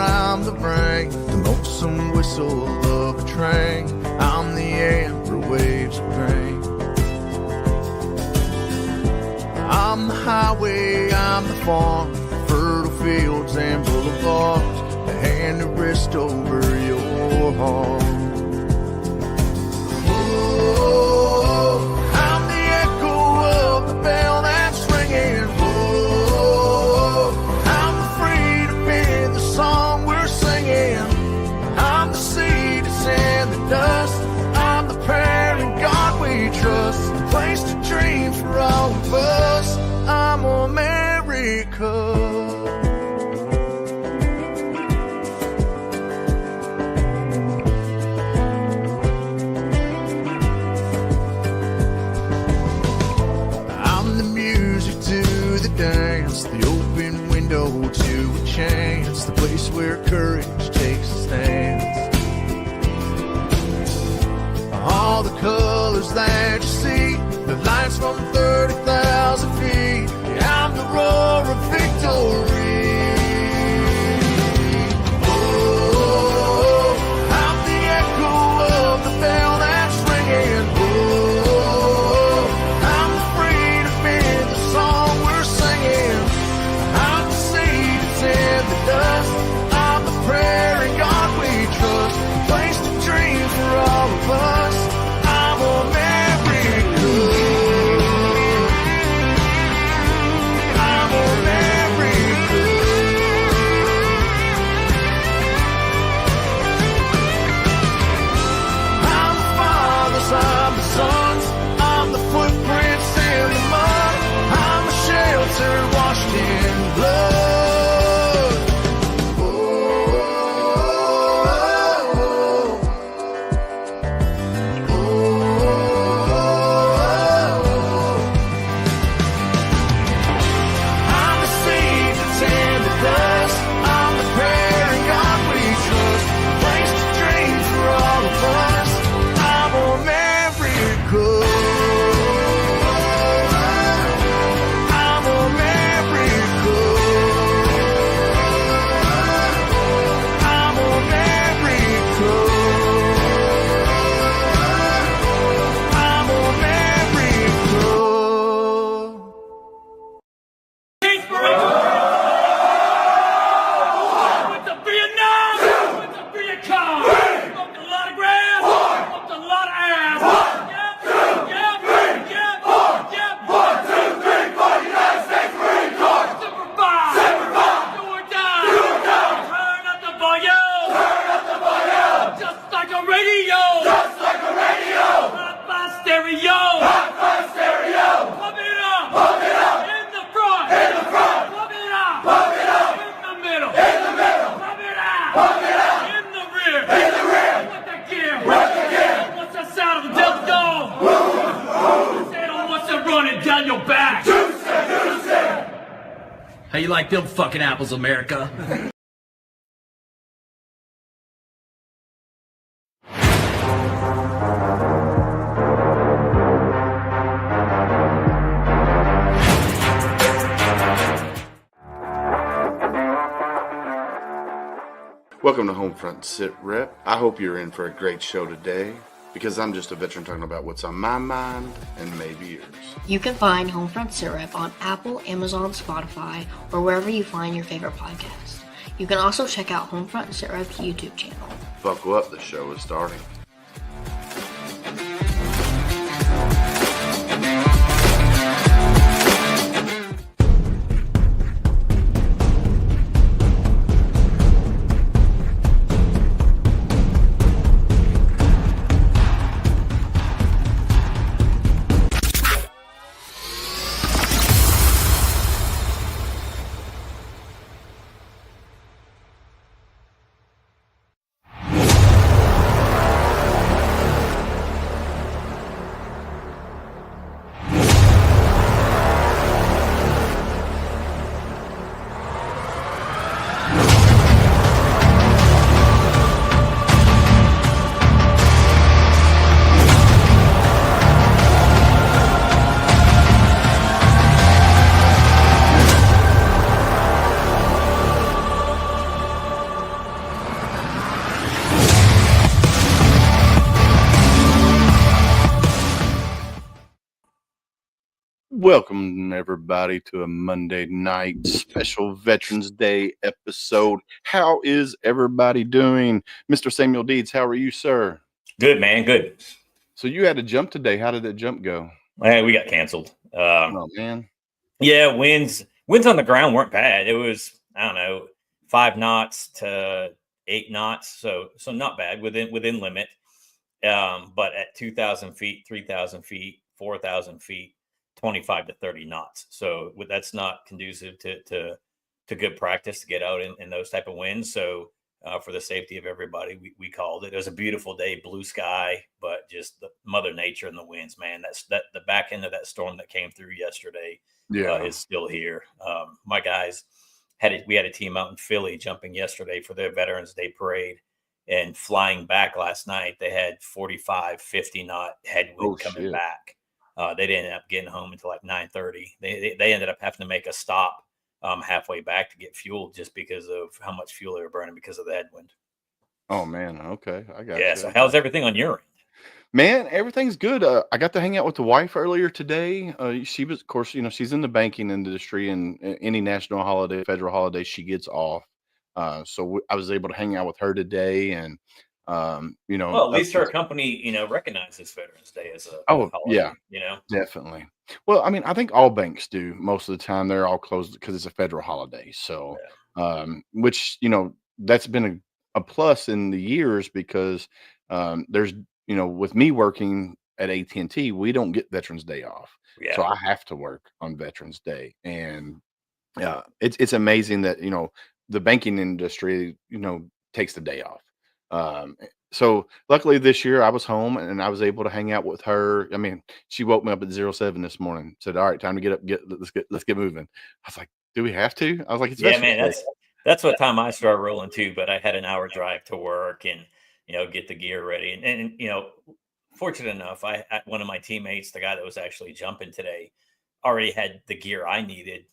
I'm the rain, the lonesome whistle of a train. I'm the amber waves of grain. I'm the highway, I'm the farm, fertile fields and boulevards, the hand that rests over your heart. Oh, I'm the echo of the bell that's ringing. Oh, I'm the freedom in the song we're singing. I'm the seed that's in the dust. I'm the prayer in God we trust, the place to dream for all of us. I'm America. Dance, the open window to a chance, the place where courage takes a stance. All the colors that you see, the lights from 30,000 feet. Yeah, I'm the roar of victory. Oh, I'm the echo of the bell that's ringing. Oh, I'm the freedom in the song we're singing. I'm the seed that's in the dust. I'm the prayer in God we trust, place to dream for all of us. I'm America. I'm America. I'm the fathers, I'm the sons, I'm the footprints in the mud. I'm a shelter washed in blood. Oh, oh, oh, I'm the seed that's in the dust. I'm the prayer in God we trust, place to dream for all of us. I'm America. I'm America. I'm America. I'm America. Went to Vietnam, went to Vietcong, smoked a lot of grass, smoked a lot of ass. Yep, yep, yep, yep. 1, 2, 3, 4, United States Marine Corps. Semper Fi, do or die. Turn up the volume, just like a radio, Hot by stereo, Pump it up, in the front, Pump it up, in the middle, Pump it out, in the rear, What that gear, what's that sound of the Delta Dome? Say on what's that running down your back? How you like them fucking apples, America? Welcome to HomeFront Sitrep. I hope you're in for a great show today, because I'm just a veteran talking about what's on my mind and maybe yours. You can find HomeFront Sitrep on Apple, Amazon, Spotify, or wherever you find your favorite podcasts. You can also check out HomeFront Sitrep's YouTube channel. Buckle up, the show is starting. Welcome, everybody, to a Monday night special Veterans Day episode. How is everybody doing? Mr. Samuel Deeds, how are you, sir? Good, man. Good. So you had a jump today. How did that jump go? We got canceled. Oh, man. Yeah, winds on the ground weren't bad. It was, I don't know, 5 knots to 8 knots, so not bad, within limit. But at 2,000 feet, 3,000 feet, 4,000 feet, 25 to 30 knots. So that's not conducive to good practice to get out in those type of winds. So for the safety of everybody, we called it. It was a beautiful day, blue sky, but just the Mother Nature and the winds, man. That the back end of that storm that came through yesterday is still here. My guys we had a team out in Philly jumping yesterday for their Veterans Day parade. And flying back last night, they had 45, 50 knot headwind coming back. They didn't end up getting home until like 9:30. They ended up having to make a stop halfway back to get fuel just because of how much fuel they were burning because of the headwind. Oh, man. Okay. I got Yeah. you. So how's everything on your end? Man, everything's good. I got to hang out with the wife earlier today. She was, of course, she's in the banking industry, and any national holiday, federal holiday, she gets off. So I was able to hang out with her today, and Well, at least her company, recognizes Veterans Day as a holiday. yeah, definitely. Well, I mean, I think all banks do most of the time. They're all closed because it's a federal holiday. So, which that's been a plus in the years because there's with me working at AT&T, we don't get Veterans Day off, so I have to work on Veterans Day, and it's amazing that the banking industry takes the day off. So luckily this year I was home and I was able to hang out with her. I mean, she woke me up at 07 this morning, said, "All right, time to get up, let's get moving." I was like, "Do we have to?" I was like, "It's man, that's what time I started rolling too, but I had an hour drive to work and get the gear ready. And fortunate enough, one of my teammates, the guy that was actually jumping today, already had the gear I needed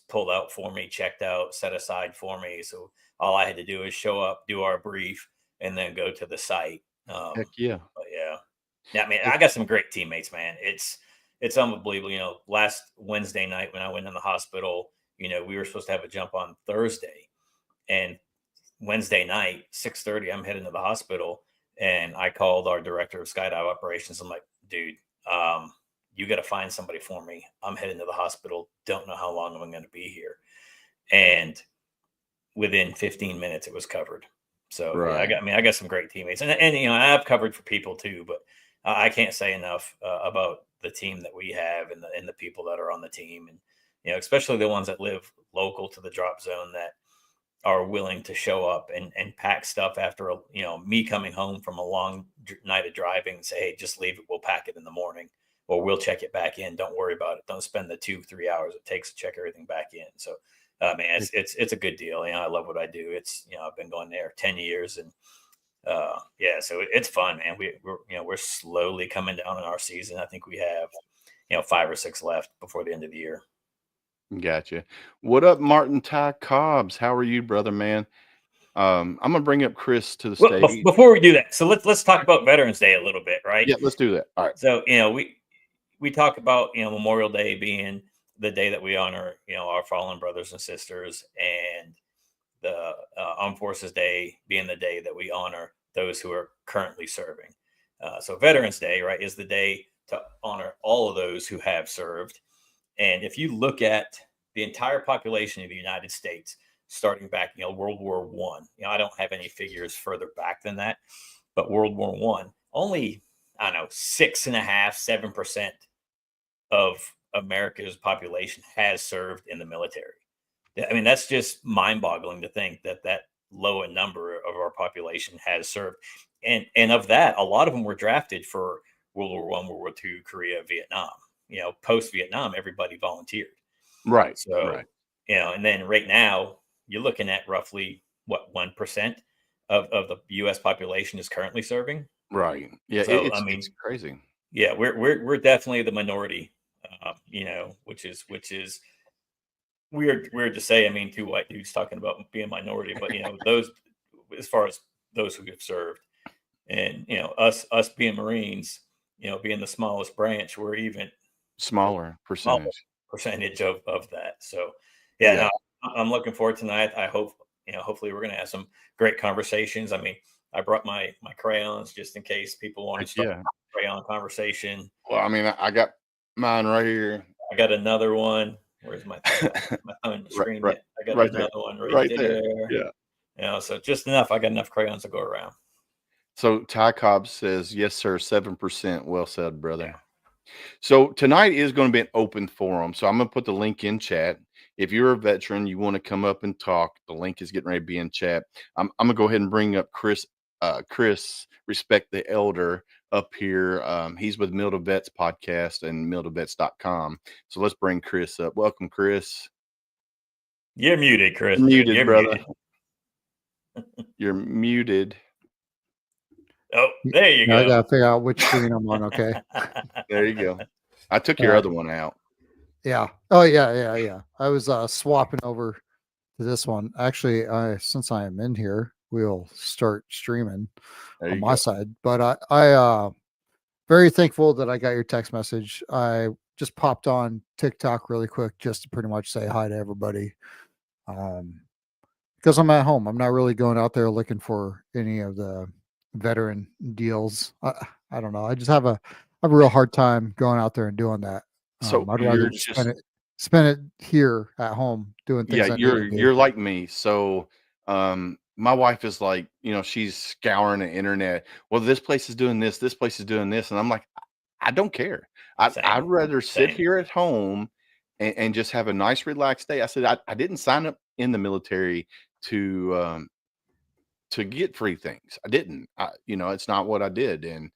pulled out for me, checked out, set aside for me. So all I had to do is show up, do our brief, and then go to the site. Heck yeah. But yeah, I mean, I got some great teammates, man. It's unbelievable. Last Wednesday night when I went in the hospital, we were supposed to have a jump on Thursday, and Wednesday night, 6:30, I'm heading to the hospital, and I called our director of skydive operations. I'm like, "Dude, you got to find somebody for me. I'm heading to the hospital. Don't know how long I'm going to be here." And within 15 minutes, it was covered. So Right. I got some great teammates, and I've covered for people too, but I can't say enough about the team that we have and the people that are on the team, and especially the ones that live local to the drop zone that are willing to show up and pack stuff after me coming home from a long night of driving and say, "Hey, just leave it. We'll pack it in the morning, or we'll check it back in. Don't worry about it. Don't spend the 2-3 hours it takes to check everything back in." So, man, it's a good deal. I love what I do. It's I've been going there 10 years, and so it's fun, man. We're slowly coming down in our season. I think we have 5 or 6 left before the end of the year. Gotcha. What up, Martin Ty Cobbs? How are you, brother, man? I'm gonna bring up Chris to the stage. Before we do that, so let's talk about Veterans Day a little bit, right? Yeah, let's do that. All right. So we talk about Memorial Day being the day that we honor our fallen brothers and sisters, and the Armed Forces Day being the day that we honor those who are currently serving. So Veterans Day, right, is the day to honor all of those who have served. And if you look at the entire population of the United States, starting back, World War I, I don't have any figures further back than that, but World War I, only, I don't know, 6.5%, 7% of America's population has served in the military. I mean, that's just mind-boggling to think that low a number of our population has served. And of that, a lot of them were drafted for World War I, World War II, Korea, Vietnam. Post-Vietnam, everybody volunteered. Right. So, right. And then right now, you're looking at roughly, 1% of the U.S. population is currently serving. Right. Yeah, So, it's crazy. Yeah, we're definitely the minority, which is weird to say. I mean, 2 white dudes talking about being minority, but those, as far as those who have served, and us being Marines, being the smallest branch, we're even smaller percentage. percentage of that. So yeah, Yeah. no, I'm looking forward tonight. I hope, hopefully we're going to have some great conversations. I mean, I brought my crayons just in case people want Heck to start yeah. a crayon conversation. Well, I mean, I got mine right here. I got another one. Where's my thumb? My thumb in the Right, screen right, yet. I got right there. another one right Right there. there. Yeah. So just enough. I got enough crayons to go around. So Ty Cobb says, yes, sir, 7%. Well said, brother. Yeah. So tonight is going to be an open forum. So I'm going to put the link in chat. If you're a veteran, you want to come up and talk, the link is getting ready to be in chat. I'm going to go ahead and bring up Chris, Respect the Elder, up here. He's with Mill to Vets podcast and milltovets.com. So let's bring Chris up. Welcome, Chris. You're muted, Chris. Muted, You're brother. muted. You're muted. Oh, there you Now I go. gotta figure out which screen I'm on. Okay. There you go. I took your other one out. Yeah. Oh yeah. I was swapping over to this one. Actually, since I am in here, we'll start streaming There on you my go. side. But I very thankful that I got your text message. I just popped on TikTok really quick just to pretty much say hi to everybody. Because I'm at home. I'm not really going out there looking for any of the veteran deals. I don't know. I just have a real hard time going out there and doing that. So I'd you're rather just spend it here at home doing things. yeah, I need to do. you're like me. So my wife is like, she's scouring the internet. Well, this place is doing this place is doing this. And I'm like, I don't care. I'd Same. rather sit Same. here at home and just have a nice relaxed day. I said I didn't sign up in the military to get free things. I didn't. It's not what I did. And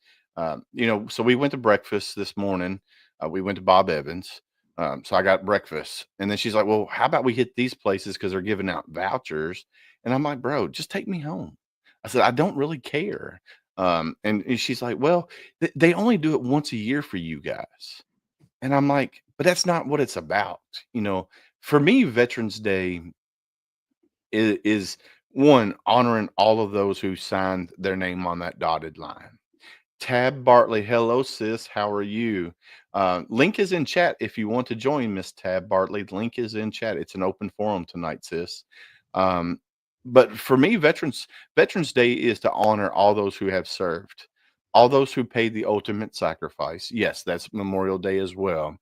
so we went to breakfast this morning. We went to Bob Evans. So I got breakfast, and then she's like, "Well, how about we hit these places because they're giving out vouchers?" And I'm like, "Bro, just take me home." I said, "I don't really care." And she's like, "Well, they only do it once a year for you guys," and I'm like, "But that's not what it's about." For me, Veterans Day is one honoring all of those who signed their name on that dotted line. Tab Bartley, hello sis, how are you? Link is in chat if you want to join, Miss Tab Bartley. The link is in chat. It's an open forum tonight, sis. But for me, Veterans Day is to honor all those who have served, all those who paid the ultimate sacrifice. Yes, that's Memorial Day as well,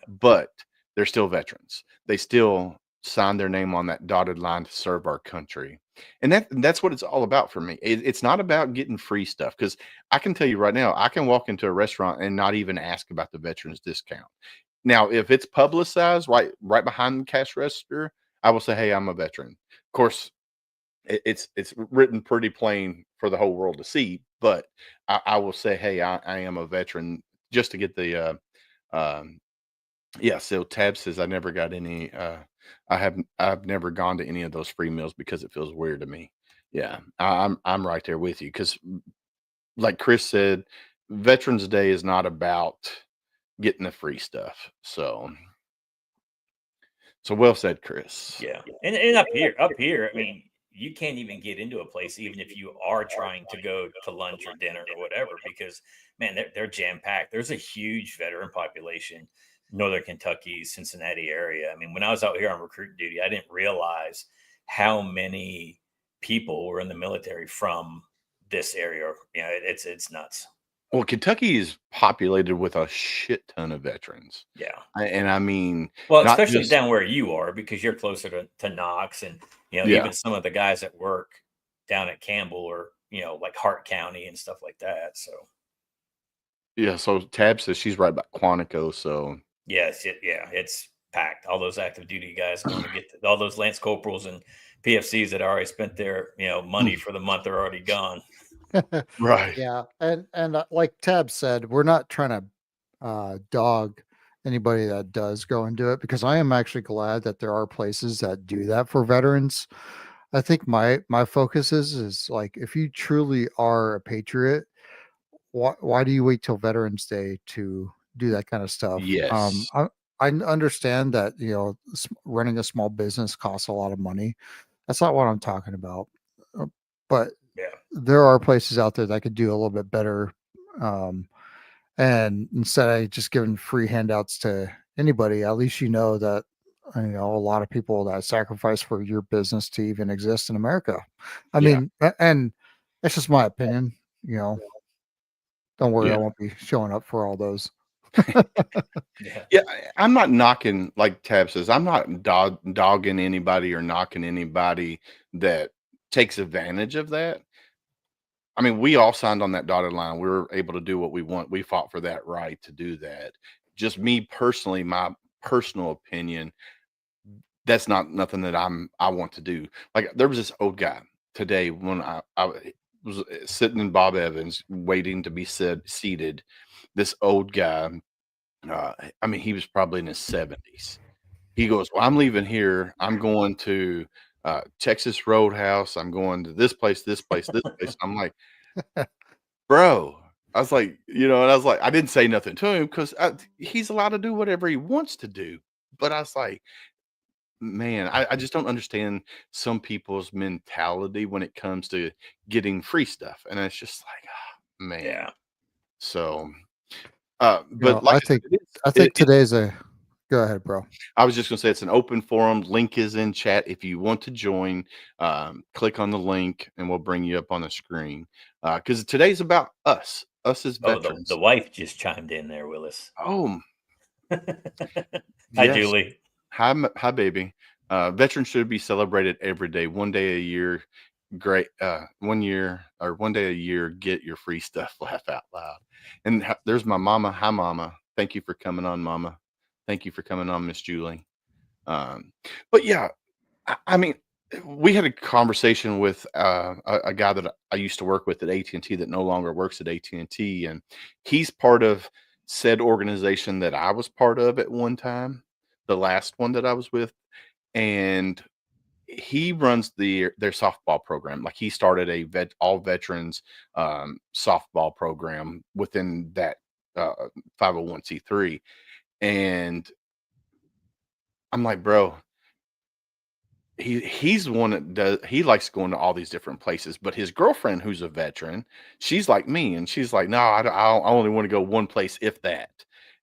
but they're still veterans. They still signed their name on that dotted line to serve our country. And that's what it's all about for me. It's not about getting free stuff, because I can tell you right now, I can walk into a restaurant and not even ask about the veterans discount. Now, if it's publicized right behind the cash register, I will say, "Hey, I'm a veteran." Of course, it's written pretty plain for the whole world to see, but I will say, "Hey, I am a veteran," just to get the yeah. So Tab says, "I never got any. I've never gone to any of those free meals because it feels weird to me." Yeah, I'm right there with you, because, like Chris said, Veterans Day is not about getting the free stuff. So well said, Chris. Yeah. And up here, I mean, you can't even get into a place, even if you are trying to go to lunch or dinner or whatever, because man, they're jam packed. There's a huge veteran population, Northern Kentucky, Cincinnati area. I mean, when I was out here on recruit duty, I didn't realize how many people were in the military from this area. It's nuts. Well, Kentucky is populated with a shit ton of veterans. Yeah. And I mean, Well, not especially just down where you are, because you're closer to Knox, and yeah, even some of the guys that work down at Campbell, or like Hart County and stuff like that. So yeah. So Tab says she's right by Quantico. So yes, it's packed. All those active duty guys going to get all those Lance Corporals and PFCs that already spent their money for the month are already gone. right. Yeah, and like Tab said, we're not trying to dog anybody that does go and do it, because I am actually glad that there are places that do that for veterans. I think my focus is like, if you truly are a patriot, why do you wait till Veterans Day to do that kind of stuff? Yes. I understand that running a small business costs a lot of money. That's not what I'm talking about. But Yeah. there are places out there that could do a little bit better, And instead of just giving free handouts to anybody, at least you know that a lot of people that sacrifice for your business to even exist in America. I Yeah. mean, and that's just my opinion. You know, don't worry, I Yeah. won't be showing up for all those. Yeah. Yeah, I'm not knocking, like Tab says, I'm not dogging anybody or knocking anybody that takes advantage of that. I mean, we all signed on that dotted line. We were able to do what we want. We fought for that right to do that. Just me personally, my personal opinion, that's not nothing that I want to do. Like there was this old guy today when I was sitting in Bob Evans waiting to be seated. This old guy, I mean, he was probably in his 70s. He goes, "Well, I'm leaving here. I'm going to Texas Roadhouse. I'm going to this place, this place, this place." I'm like, "Bro," I was like, and I was like, I didn't say nothing to him because he's allowed to do whatever he wants to do. But I was like, man, I just don't understand some people's mentality when it comes to getting free stuff, and it's just like, man. Yeah. So, You know, but like I I said, think I think today's a go ahead, bro. I was just gonna say it's an open forum. Link is in chat. If you want to join, click on the link and we'll bring you up on the screen. Because today's about us as Oh, the veterans. wife just chimed in there, Willis. Oh, Hi, yes. Julie. Hi, baby. Veterans should be celebrated every day, one day a year. Great. 1 year or one day a year, get your free stuff. Laugh out loud. And there's my mama. Hi, mama. Thank you for coming on, mama. Thank you for coming on, Miss Julie. Um, but yeah, I mean, we had a conversation with a guy that I used to work with at AT&T that no longer works at AT&T, and he's part of said organization that I was part of at one time, the last one that I was with, and he runs their softball program. Like he started a all veterans softball program within that 501c3, and I'm like, bro, he's the one that he likes going to all these different places, but his girlfriend, who's a veteran, she's like me, and she's like, "No, I only want to go one place, if that."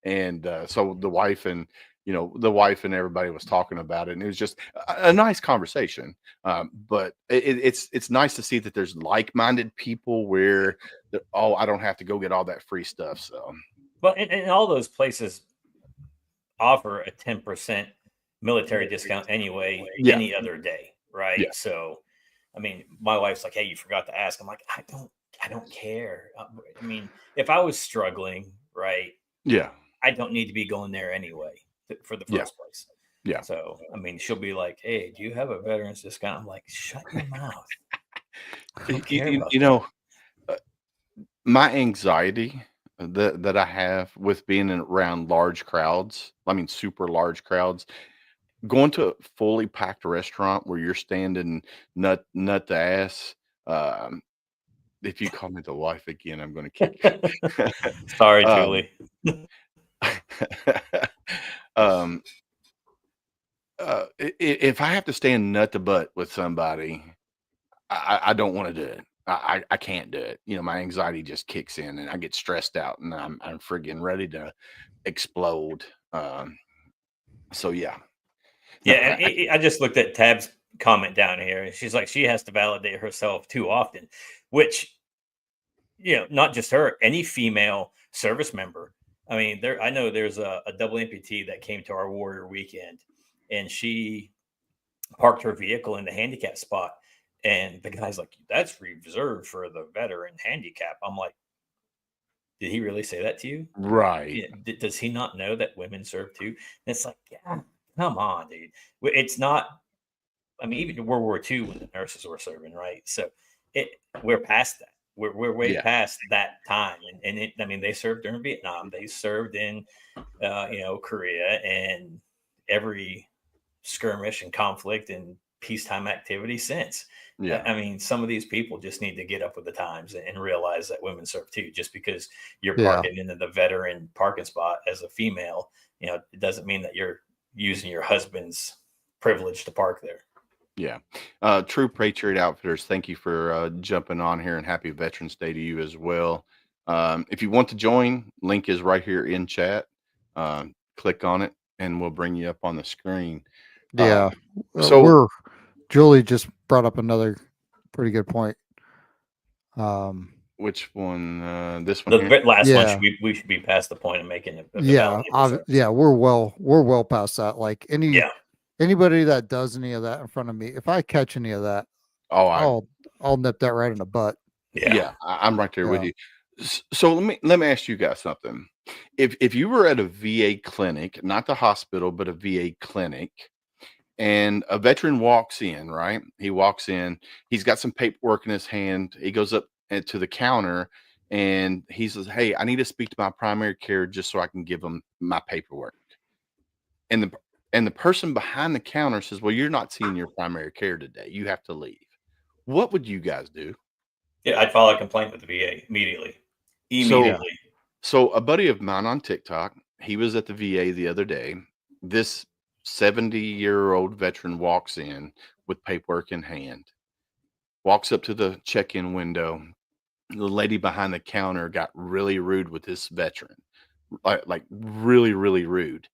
And so the wife and everybody was talking about it, and it was just a nice conversation. But it's nice to see that there's like-minded people where, oh, I don't have to go get all that free stuff. So Well, and all those places offer a 10% military discount anyway, yeah, any other day, yeah, right? So, I mean, my wife's like, "Hey, you forgot to ask." I'm like, I don't care. I mean, if I was struggling, right, yeah, I don't need to be going there anyway for the yeah, first place. yeah. So, I mean, she'll be like, "Hey, do you have a veterans discount?" I'm like, "Shut your mouth. I don't care about that." Uh, my anxiety that I have with being around large crowds, I mean, super large crowds, going to a fully packed restaurant where you're standing nut to ass. Um, if you call me the wife again, I'm going to kick you. Sorry, um, Julie. um, if I have to stand nut to butt with somebody, I don't want to do it. I can't do it. My anxiety just kicks in and I get stressed out and I'm friggin' ready to explode. So yeah. No, Yeah, and I just looked at Tab's comment down here, and she's like, she has to validate herself too often, which, not just her, any female service member. I mean, I know there's a double amputee that came to our Warrior weekend, and she parked her vehicle in the handicap spot, and the guy's like, "That's reserved for the veteran handicap." I'm like, "Did he really say that to you? right. Yeah, does he not know that women serve too?" And it's like, yeah, come on, dude. It's not. I mean, even World War II when the nurses were serving, right? So we're past that. We're way Yeah. past that time, and I mean, they served during Vietnam. They served in, Korea, and every skirmish and conflict and peacetime activity since. Yeah. I mean, some of these people just need to get up with the times and realize that women serve too. Just because you're Yeah. parking into the veteran parking spot as a female, it doesn't mean that you're using your husband's privilege to park there. Yeah. True Patriot Outfitters, thank you for jumping on here and happy Veterans Day to you as well. If you want to join, link is right here in chat. Click on it, and we'll bring you up on the screen. Yeah. So Julie just brought up another pretty good point. which one? This one The here? last one Yeah. we should be past the point of making it. Yeah. Yeah. We're well past that. Like Yeah. anybody that does any of that in front of me, if I catch any of that, I'll nip that right in the butt. Yeah. I'm right there with Yeah. you. So let me ask you guys something. If you were at a VA clinic, not the hospital, but a VA clinic, and a veteran walks in, right? He walks in, he's got some paperwork in his hand. He goes up to the counter and he says, "Hey, I need to speak to my primary care just so I can give them my paperwork." And the person behind the counter says, "Well, you're not seeing your primary care today. You have to leave." What would you guys do? Yeah, I'd file a complaint with the VA immediately. Immediately. So a buddy of mine on TikTok, he was at the VA the other day. This 70-year-old veteran walks in with paperwork in hand, walks up to the check-in window. The lady behind the counter got really rude with this veteran, like really, really rude.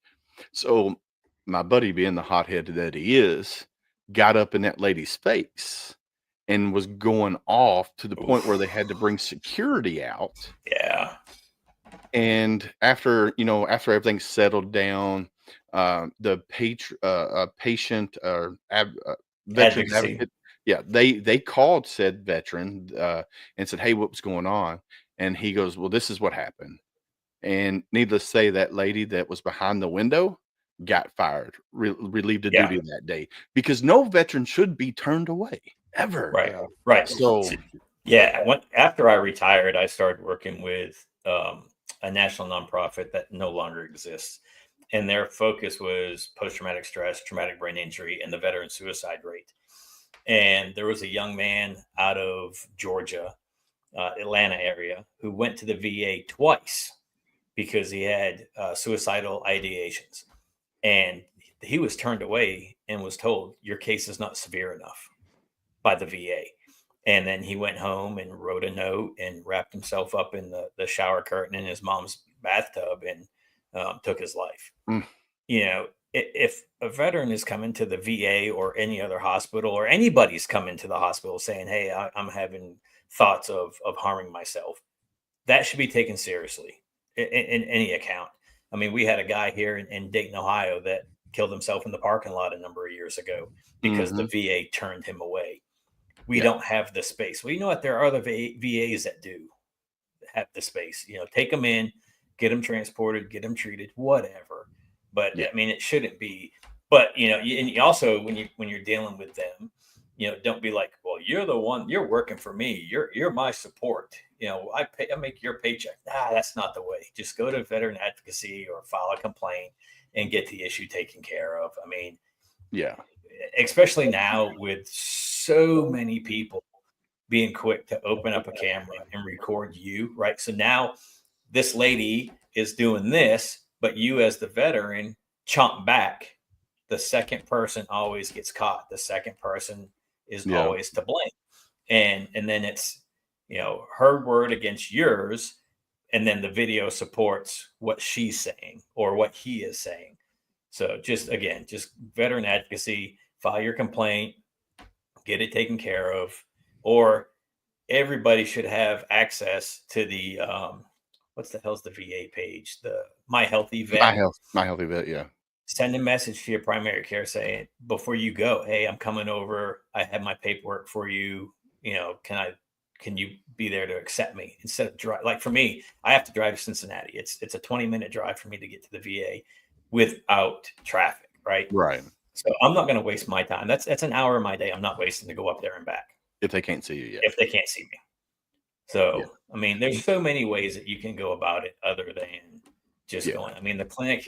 So my buddy, being the hothead that he is, got up in that lady's face and was going off to the point where they had to bring security out. Yeah. And after everything's settled down, the patient veteran advocate, they called said veteran and said, "Hey, what was going on?" And he goes, "Well, this is what happened." And needless to say, that lady that was behind the window got fired, relieved of duty that day, because no veteran should be turned away ever. Right. Right. So after I retired, I started working with a national nonprofit that no longer exists. And their focus was post-traumatic stress, traumatic brain injury, and the veteran suicide rate. And there was a young man out of Georgia, Atlanta area, who went to the VA twice because he had suicidal ideations. And he was turned away and was told, "Your case is not severe enough," by the VA. And then he went home and wrote a note and wrapped himself up in the shower curtain in his mom's bathtub and took his life. You know, if a veteran is coming to the VA or any other hospital, or anybody's coming to the hospital saying, "Hey, I'm having thoughts of harming myself," that should be taken seriously in any account. I mean, we had a guy here in Dayton, Ohio, that killed himself in the parking lot a number of years ago because the VA turned him away. We don't have the space. Well, you know what? There are other VAs that do have the space. You know, take them in, get them transported, get them treated, whatever. But I mean, it shouldn't be. But you know, and you also when you're dealing with them, you know, don't be like, "Well, you're the one. You're working for me. You're my support. You know, I make your paycheck." Nah, that's not the way. Just go to veteran advocacy or file a complaint and get the issue taken care of. I mean, especially now with so many people being quick to open up a camera and record you, right? So now this lady is doing this, but you as the veteran chomp back. The second person always gets caught. The second person is always to blame. And then it's, you know, her word against yours. And then the video supports what she's saying or what he is saying. So just veteran advocacy, file your complaint, get it taken care of, or everybody should have access to the, what's the hell's the VA page? The My Healthy Vet. My Healthy Vet. Yeah. Send a message to your primary care saying, before you go, "Hey, I'm coming over. I have my paperwork for you. You know, can you be there to accept me?" Instead of drive, like for me, I have to drive to Cincinnati. It's a 20-minute drive for me to get to the VA without traffic. Right. So I'm not going to waste my time. That's an hour of my day I'm not wasting to go up there and back. If they can't see you yet. If they can't see me. So, I mean, there's so many ways that you can go about it other than just going. I mean, the clinic's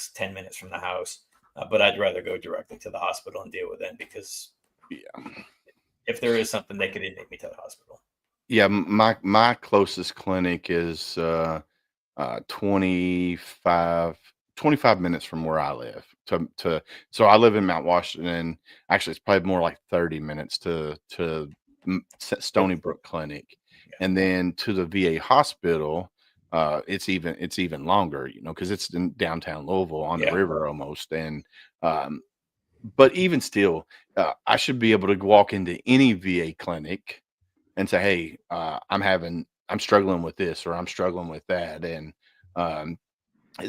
10 minutes from the house, but I'd rather go directly to the hospital and deal with them because if there is something, they could admit me to the hospital. Yeah, my closest clinic is 25 minutes from where I live. So I live in Mount Washington. Actually, it's probably more like 30 minutes to Stony Brook Clinic. and then to the VA hospital, it's even longer, because it's in downtown Louisville on the Yeah. river almost. And um, but even still, I should be able to walk into any VA clinic and say, "Hey, I'm struggling with this, or I'm struggling with that," and um,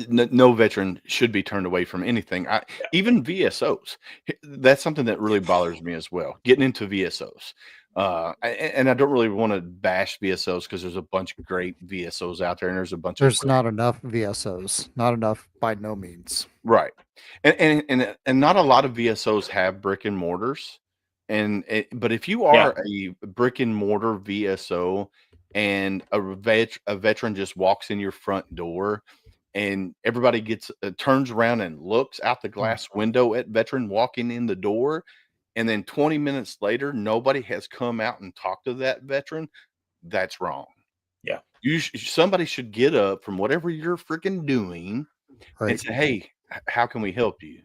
no veteran should be turned away from anything. Even VSOs. That's something that really bothers me as well. Getting into VSOs. And I don't really want to bash VSOs because there's a bunch of great VSOs out there, and there's a bunch of There's not enough VSOs, not enough by no means. right, and not a lot of VSOs have brick and mortars, but if you Yeah. are a brick and mortar VSO and a veteran just walks in your front door and everybody turns around and looks out the glass window at veteran walking in the door, and then 20 minutes later nobody has come out and talked to that veteran, that's wrong. Yeah. Somebody should get up from whatever you're freaking doing and Right. say, "Hey, how can we help you?"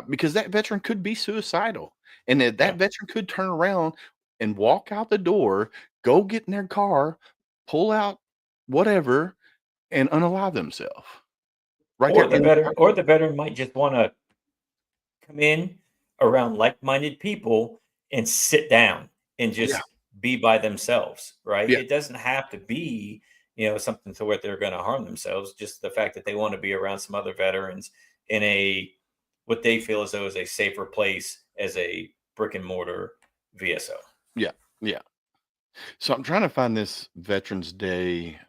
Because that veteran could be suicidal, and that Yeah. veteran could turn around and walk out the door, go get in their car, pull out whatever, and unalive themselves right there Or the in the veteran, parking lot. might just want to come in around like-minded people and sit down and Yeah, just be by themselves, right? yeah, It doesn't have to be, something to where they're going to harm themselves. Just the fact that they want to be around some other veterans in a what they feel as though is a safer place as a brick and mortar VSO. yeah, yeah. So I'm trying to find this Veterans Day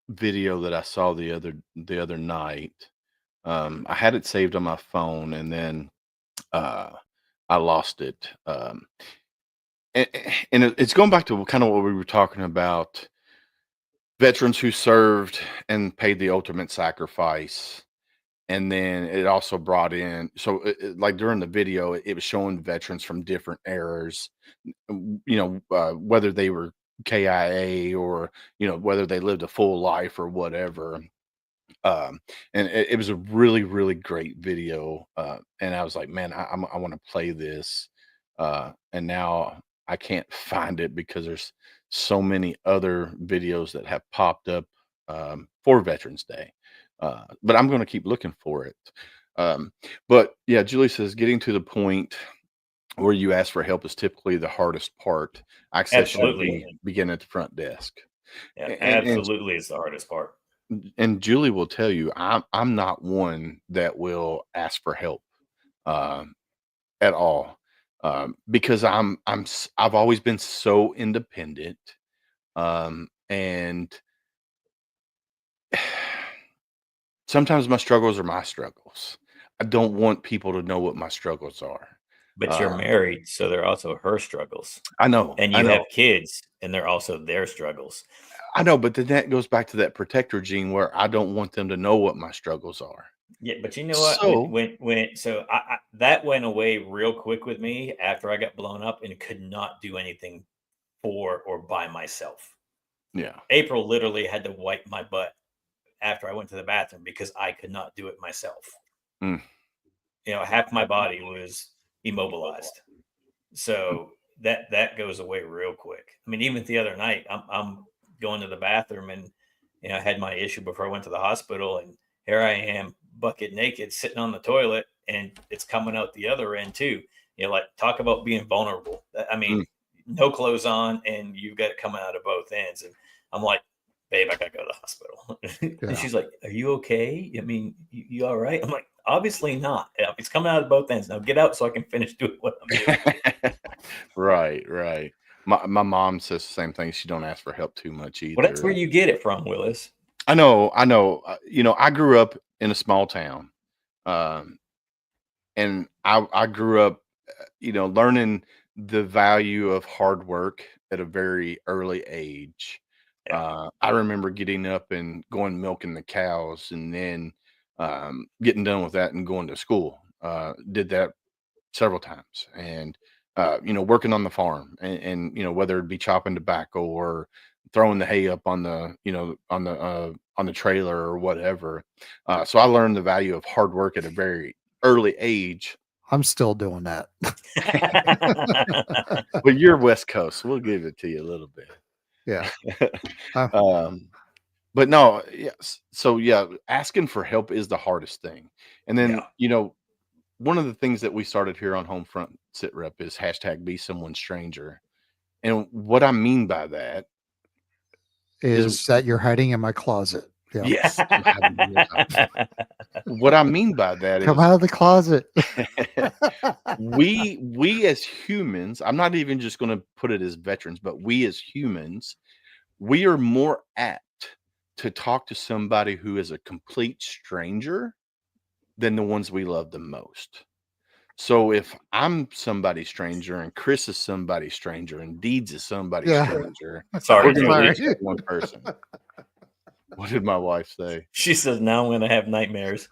video that I saw the other night. I had it saved on my phone, and then uh, I lost it. It's going back to kind of what we were talking about, veterans who served and paid the ultimate sacrifice. And then it also brought in, so like during the video, it was showing veterans from different eras, whether they were KIA or, whether they lived a full life or whatever. Um, and it was a really, really great video. And I was like, man, I want to play this. And now I can't find it because there's so many other videos that have popped up for Veterans Day. But I'm going to keep looking for it. Um, but yeah, Julie says getting to the point where you ask for help is typically the hardest part. Access should Absolutely. begin at the front desk. Yeah, And absolutely is the hardest part. Julie will tell you, I'm not one that will ask for help um, at all, because I've always been so independent, and sometimes my struggles are my struggles. I don't want people to know what my struggles are. But you're Uh, married, so they're also her struggles. I know, And I you know, have kids, and they're also their struggles. I know, but then that goes back to that protector gene where I don't want them to know what my struggles are. Yeah, but you know what? So That went away real quick with me after I got blown up and could not do anything for or by myself. yeah, April literally had to wipe my butt after I went to the bathroom because I could not do it myself. mm, Half my body was immobilized. So that goes away real quick. I mean, even the other night, I'm going to the bathroom and I had my issue before I went to the hospital, and here I am, bucket naked, sitting on the toilet, and it's coming out the other end too. Like talk about being vulnerable. I mean, mm. no clothes on, and you've got it coming out of both ends. And I'm like, babe, I gotta go to the hospital. Yeah. And she's like, are you okay? I mean, you all right? I'm like, obviously not. It's coming out of both ends. Now get out so I can finish doing what I'm doing. Right, right. My mom says the same thing. She don't ask for help too much Well, that's either. where you get it from, Willis. I know, I know. I grew up in a small town, um, and I grew up, learning the value of hard work at a very early age. Yeah. I remember getting up and going milking the cows, and then getting done with that and going to school. Did that several times, and working on the farm, and whether it be chopping tobacco or throwing the hay up on the on the trailer or whatever. So I learned the value of hard work at a very early age. I'm still doing that. Well, you're West Coast. We'll give it to you a little bit. Yeah. Uh, But no, yes. So yeah, asking for help is the hardest thing. And then, Yeah. one of the things that we started here on Homefront Sitrep is hashtag be someone stranger. And what I mean by that is is that you're hiding in my closet? Yeah. yes, I'm having a real time. What I mean by that Come is out of the closet. we as humans, I'm not even just going to put it as veterans, but we as humans, we are more apt to talk to somebody who is a complete stranger than the ones we love the most. So if I'm somebody stranger and Chris is somebody stranger and Deeds is somebody Yeah. stranger, Sorry, we're going to Sorry. reach that one person. What did my wife say? She says now I'm going to have nightmares.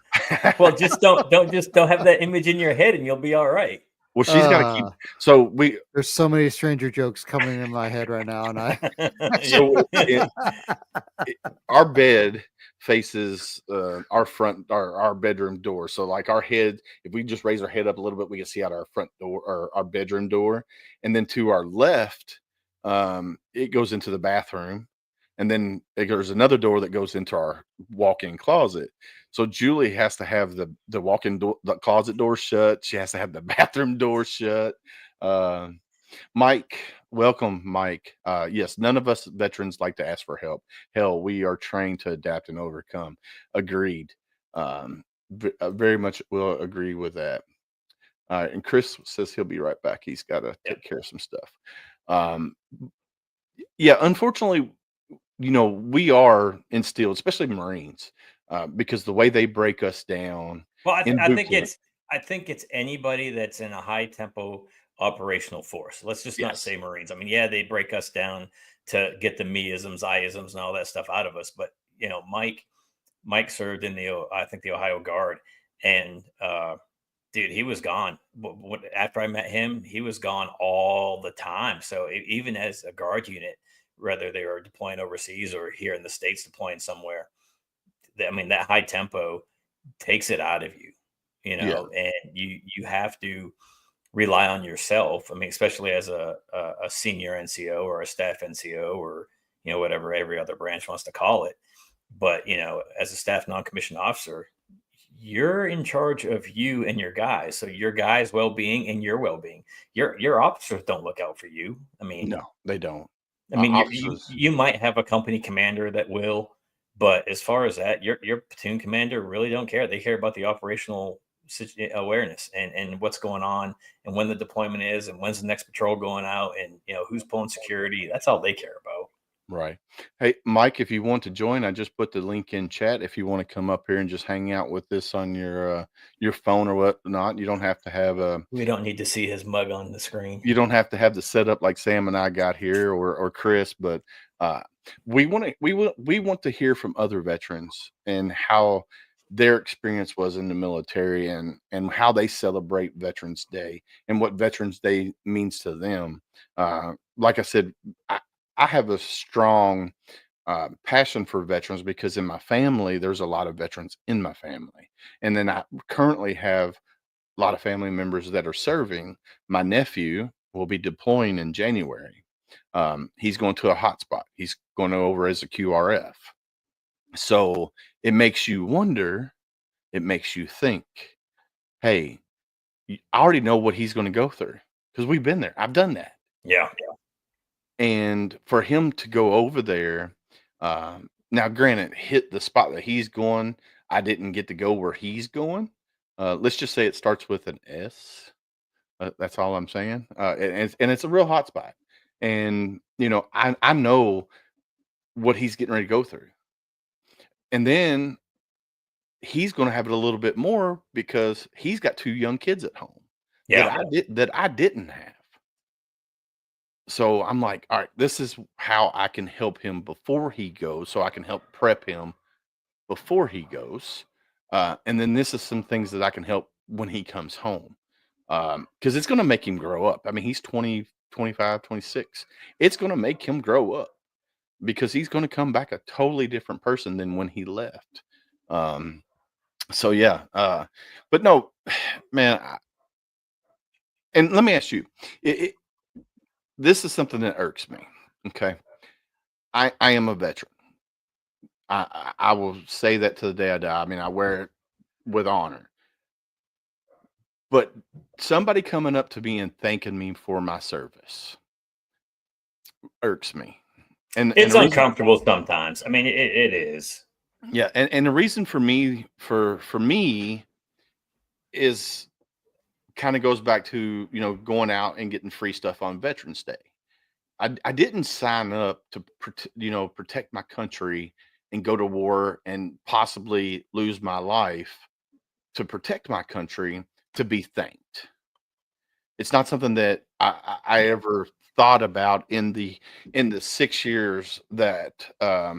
Well, just don't have that image in your head, and you'll be all right. Well, she's got to keep. So There's so many stranger jokes coming in my head right now, and I. so our bed faces our bedroom door. So like our head, if we just raise our head up a little bit, we can see out our front door or our bedroom door. And then to our left, it goes into the bathroom. And then there's another door that goes into our walk-in closet. So Julie has to have the walk-in door, the closet door shut. She has to have the bathroom door shut. Mike, welcome, Mike. Yes, none of us veterans like to ask for help. Hell, we are trained to adapt and overcome. Agreed. Very much will agree with that. And Chris says he'll be right back. He's got to take care of some stuff. Yeah, unfortunately, we are instilled, especially Marines, because the way they break us down. Well, in I boot think camp. it's anybody that's in a high tempo operational force. Let's just not Yes. say Marines. I mean, yeah, they break us down to get the me-isms, I-isms, and all that stuff out of us. But Mike served in I think the Ohio Guard, and dude, he was gone. After I met him, he was gone all the time. So even as a guard unit, whether they were deploying overseas or here in the States deploying somewhere, I mean, that high tempo takes it out of you, Yeah. and you have to rely on yourself. I mean, especially as a senior NCO or a staff NCO or, whatever every other branch wants to call it. But, as a staff non-commissioned officer, you're in charge of you and your guys. So your guys' well-being and your well-being. Your officers don't look out for you. I mean, No, they don't. you you might have a company commander that will, but as far as that, your platoon commander really don't care. They care about the operational awareness and what's going on and when the deployment is and when's the next patrol going out and who's pulling security. That's all they care about. Right. Hey, Mike, if you want to join, I just put the link in chat. If you want to come up here and just hang out with this on your phone or whatnot, you don't have to have We don't need to see his mug on the screen. you don't have to have the setup like Sam and I got here or Chris, but we want to hear from other veterans and how their experience was in the military and how they celebrate Veterans Day and what Veterans Day means to them. Like I said, I have a strong passion for veterans because in my family, there's a lot of veterans in my family. And then I currently have a lot of family members that are serving. My nephew will be deploying in January. He's going to a hotspot. He's going over as a QRF. So it makes you wonder, it makes you think, hey, I already know what he's going to go through because we've been there. I've done that. Yeah. And for him to go over there, now granted, hit the spot that he's going, I didn't get to go where he's going. Let's just say it starts with an S. That's all I'm saying. And it's a real hot spot. And I know what he's getting ready to go through. And then he's going to have it a little bit more because he's got 2 young kids at home Yeah. that I didn't have. So I'm like, all right, this is how I can help him before he goes, so I can help prep him before he goes. And then this is some things that I can help when he comes home. Because it's going to make him grow up. I mean, he's 20, 25, 26. It's going to make him grow up because he's going to come back a totally different person than when he left. So yeah. But no, man, And let me ask you, it, this is something that irks me. Okay. I am a veteran. I will say that to the day I die. I mean, I wear it with honor. But somebody coming up to me and thanking me for my service irks me. And It's the reason, uncomfortable sometimes. I mean, it is. yeah, and the reason for me is kind of goes back to, going out and getting free stuff on Veterans Day. I didn't sign up to protect my country and go to war and possibly lose my life to protect my country to be thanked. It's not something that I ever thought about in the 6 years that uh,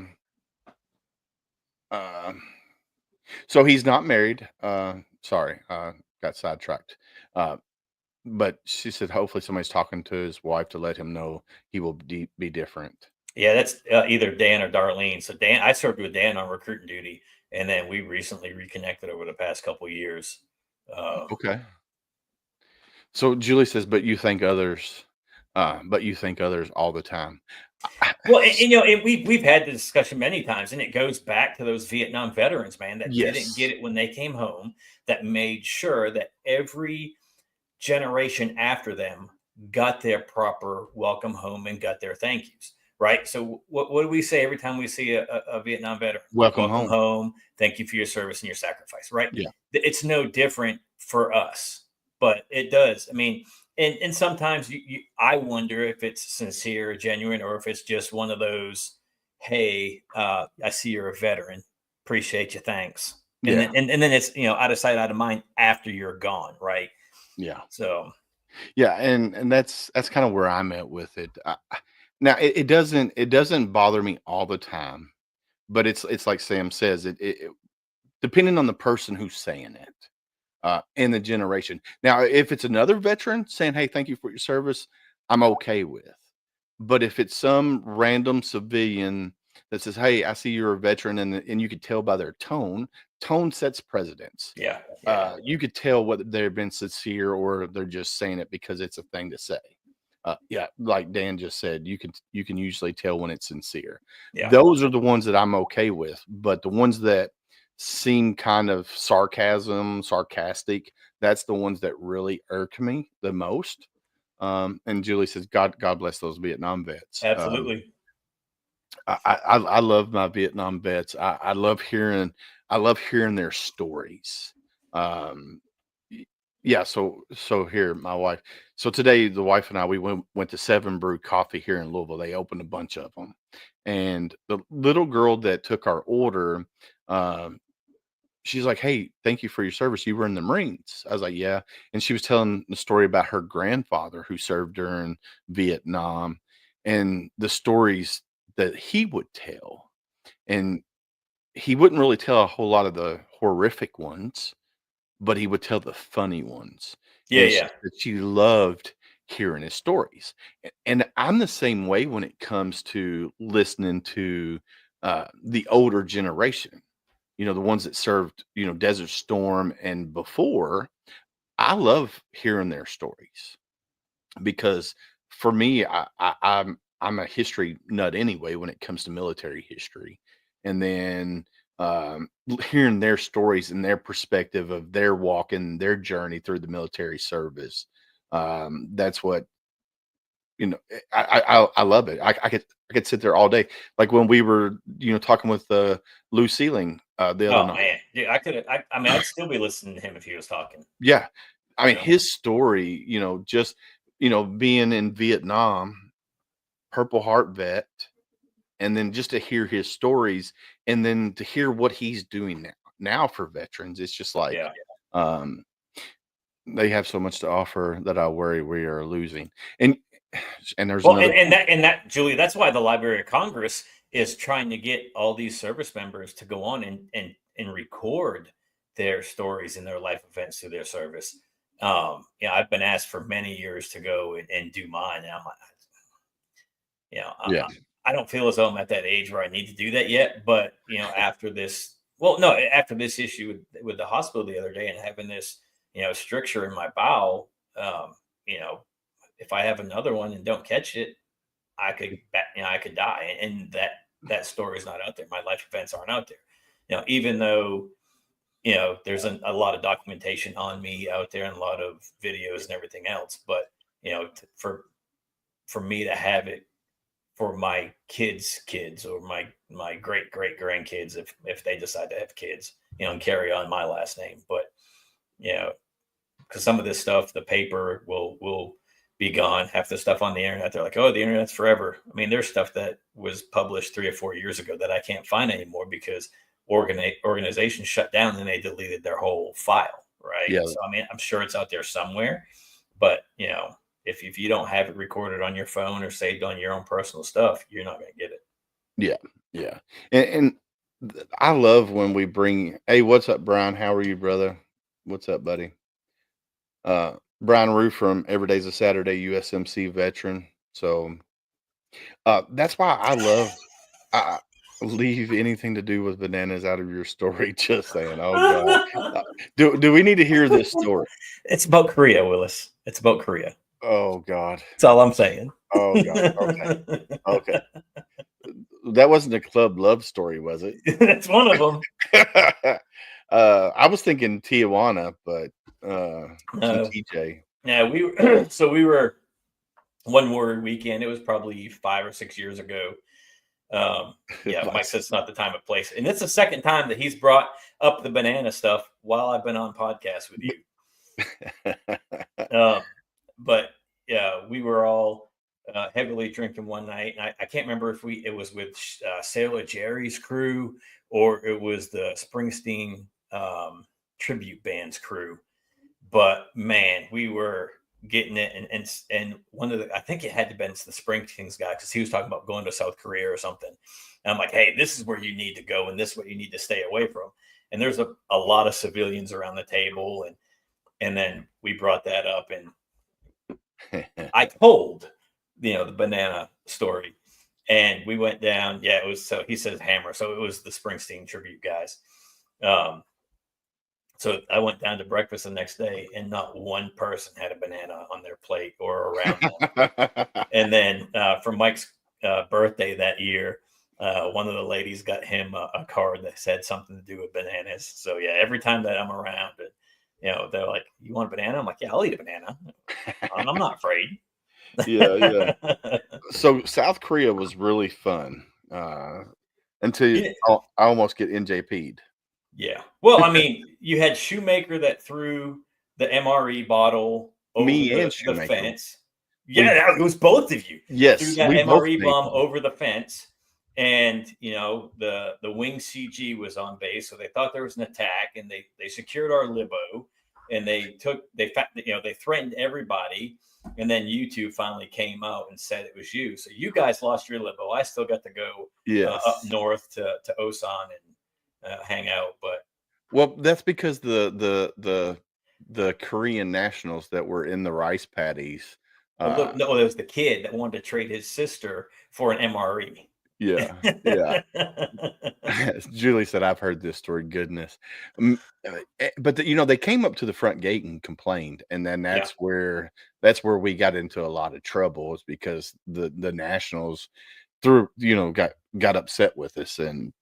so he's not married. Sorry, got sidetracked. Uh, but she said hopefully somebody's talking to his wife to let him know he will be different. Yeah, that's either Dan or Darlene. So Dan, I served with Dan on recruiting duty, and then we recently reconnected over the past couple of years. Okay. So Julie says, but you think others all the time. Well, and we've had the discussion many times, and it goes back to those Vietnam veterans, man, that didn't Yes. get it when they came home, that made sure that every generation after them got their proper welcome home and got their thank yous. Right. So what do we say every time we see a Vietnam veteran? Welcome Welcome home. home. Thank you for your service and your sacrifice. Right. Yeah. It's no different for us, but it does. I mean, and sometimes I wonder if it's sincere or genuine, or if it's just one of those, hey, I see you're a veteran. Appreciate you. Thanks. And Yeah. then it's, out of sight, out of mind after you're gone. Right. Yeah. So, Yeah. And that's kind of where I'm at with it. Now it doesn't bother me all the time, but it's like Sam says, it depending on the person who's saying it, and the generation. Now, if it's another veteran saying, "Hey, thank you for your service," I'm okay with. But if it's some random civilian that says, "Hey, I see you're a veteran," and you could tell by their tone sets precedence. yeah. Yeah. You could tell whether they've been sincere or they're just saying it because it's a thing to say. Yeah, like Dan just said, you can usually tell when it's sincere. Yeah. Those are the ones that I'm okay with, but the ones that seem kind of sarcastic, that's the ones that really irk me the most. And Julie says, God bless those Vietnam vets. Absolutely. I love my Vietnam vets. I love hearing their stories. Um, yeah, so here, my wife. So today, the wife and I, we went to Seven Brew Coffee here in Louisville. They opened a bunch of them, and the little girl that took our order, um, she's like, "Hey, thank you for your service. You were in the Marines." I was like, "Yeah," and she was telling the story about her grandfather who served during Vietnam, and the stories that he would tell, and he wouldn't really tell a whole lot of the horrific ones, but he would tell the funny ones, Yeah. and she Yeah. said she loved hearing his stories, and I'm the same way when it comes to listening to, the older generation, the ones that served, Desert Storm and before. I love hearing their stories because for me, I'm a history nut anyway when it comes to military history, and then hearing their stories and their perspective of their walk and their journey through the military service. That's what I love it. I could sit there all day. Like when we were talking with Lou Sealing the other Oh night. man, dude, I could. I mean, I'd still be listening to him if he was talking. Yeah, I You mean know. his story. Just being in Vietnam, Purple Heart vet, and then just to hear his stories and then to hear what he's doing now for veterans. It's just like, Yeah. um they have so much to offer that I worry we are losing. And there's Well, another and that Julie, that's why the Library of Congress is trying to get all these service members to go on and record their stories and their life events through their service. I've been asked for many years to go and do mine, and I'm like, yeah. I don't feel as though I'm at that age where I need to do that yet. But after this, well, no, after this issue with the hospital the other day and having this, stricture in my bowel, if I have another one and don't catch it, I could die. And that story is not out there. My life events aren't out there. Even though, there's a lot of documentation on me out there and a lot of videos and everything else. But, for me to have it for my kids' kids or my great grandkids, if they decide to have kids, and carry on my last name. But, because some of this stuff, the paper will be gone. Half the stuff on the internet, they're like, oh, the internet's forever. I mean, there's stuff that was published 3 or 4 years ago that I can't find anymore because organizations shut down and they deleted their whole file, right? Yeah. So, I mean, I'm sure it's out there somewhere, but, if you don't have it recorded on your phone or saved on your own personal stuff, you're not going to get it. Yeah. Yeah. And I love when we bring, hey, what's up, Brian? How are you, brother? What's up, buddy? Brian Rue from Every Day's a Saturday, USMC veteran. So that's why I leave anything to do with bananas out of your story. Just saying. Oh God. Do we need to hear this story? It's about Korea, Willis. It's about Korea. Oh God. That's all I'm saying. Oh God. Okay. Okay. That wasn't a club love story, was it? That's one of them. I was thinking Tijuana, but TJ. Yeah, we were one word weekend. It was probably 5 or 6 years ago. Mike said it's not the time or place, and it's the second time that he's brought up the banana stuff while I've been on podcasts with you. But yeah, we were all heavily drinking one night. And I can't remember if it was with Sailor Jerry's crew or it was the Springsteen tribute band's crew. But man, we were getting it. And one of I think it had to been the Springsteen's guy because he was talking about going to South Korea or something. And I'm like, hey, this is where you need to go and this is what you need to stay away from. And there's a lot of civilians around the table. And then we brought that up and I told, the banana story and we went down. Yeah, it was, so he says Hammer. So it was the Springsteen tribute guys. So I went down to breakfast the next day and not one person had a banana on their plate or around them. And then for Mike's birthday that year, one of the ladies got him a card that said something to do with bananas. So yeah, every time that I'm around it, they're like, you want a banana? I'm like, yeah, I'll eat a banana. I'm not afraid. Yeah. So South Korea was really fun until I almost get NJP'd. Yeah. Well, I mean, you had Shoemaker that threw the MRE bottle over the fence. Yeah, it was both of you. Yes. Threw that MRE bomb over the fence. And, the wing CG was on base. So they thought there was an attack and they secured our libo and they threatened everybody. And then you two finally came out and said it was you. So you guys lost your libo. I still got to go up north to Osan and hang out. But well, that's because the Korean nationals that were in the rice paddies. No, it was the kid that wanted to trade his sister for an MRE. Yeah. Julie said, I've heard this story. Goodness. But they came up to the front gate and complained. And then that's where we got into a lot of trouble, is because the nationals got upset with us. And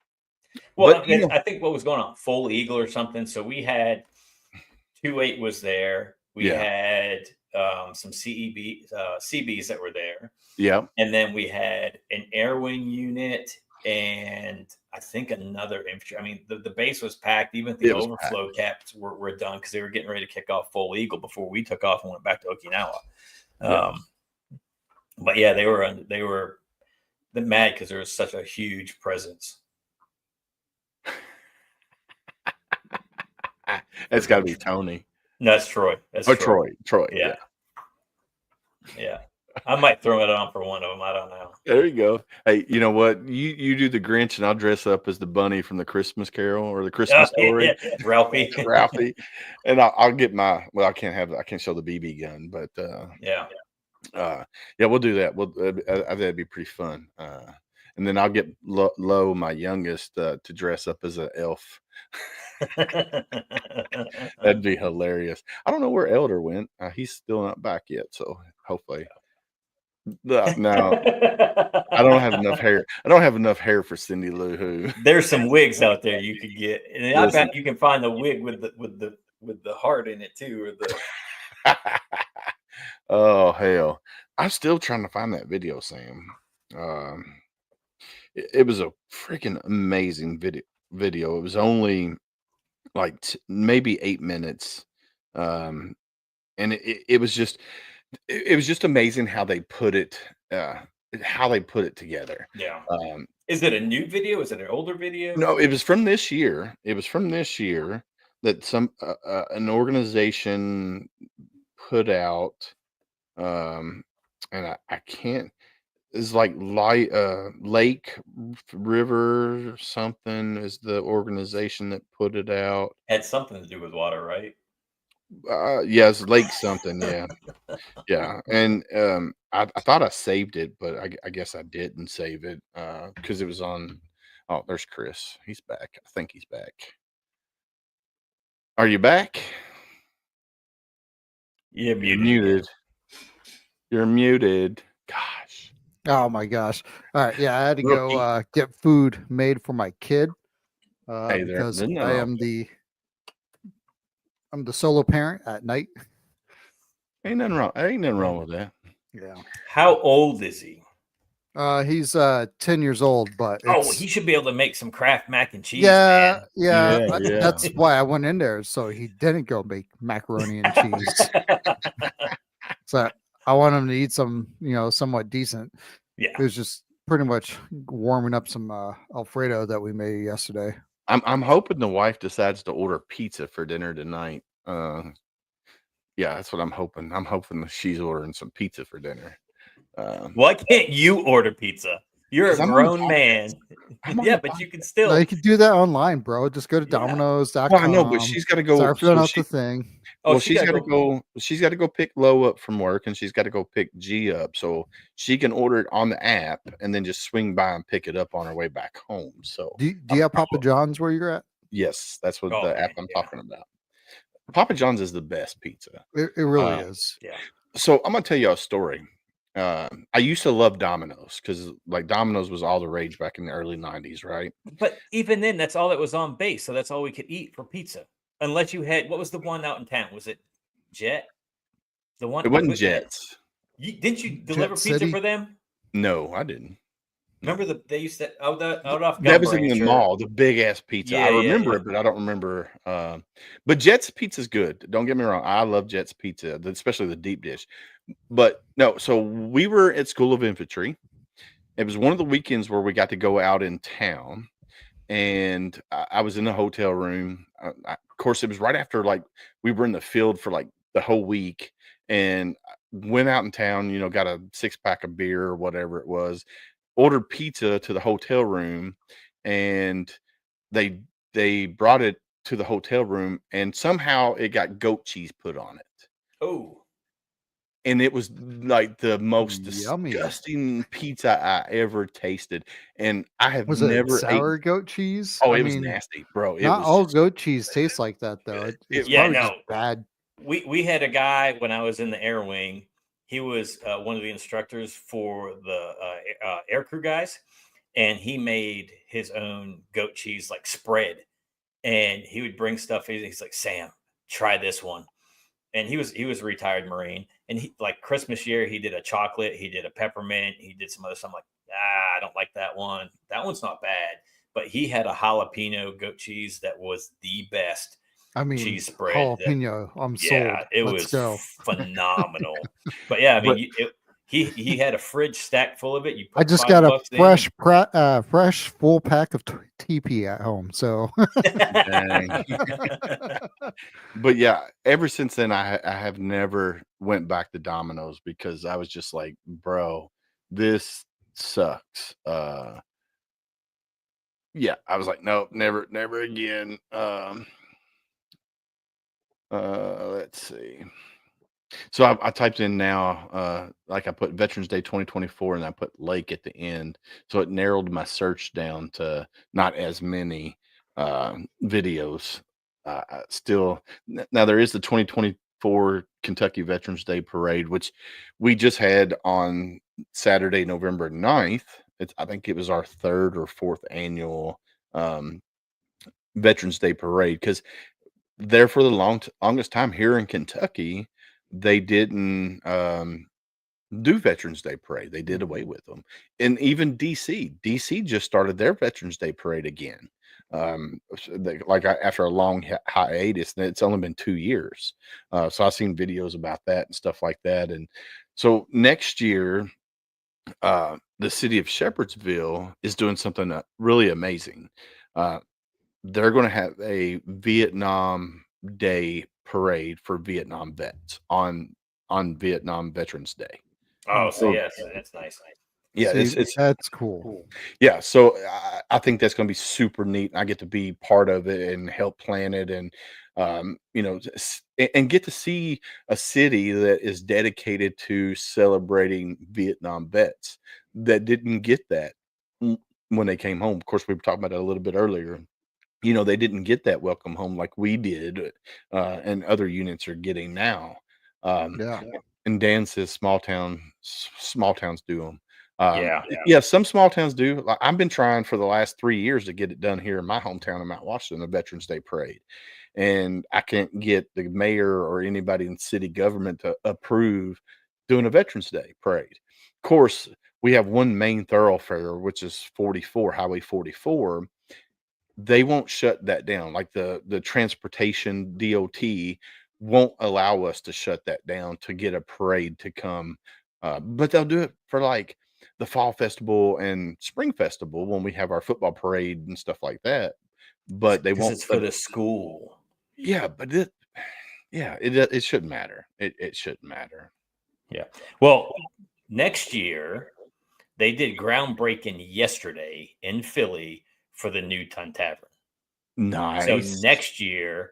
I think what was going on, Full Eagle or something. So we had 2-8 was there. We had some CBs that were there. Yeah. And then we had an air wing unit and I think another infantry. I mean, the base was packed. Even the overflow caps were done because they were getting ready to kick off Full Eagle before we took off and went back to Okinawa. But yeah, they were mad because there was such a huge presence. It's got to be Tony. No, that's Troy. Troy. Yeah. I might throw it on for one of them. I don't know. There you go. Hey, you know what? You do the Grinch and I'll dress up as the bunny from the Christmas Carol or the Christmas Story. Yeah. Ralphie. And I'll get I can't show the BB gun, but we'll do that. That'd be pretty fun. And then I'll get Low, my youngest, to dress up as an elf. That'd be hilarious. I don't know where Elder went. He's still not back yet, so hopefully. No, I don't have enough hair. I don't have enough hair for Cindy Lou Who. There's some wigs out there you could get, and I Listen. bet you can find the wig with the heart in it too, or the. Oh hell! I'm still trying to find that video, Sam. It was a freaking amazing video. It was only like maybe 8 minutes, and it was just amazing how they put it together. Yeah. Um, Is it a new video? Is it an older video? no, it was from this year. It was from this year that some an organization put out, and I can't. It's like Lake River something is the organization that put it out. Had something to do with water, right? Yeah, it's Lake something. Yeah, yeah. And I thought I saved it, but I guess I didn't save it because it was on. Oh, there's Chris. He's back. I think he's back. Are you back? Yeah, You're muted. You're muted. Gosh. Oh my gosh! All right, yeah, I had to Rookie. go get food made for my kid Hey there. because No. I'm the solo parent at night. Ain't nothing wrong. Ain't nothing wrong with that. Yeah, How old is he? he's 10 years old, but Oh, it's, he should be able to make some Kraft mac and cheese. yeah, man. yeah, Yeah. that's why I went in there so he didn't go make macaroni and cheese. So I want him to eat some, somewhat decent. Yeah. It was just pretty much warming up some Alfredo that we made yesterday. I'm hoping the wife decides to order pizza for dinner tonight. Yeah, that's what I'm hoping. I'm hoping that she's ordering some pizza for dinner. Why can't you order pizza? You're a 'Cause I'm on the grown man. I'm on Yeah, the but you can No, still. you can do that online, bro. Just go to Yeah. Domino's.com. Well, I know, but she's got to go. Start filling so out she- the thing. Oh, well, she she's gotta got to go. She's got to go pick Lo up from work, and she's got to go pick G up, so she can order it on the app and then just swing by and pick it up on her way back home. So, Do you have Papa John's where you're at? yes, that's what Oh, the app man, I'm yeah. talking about. Papa John's is the best pizza. It really is. Yeah. So I'm gonna tell you a story. I used to love Domino's because like Domino's was all the rage back in the early '90s, right? But even then, that's all that was on base. So that's all we could eat for pizza. Unless you had, what was the one out in town? Was it Jet? The one It wasn't with- Jets. Didn't you deliver pizza City? for them? No, I didn't. Remember they used to out off That was in Gun the Branch, or- mall, the big ass pizza. I Yeah, yeah, remember yeah. it, but I don't remember. But Jet's pizza's good. Don't get me wrong. I love Jet's pizza, especially the deep dish. But no, so we were at School of Infantry. It was one of the weekends where we got to go out in town, and I was in the hotel room. Of course, it was right after like we were in the field for like the whole week, and went out in town. Got a 6-pack of beer or whatever it was. Ordered pizza to the hotel room, and they brought it to the hotel room, and somehow it got goat cheese put on it. Oh, And it was like the most Yummy. disgusting pizza I ever tasted. And I have Was never it sour goat cheese? Oh, I it was mean, nasty, bro. It not was all just- goat cheese tastes like that, though. It's Yeah, probably no. just bad. we had a guy when I was in the air wing. He was one of the instructors for the air crew guys, and he made his own goat cheese like spread. And he would bring stuff in. He's like, Sam, try this one. And he was a retired Marine. And he, like Christmas year, he did a chocolate, he did a peppermint, he did some other stuff. I'm like, I don't like that one. That one's not bad. But he had a jalapeno goat cheese that was the best I mean, cheese spread. jalapeno. I'm Yeah, sold. it Let's was go. phenomenal. But yeah, I mean, he had a fridge stacked full of it. You put I just $5 got a in. fresh full pack of TP at home. So Dang. But yeah, ever since then, I have never went back to Domino's because I was just like, bro, this sucks. Yeah, I was like, nope, never again. Let's see. So I typed in now, like I put Veterans Day 2024 and I put Lake at the end. So it narrowed my search down to not as many videos still now there is the 2024 Kentucky Veterans Day Parade, which we just had on Saturday, November 9th. I think it was our third or fourth annual um, Veterans Day Parade because there for the longest time here in Kentucky, they didn't do Veterans Day Parade. They did away with them. And even DC just started their Veterans Day Parade again. After a long hiatus, and it's only been 2 years. So I've seen videos about that and stuff like that. And so next year, the city of Shepherdsville is doing something really amazing. Uh, they're going to have a Vietnam Day parade for Vietnam vets on Vietnam Veterans Day. Oh, so So yes, that's nice. yeah, See, it's that's cool. yeah. So I think that's going to be super neat. I get to be part of it and help plan it, and and get to see a city that is dedicated to celebrating Vietnam vets that didn't get that w- when they came home. Of course, we were talking about it a little bit earlier. They didn't get that welcome home like we did, and other units are getting now. Um, Yeah. and Dan says small towns do them. Yeah. Yeah, some small towns do. Like I've been trying for the last 3 years to get it done here in my hometown of Mount Washington, a Veterans Day parade, and I can't get the mayor or anybody in city government to approve doing a Veterans Day parade. Of course, we have one main thoroughfare, which is 44 Highway 44. They won't shut that down. Like the transportation DOT won't allow us to shut that down to get a parade to come. But they'll do it for like the fall festival and spring festival when we have our football parade and stuff like that. But they Because won't. it's for the school. Yeah, but it shouldn't matter. It shouldn't matter. Yeah. Well, next year they did groundbreaking yesterday in Philly for the new Ton Tavern. So Nice. next year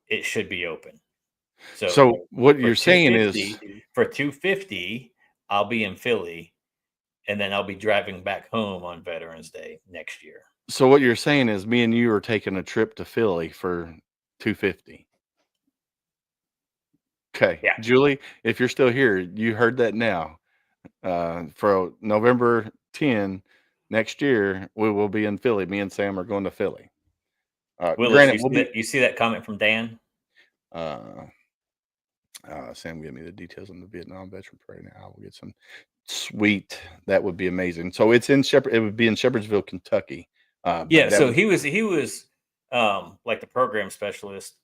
it should be open. So what for you're saying is, 250 for 250, I'll be in Philly, and then I'll be driving back home on Veterans Day next year. so what you're saying is, me and you are taking a trip to Philly for 250. Okay, Yeah. Julie, if you're still here, you heard that now. For November 10 next year, we will be in Philly. Me and Sam are going to Philly. Willis, Granted, we'll be. you see that comment from Dan? Uh, Sam, give me the details on the Vietnam Veteran Parade now. I will get some. Sweet, that would be amazing. So it's in Shepherd. It would be in Shepherdsville, Kentucky. But Yeah. that So would, he was like the program specialist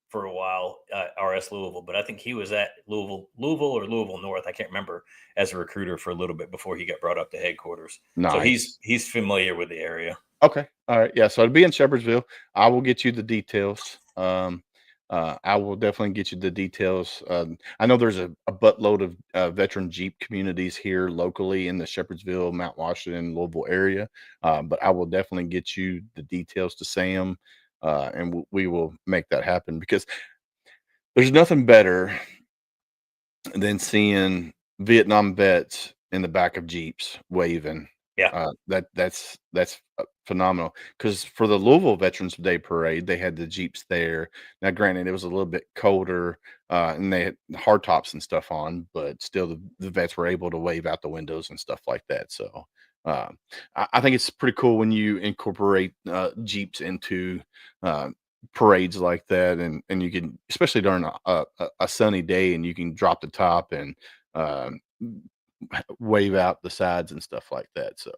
for a while at RS Louisville, but I think he was at Louisville or Louisville North. I can't remember, as a recruiter for a little bit before he got brought up to headquarters. So nice. he's familiar with the area. Okay. All right. Yeah. So it'll be in Shepherdsville. I will get you the details. I will definitely get you the details. I know there's a buttload of veteran Jeep communities here locally in the Shepherdsville, Mount Washington, Louisville area. But I will definitely get you the details to Sam, and we will make that happen because there's nothing better than seeing Vietnam vets in the back of Jeeps waving. Yeah. That's phenomenal. Because for the Louisville Veterans Day Parade, they had the Jeeps there. Now, granted, it was a little bit colder, and they had hard tops and stuff on, but still, the vets were able to wave out the windows and stuff like that. So, I think it's pretty cool when you incorporate Jeeps into parades like that, and you can, especially during a sunny day, and you can drop the top and wave out the sides and stuff like that. So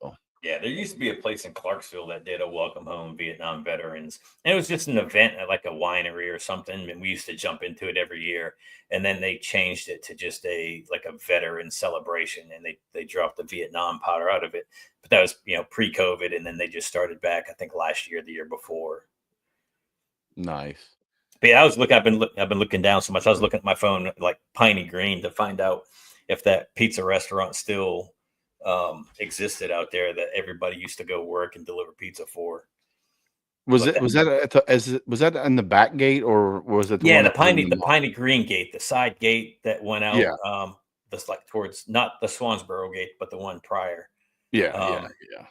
Yeah, there used to be a place in Clarksville that did a welcome home Vietnam veterans. And it was just an event at like a winery or something. And we used to jump into it every year. And then they changed it to just a veteran celebration, and they dropped the Vietnam powder out of it. But that was, pre-COVID, and then they just started back, I think last year, the year before. nice. But yeah, I've been looking down so much. I was looking at my phone like Piney Green to find out if that pizza restaurant still existed out there that everybody used to go work and deliver pizza for. Was But was that in the back gate, or was it the yeah, one the that was in Piney mall? Green gate, the side gate that went out, Yeah, that's like towards not the Swansboro gate, but the one prior. yeah, yeah.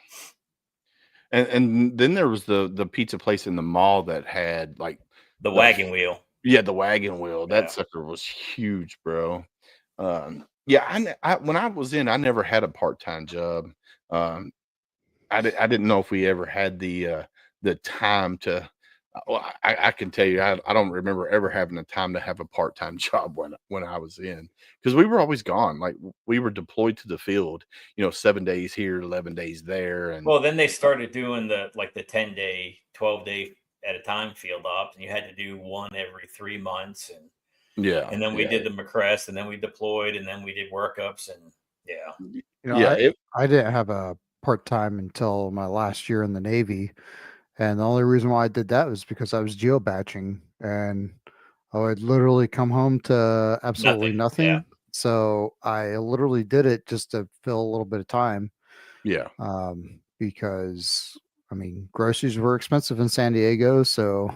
And then there was the pizza place in the mall that had like The wagon wheel. Yeah, the wagon wheel. Yeah. That sucker was huge, bro. Yeah, when I was in, I never had a part-time job. Um, I didn't know if we ever had the time to. Well, I can tell you, I don't remember ever having the time to have a part-time job when I was in, because we were always gone. Like we were deployed to the field, 7 days here, 11 days there, and Well, then they started doing the 10-day, 12-day at a time field ops, and you had to do one every 3 months, yeah, and then we yeah, did the McCrest, and then we deployed, and then we did workups, and yeah. yeah. I didn't have a part-time until my last year in the Navy. And the only reason why I did that was because I was geobaching and I would literally come home to absolutely Nothing. Yeah. nothing. So I literally did it just to fill a little bit of time. Yeah. Because I mean, groceries were expensive in San Diego. So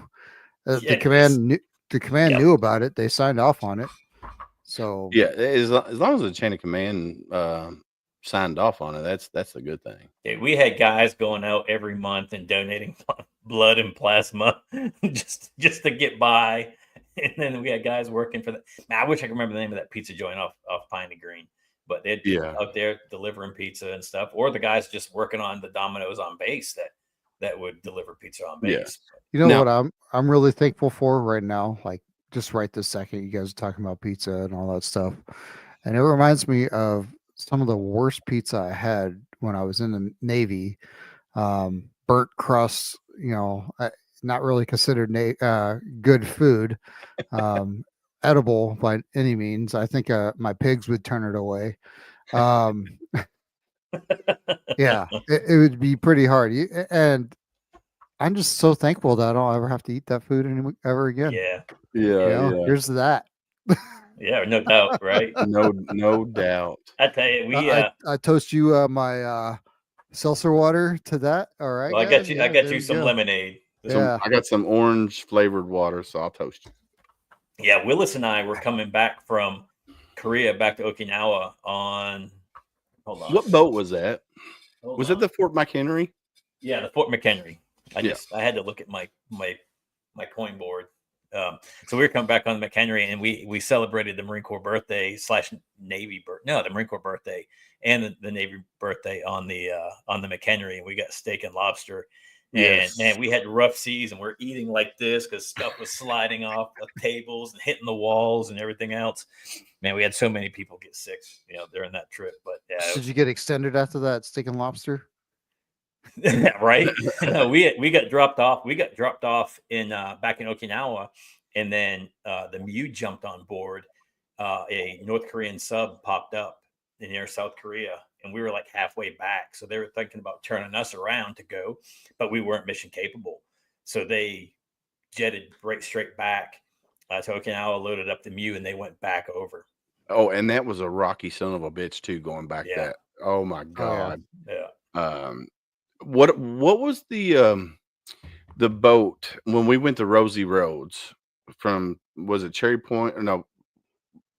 Yeah, the command Yep. knew about it. They signed off on it. So Yeah, as long as the chain of command signed off on it, that's a good thing. Yeah, we had guys going out every month and donating blood and plasma just to get by, and then we had guys working for that. Man, I wish I could remember the name of that pizza joint off Pine and Green, but they'd be Yeah. out there delivering pizza and stuff, or the guys just working on the Domino's on base that would deliver pizza on Yeah. base. you know Now- what I'm really thankful for right now, like just right this second, you guys are talking about pizza and all that stuff. And it reminds me of some of the worst pizza I had when I was in the Navy. Burnt crust, not really considered good food, edible by any means. I think my pigs would turn it away. Yeah, it would be pretty hard. And I'm just so thankful that I don't ever have to eat that food ever again. Yeah, Yeah, Here's that. yeah, no doubt, right? no doubt. I tell you, we I toast you my seltzer water to that. All right, well, I got guys? you. Yeah, I got there you we some go. lemonade. Yeah. I got some orange flavored water, so I'll toast you. Yeah, Willis and I were coming back from Korea back to Okinawa on. Hold on. What boat was that? Hold Was on. it the Fort McHenry? Yeah, the Fort McHenry. Yeah. I had to look at my coin board. So we were coming back on the McHenry, and we celebrated the Marine Corps birthday / Navy the Marine Corps birthday and the Navy birthday on the McHenry, and we got steak and lobster. Yes. And man, we had rough seas, and we're eating like this because stuff was sliding off the tables and hitting the walls and everything else. Man, we had so many people get sick, during that trip. But yeah, Did you get extended after that steak and lobster? right? No, we got dropped off. We got dropped off in back in Okinawa, and then the Mew jumped on board. A North Korean sub popped up near South Korea, and we were like halfway back. So they were thinking about turning us around to go, but we weren't mission capable. So they jetted right straight back to Okinawa, loaded up the Mew, and they went back over. Oh, and that was a rocky son of a bitch too, going back Yeah. that. Oh my God. Yeah. What was the boat when we went to Rosie Roads from, was it Cherry Point or no?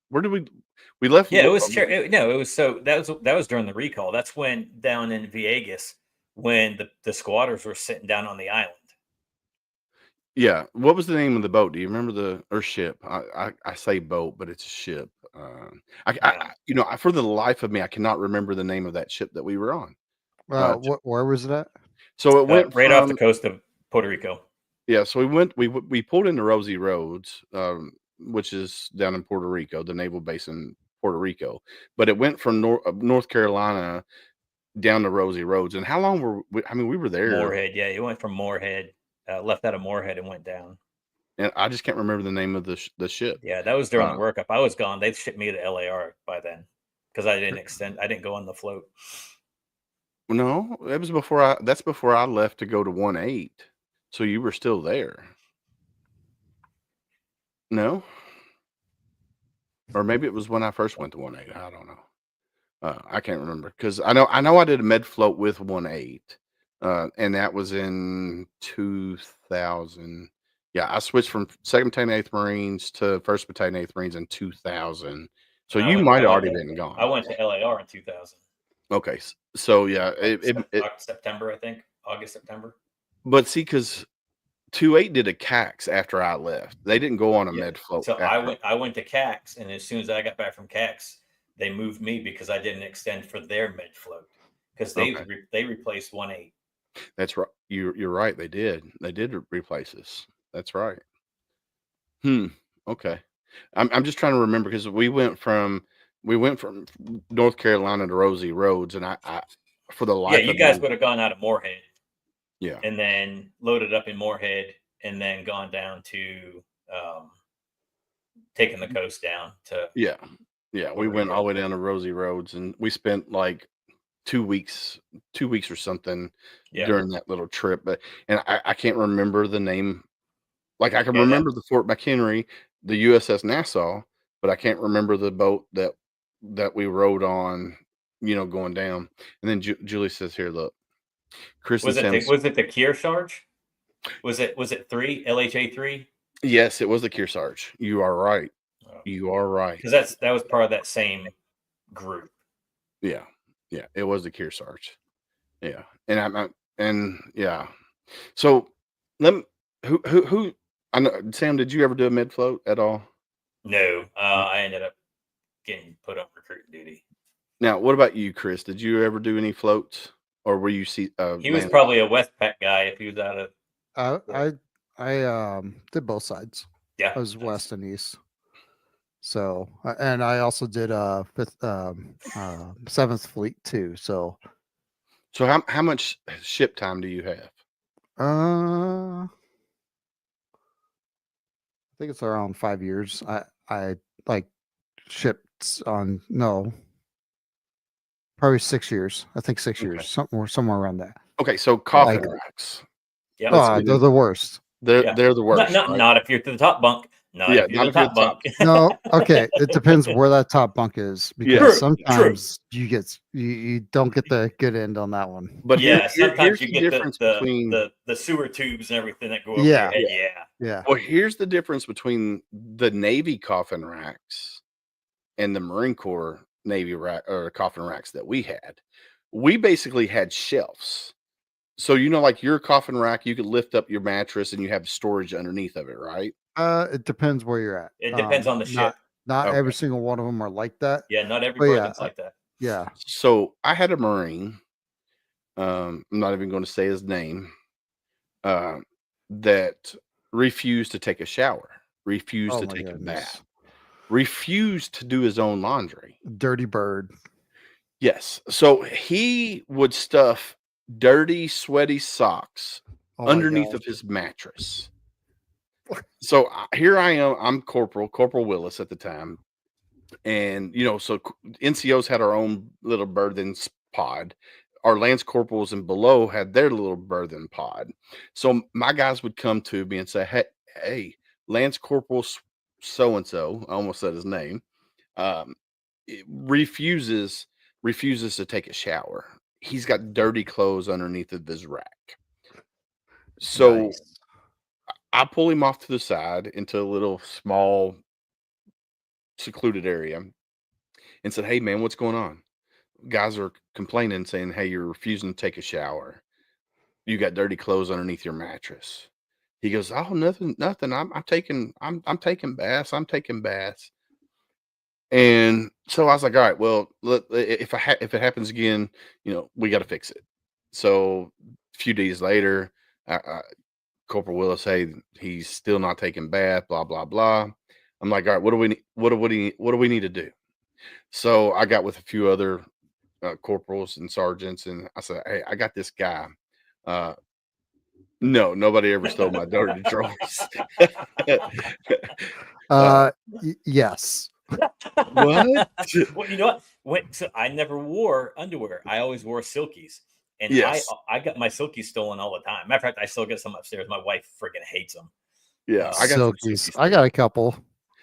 Where did we left? Yeah, it was it was so that was during the recall. That's when down in Viegas when the squatters were sitting down on the island. Yeah. What was the name of the boat? Do you remember or ship? I say boat, but it's a ship. For the life of me, I cannot remember the name of that ship that we were on. Where was it at? So it went right off the coast of Puerto Rico. Yeah, so we pulled into Rosie Roads, which is down in Puerto Rico, the naval base in Puerto Rico. But it went from North Carolina down to Rosie Roads. And how long were we? I mean, we were there. Moorhead, yeah, it went from Moorhead, left out of Moorhead and went down. And I just can't remember the name of the ship. Yeah, that was during the workup. I was gone. They shipped me to LAR by then because I didn't go on the float. No, it was that's before I left to go to 1-8. So you were still there. No? Or maybe it was when I first went to 1-8. I don't know. I can't remember because I know I did a med float with 1-8. And that was in 2000. Yeah, I switched from 2nd Battalion 8th Marines to 1st Battalion 8th Marines in 2000. So you might have already been gone. I went to LAR in 2000. Okay. So yeah, September, I think. August, September. But see, because 2-8 did a CAX after I left. They didn't go on a Yeah. med float. So after. I went to CAX, and as soon as I got back from CAX, they moved me because I didn't extend for their med float because Okay. they replaced 1-8. That's right. You're right. They did. They did replace us. That's right. Okay. I'm just trying to remember because we went from North Carolina to Rosie Roads, and I for the Yeah, life you of guys me, would have gone out of Moorhead yeah, and then loaded up in Moorhead and then gone down to taking the coast down to yeah, yeah. We over to went all the way Groveport. down to Rosie Roads, and we spent like 2 weeks, 2 weeks or something Yeah. during that little trip. But and I can't remember the name. Like I can Yeah, remember the Fort McHenry, the USS Nassau, but I can't remember the boat that we rode on. Going down. And then Julie says, "Here, look, Chris and Sam's." was it the Kearsarge? Was it 3 LHA 3? Yes, it was the Kearsarge. You are right. You are right. Because that was part of that same group. Yeah, yeah, it was the Kearsarge. Yeah, and and yeah. So let me, who I know. Sam, did you ever do a mid float at all? No, I ended up getting put on recruiting duty. Now, what about you, Chris? Did you ever do any floats, or were you He was man? probably a Westpac guy if he was out of. I did both sides. Yeah, I was west and east. So and I also did fifth 7th Fleet too. So So how much ship time do you have? I think it's around 5 years. I like shipped on probably 6 years. I think 6 years, Okay. somewhere around that. Okay, so coffin Like, racks. yeah. Let's get they're in. the worst. They're the worst, right? Not if you're to the top bunk. Not Yeah, if you're not the if you're top the top. bunk. No, okay. It depends where that top bunk is because True, sometimes you don't get the good end on that one. But Yeah, sometimes here's you the get difference between the sewer tubes and everything that go over Yeah. your head. Yeah. Yeah. well, here's the difference between the Navy coffin racks and the Marine Corps Navy rack or coffin racks that we had. We basically had shelves. So like your coffin rack, you could lift up your mattress and you have storage underneath of it, right? It depends where you're at. It depends on the ship. Not Okay. every single one of them are like that. Yeah, not every But yeah, berthen's like that. Yeah. So I had a Marine. I'm not even going to say his name. That refused to take a shower, refused Oh to my take a goodness. bath, refused to do his own laundry. Dirty bird. Yes. So he would stuff dirty, sweaty socks Oh my underneath gosh. of his mattress. So here I am. I'm Corporal Willis at the time. And, so NCOs had our own little berthing pod. Our Lance Corporals and below had their little berthing pod. So my guys would come to me and say, hey, Lance Corporal so-and-so, I almost said his name, refuses to take a shower. He's got dirty clothes underneath of his rack. So Nice. I pull him off to the side into a little small secluded area and said, hey man, what's going on? Guys are complaining saying, hey, you're refusing to take a shower. You got dirty clothes underneath your mattress. He goes, oh, nothing. I'm taking baths. I'm taking baths. And so I was like, all right, well, if it happens again, we got to fix it. So a few days later, Corporal Willis, hey, he's still not taking bath, blah, blah, blah. I'm like, all right, what do we need to do? So I got with a few other corporals and sergeants, and I said, hey, I got this guy. No, nobody ever stole my dirty drawers. Yes. What? Well, you know what? So I never wore underwear. I always wore silkies. And Yes. I got my silkies stolen all the time. Matter of fact, I still get some upstairs. My wife freaking hates them. Yeah, I got some Silkies. silkies I got a couple,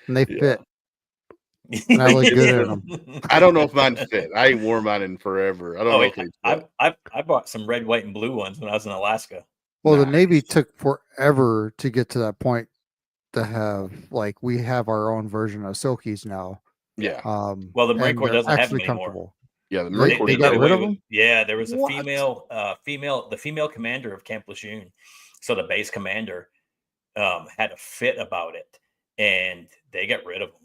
and they Yeah. fit. And I look good in them. I don't know if mine fit. I ain't worn mine in forever. I don't know if they fit. I bought some red, white, and blue ones when I was in Alaska. Well, the Nice. Navy took forever to get to that point to have we have our own version of silkies now. Yeah. Well, the Marine and Corps they're doesn't have them actually anymore. comfortable. Yeah, the Marine Corps They did got away rid of with- them? Yeah, there was a What? female commander of Camp Lejeune. So the base commander, had a fit about it, and they got rid of them.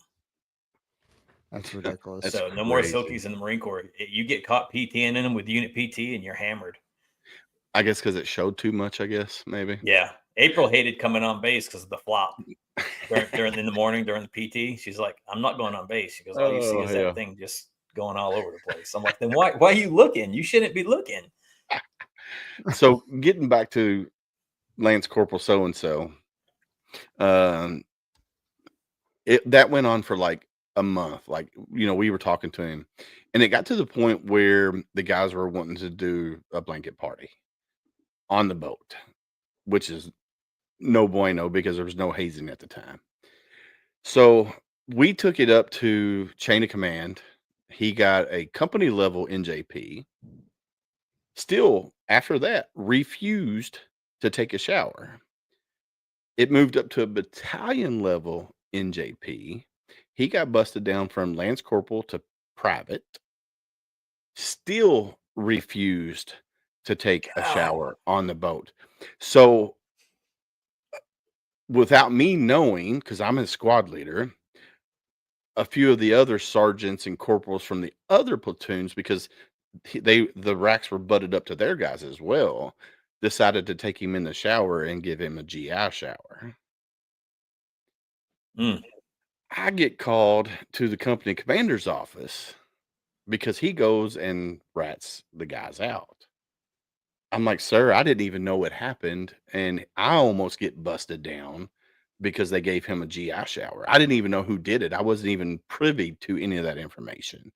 That's ridiculous. That's So no more crazy. Silkies in the Marine Corps. You get caught PTing in them with unit PT, and you're hammered. I guess because it showed too much. I guess maybe. Yeah, April hated coming on base because of the flop. During in the morning during the PT, she's like, "I'm not going on base." She goes, "All you see Oh is hell. that thing just going all over the place." I'm like, "Then why are you looking? You shouldn't be looking." So getting back to Lance Corporal so and so, that went on for like a month. Like we were talking to him, and it got to the point where the guys were wanting to do a blanket party on the boat, which is no bueno because there was no hazing at the time. So we took it up to chain of command. He got a company level NJP. Still, after that, refused to take a shower. It moved up to a battalion level NJP. He got busted down from Lance Corporal to private. Still refused to take a Ow. shower on the boat. So, without me knowing, because I'm a squad leader, a few of the other sergeants and corporals from the other platoons, because the racks were butted up to their guys as well, decided to take him in the shower and give him a GI shower. Mm. I get called to the company commander's office because he goes and rats the guys out. I'm like, sir, I didn't even know what happened. And I almost get busted down because they gave him a GI shower. I didn't even know who did it. I wasn't even privy to any of that information.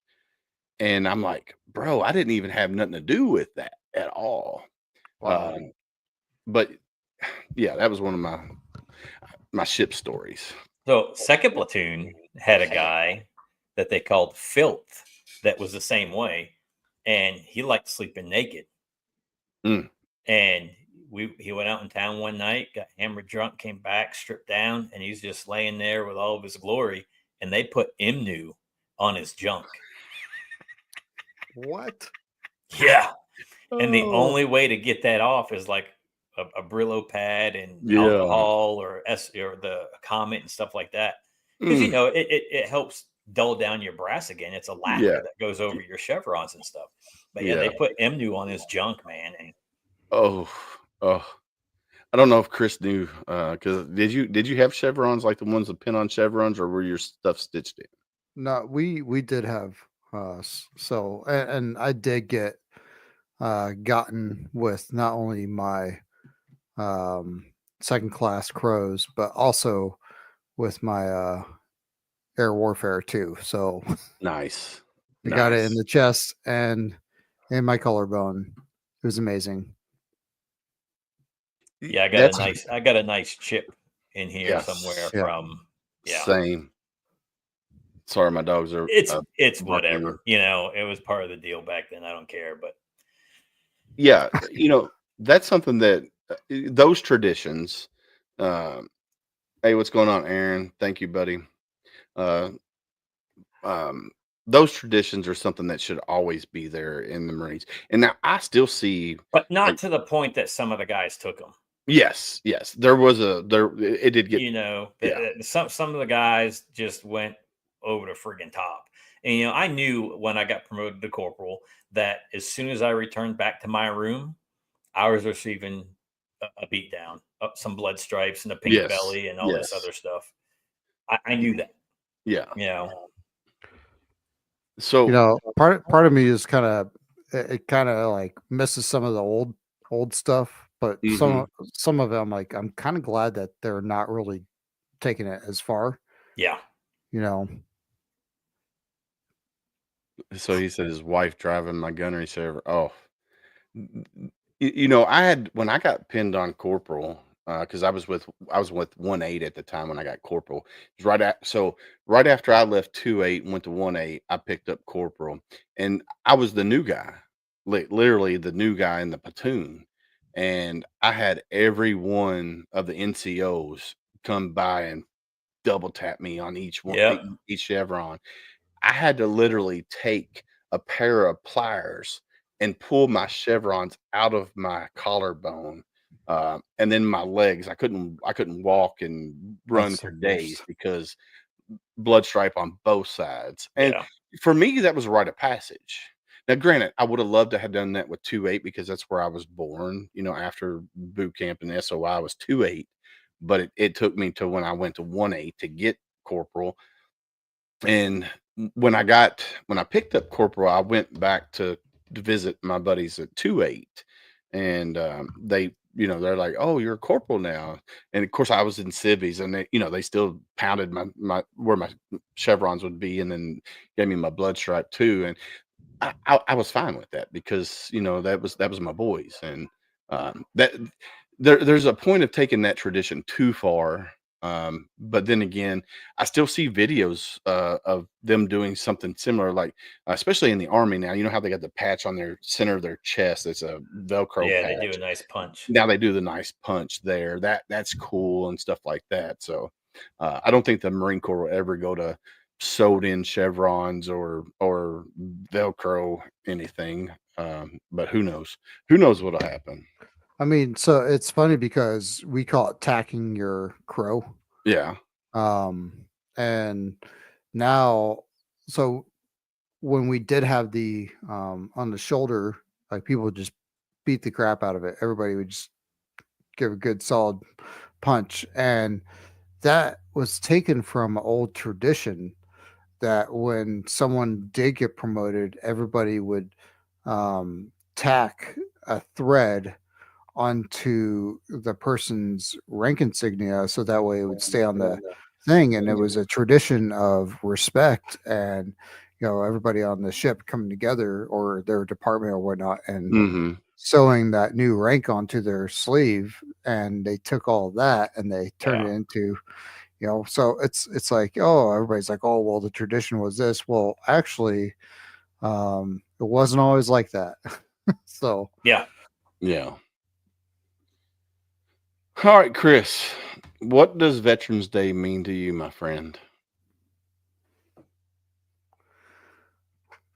And I'm like, bro, I didn't even have nothing to do with that at all. Wow. But yeah, that was one of my ship stories. So second platoon had a guy that they called Filth that was the same way, and he liked sleeping naked. Mm. And he went out in town one night, got hammered drunk, came back, stripped down, and he's just laying there with all of his glory. And they put Imnu on his junk. What? Yeah. And the only way to get that off is like a Brillo pad and Yeah. alcohol or the Comet and stuff like that. Because it helps dull down your brass again. It's a lacquer that goes over your chevrons and stuff. But yeah, they put Imnu on his junk, man. And I don't know if Chris knew. Because did you have chevrons like the ones that pin on chevrons, or were your stuff stitched in? No, we did have so and I did get gotten with not only my second class crows, but also with my air warfare too. So Nice. I got it in the chest and in my collarbone. It was amazing. yeah, I got a nice chip in here somewhere from Same. Sorry, my dogs are. It's whatever. It was part of the deal back then. I don't care, but yeah, that's something that those traditions. Hey, what's going on, Aaron? Thank you, buddy. Those traditions are something that should always be there in the Marines. And now I still see, but not to the point that some of the guys took them. Yes, there was it did get, some of the guys just went over the friggin' top. And I knew when I got promoted to corporal that as soon as I returned back to my room, I was receiving a beat down, some blood stripes and a pink belly and all this other stuff. I knew that. Yeah. So part of me is kind of like misses some of the old stuff, but some of them, like, I'm kind of glad that they're not really taking it as far. Yeah. So he said his wife driving my gunnery server. Oh, I had, when I got pinned on corporal, because I was with 1-8 at the time when I got corporal. It was right after I left 2-8 and went to 1-8, I picked up corporal, and I was the new guy, literally the new guy in the platoon. And I had every one of the NCOs come by and double tap me on each one, each chevron. I had to literally take a pair of pliers and pull my chevrons out of my collarbone And then my legs, I couldn't walk and run That's the for days worst. because blood stripe on both sides. And Yeah. for me, that was a rite of passage. Now, granted, I would have loved to have done that with 2.8 because that's where I was born. After boot camp and SOI, I was 2.8, but it took me to when I went to 1.8 to get corporal. And when I picked up corporal, I went back to visit my buddies at 2.8, and they're like, "Oh, you're a corporal now." And of course, I was in civvies, and they still pounded my where my chevrons would be, and then gave me my blood stripe too. And I was fine with that because that was my boys, and that there's a point of taking that tradition too far. But then again, I still see videos of them doing something similar, like especially in the army now. You know how they got the patch on their center of their chest? It's a Velcro Yeah, they do a patch. nice punch. Now they do the nice punch there. That's cool and stuff like that. So I don't think the Marine Corps will ever go to sewed in chevrons or Velcro anything. But who knows? Who knows what'll happen? I mean, so it's funny because we call it tacking your crow. Yeah. Um, and now, so when we did have the on the shoulder, like people would just beat the crap out of it. Everybody would just give a good solid punch. And that was taken from an old tradition that when someone did get promoted, everybody would tack a thread onto the person's rank insignia so that way it would stay on the thing. And it was a tradition of respect and everybody on the ship coming together or their department or whatnot and Hmm. sewing that new rank onto their sleeve. And they took all that and they turned Yeah. it into so it's like, oh, everybody's like, oh, well, the tradition was this. Well, actually, it wasn't always like that. So Yeah. Yeah. All right, Chris. What does Veterans Day mean to you, my friend?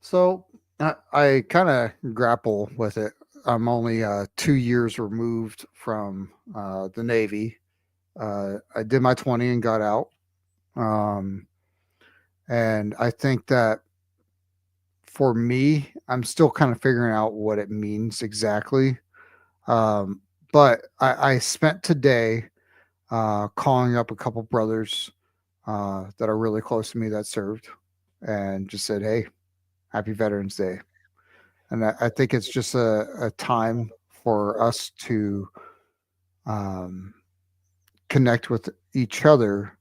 so I kind of grapple with it. I'm only 2 years removed from the Navy. I did my 20 and got out. Um, and I think that for me, I'm still kind of figuring out what it means exactly. But I spent today calling up a couple brothers that are really close to me that served and just said, hey, happy Veterans Day. And I think it's just a time for us to um, connect with each other.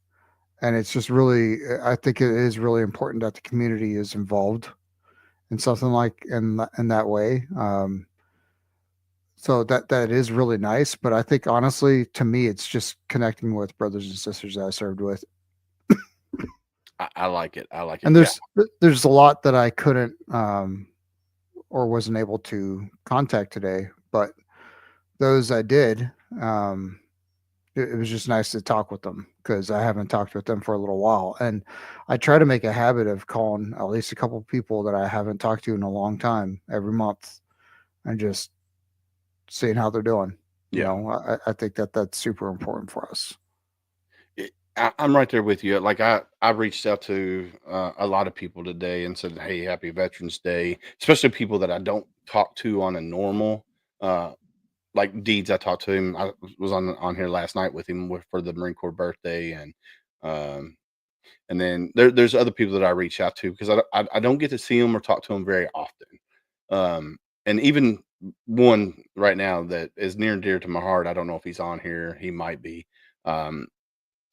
And it's just really, I think it is really important that the community is involved in something like in that way. So that is really nice. But I think honestly, to me, it's just connecting with brothers and sisters that I served with. I like it. I like it. And Yeah. there's a lot that I couldn't or wasn't able to contact today, but those I did. It was just nice to talk with them because I haven't talked with them for a little while, and I try to make a habit of calling at least a couple of people that I haven't talked to in a long time every month, and just seeing how they're doing. Yeah. I think that that's super important for us. I'm right there with you. Like I reached out to a lot of people today and said, "Hey, happy Veterans Day," especially people that I don't talk to on a normal. Uh, like Deeds, I talked to him. I was on here last night with him for the Marine Corps birthday, um, and then there's other people that I reach out to because I don't get to see them or talk to them very often. And even one right now that is near and dear to my heart. I don't know if he's on here. He might be. Um,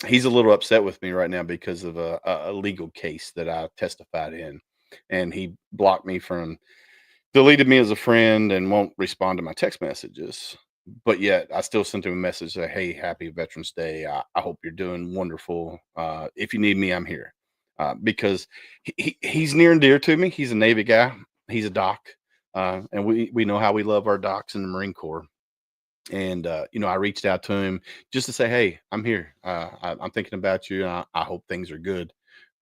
he's a little upset with me right now because of a legal case that I testified in, and he blocked me from deleted me as a friend and won't respond to my text messages. But yet I still sent him a message that, hey, happy Veterans Day. I hope you're doing wonderful. If you need me, I'm here. Because he's near and dear to me. He's a Navy guy. He's a doc. And we know how we love our docs in the Marine Corps. And I reached out to him just to say, hey, I'm here. I'm thinking about you. And I hope things are good.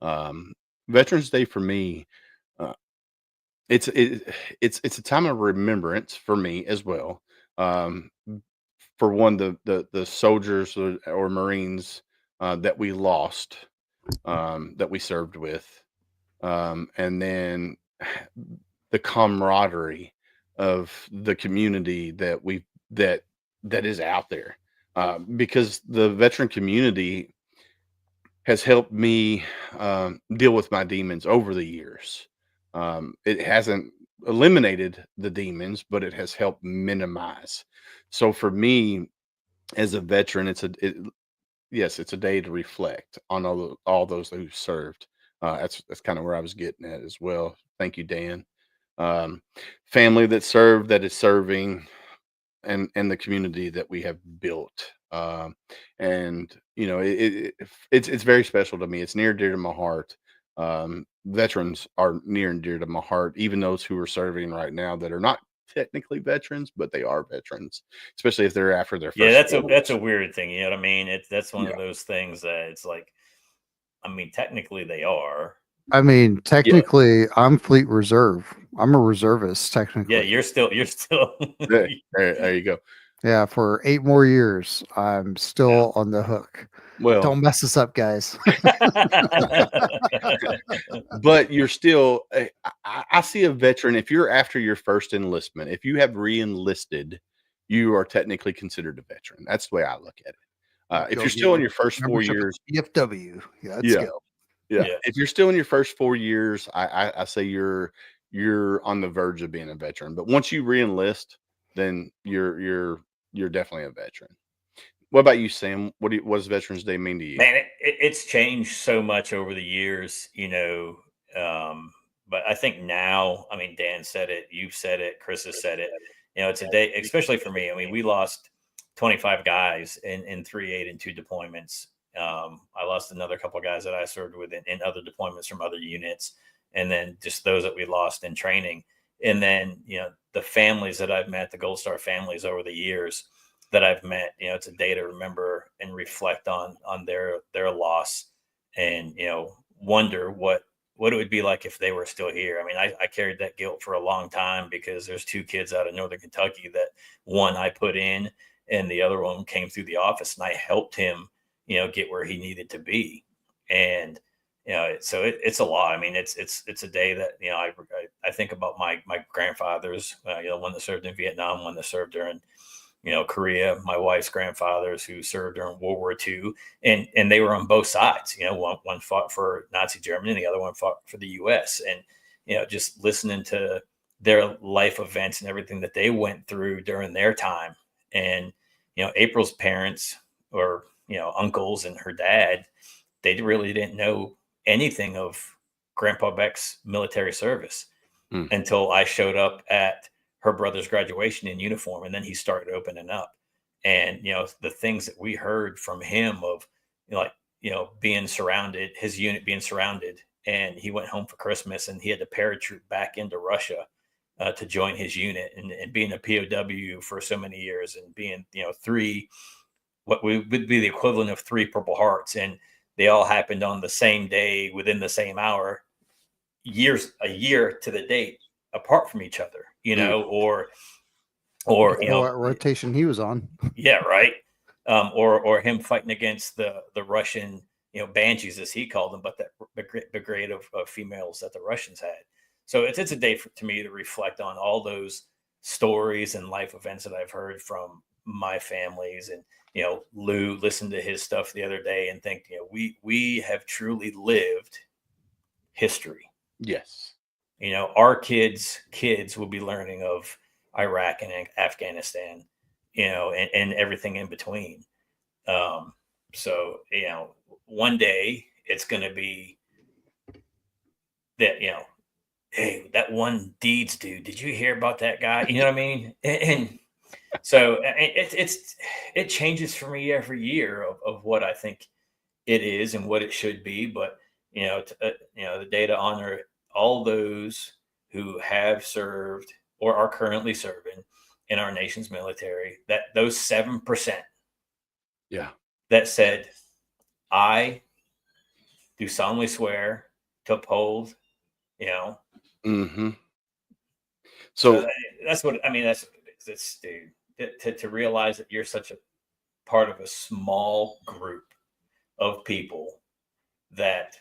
Um, Veterans Day for me, uh, it's a time of remembrance for me as well. for one, the soldiers or Marines that we lost, that we served with, and then the camaraderie of the community that that is out there, because the veteran community has helped me deal with my demons over the years. It hasn't eliminated the demons, but it has helped minimize. So for me, as a veteran, yes, it's a day to reflect on all those who served. That's kind of where I was getting at as well. Thank you, Dan. Um, Family that served, that is serving, and the community that we have built. And it's very special to me. It's near and dear to my heart. Veterans are near and dear to my heart, even those who are serving right now that are not technically veterans, but they are veterans, especially if they're after their Yeah, first. that's a weird thing. You know what I mean? That's one Yeah. of those things that it's like, I mean, technically they are. I mean, technically, I'm Fleet Reserve. I'm a reservist, technically. Yeah, you're still There you go. Yeah, for 8 more years, I'm still on the hook. Well, Don't mess us up, guys. but you're still. I see a veteran. If you're after your first enlistment, if you have re-enlisted, you are technically considered a veteran. That's the way I look at it. If Go you're get still in your your first 4 membership years, at DFW. Yeah, let's yeah, go. yeah. Yeah. If you're still in your first 4 years, I say you're on the verge of being a veteran. But once you re-enlist, then you're definitely a veteran. What about you, Sam? What does Veterans Day mean to you? Man, it's changed so much over the years, you know. But I think now, I mean, Dan said it, you've said it, Chris has said it. You know, it's a day, especially for me. I mean, we lost 25 guys in 3/8 and 2 deployments. I lost another couple of guys that I served with in other deployments from other units, and then just those that we lost in training. And then, you know, the families that I've met, the Gold Star families over the years that I've met, you know, it's a day to remember and reflect on their loss, and, you know, wonder what it would be like if they were still here. I mean, I carried that guilt for a long time because there's 2 kids out of Northern Kentucky that one I put in and the other one came through the office, and I helped him, you know, get where he needed to be. And, you know, so it's a lot. I mean, it's a day that, you know, I think about my grandfathers, you know, one that served in Vietnam, one that served during, you know, Korea, my wife's grandfathers who served during World War II, and they were on both sides. You know, one fought for Nazi Germany, and the other one fought for the U.S. And, you know, just listening to their life events and everything that they went through during their time. And, you know, April's parents, or, you know, uncles and her dad, they really didn't know anything of Grandpa Beck's military service until I showed up at her brother's graduation in uniform, and then he started opening up. And, you know, the things that we heard from him of, you know, like, you know, being surrounded, his unit being surrounded, and he went home for Christmas and he had to paratroop back into Russia to join his unit, and being a POW for so many years, and being, you know, 3, what would be the equivalent of 3 Purple Hearts. And they all happened on the same day within the same hour, a year to the date apart from each other, you know, or you know, what rotation he was on. yeah, right. Or him fighting against the Russian, you know, banshees, as he called them, but that the grade of females that the Russians had. So it's a day to me to reflect on all those stories and life events that I've heard from my families. And, you know, Lou listened to his stuff the other day and think, you know, we have truly lived history. Yes. You know, our kids will be learning of Iraq and Afghanistan, you know, and everything in between. So, you know, one day it's going to be that, you know, hey, that one Deeds dude, did you hear about that guy? You know what I mean? And so it changes for me every year of what I think it is and what it should be. But, you know, you know, the day to honor all those who have served or are currently serving in our nation's military, that those 7%, Yeah. that said, I do solemnly swear to uphold, you know. Mm-hmm. So So that's what, I mean, that's dude, to realize that you're such a part of a small group of people that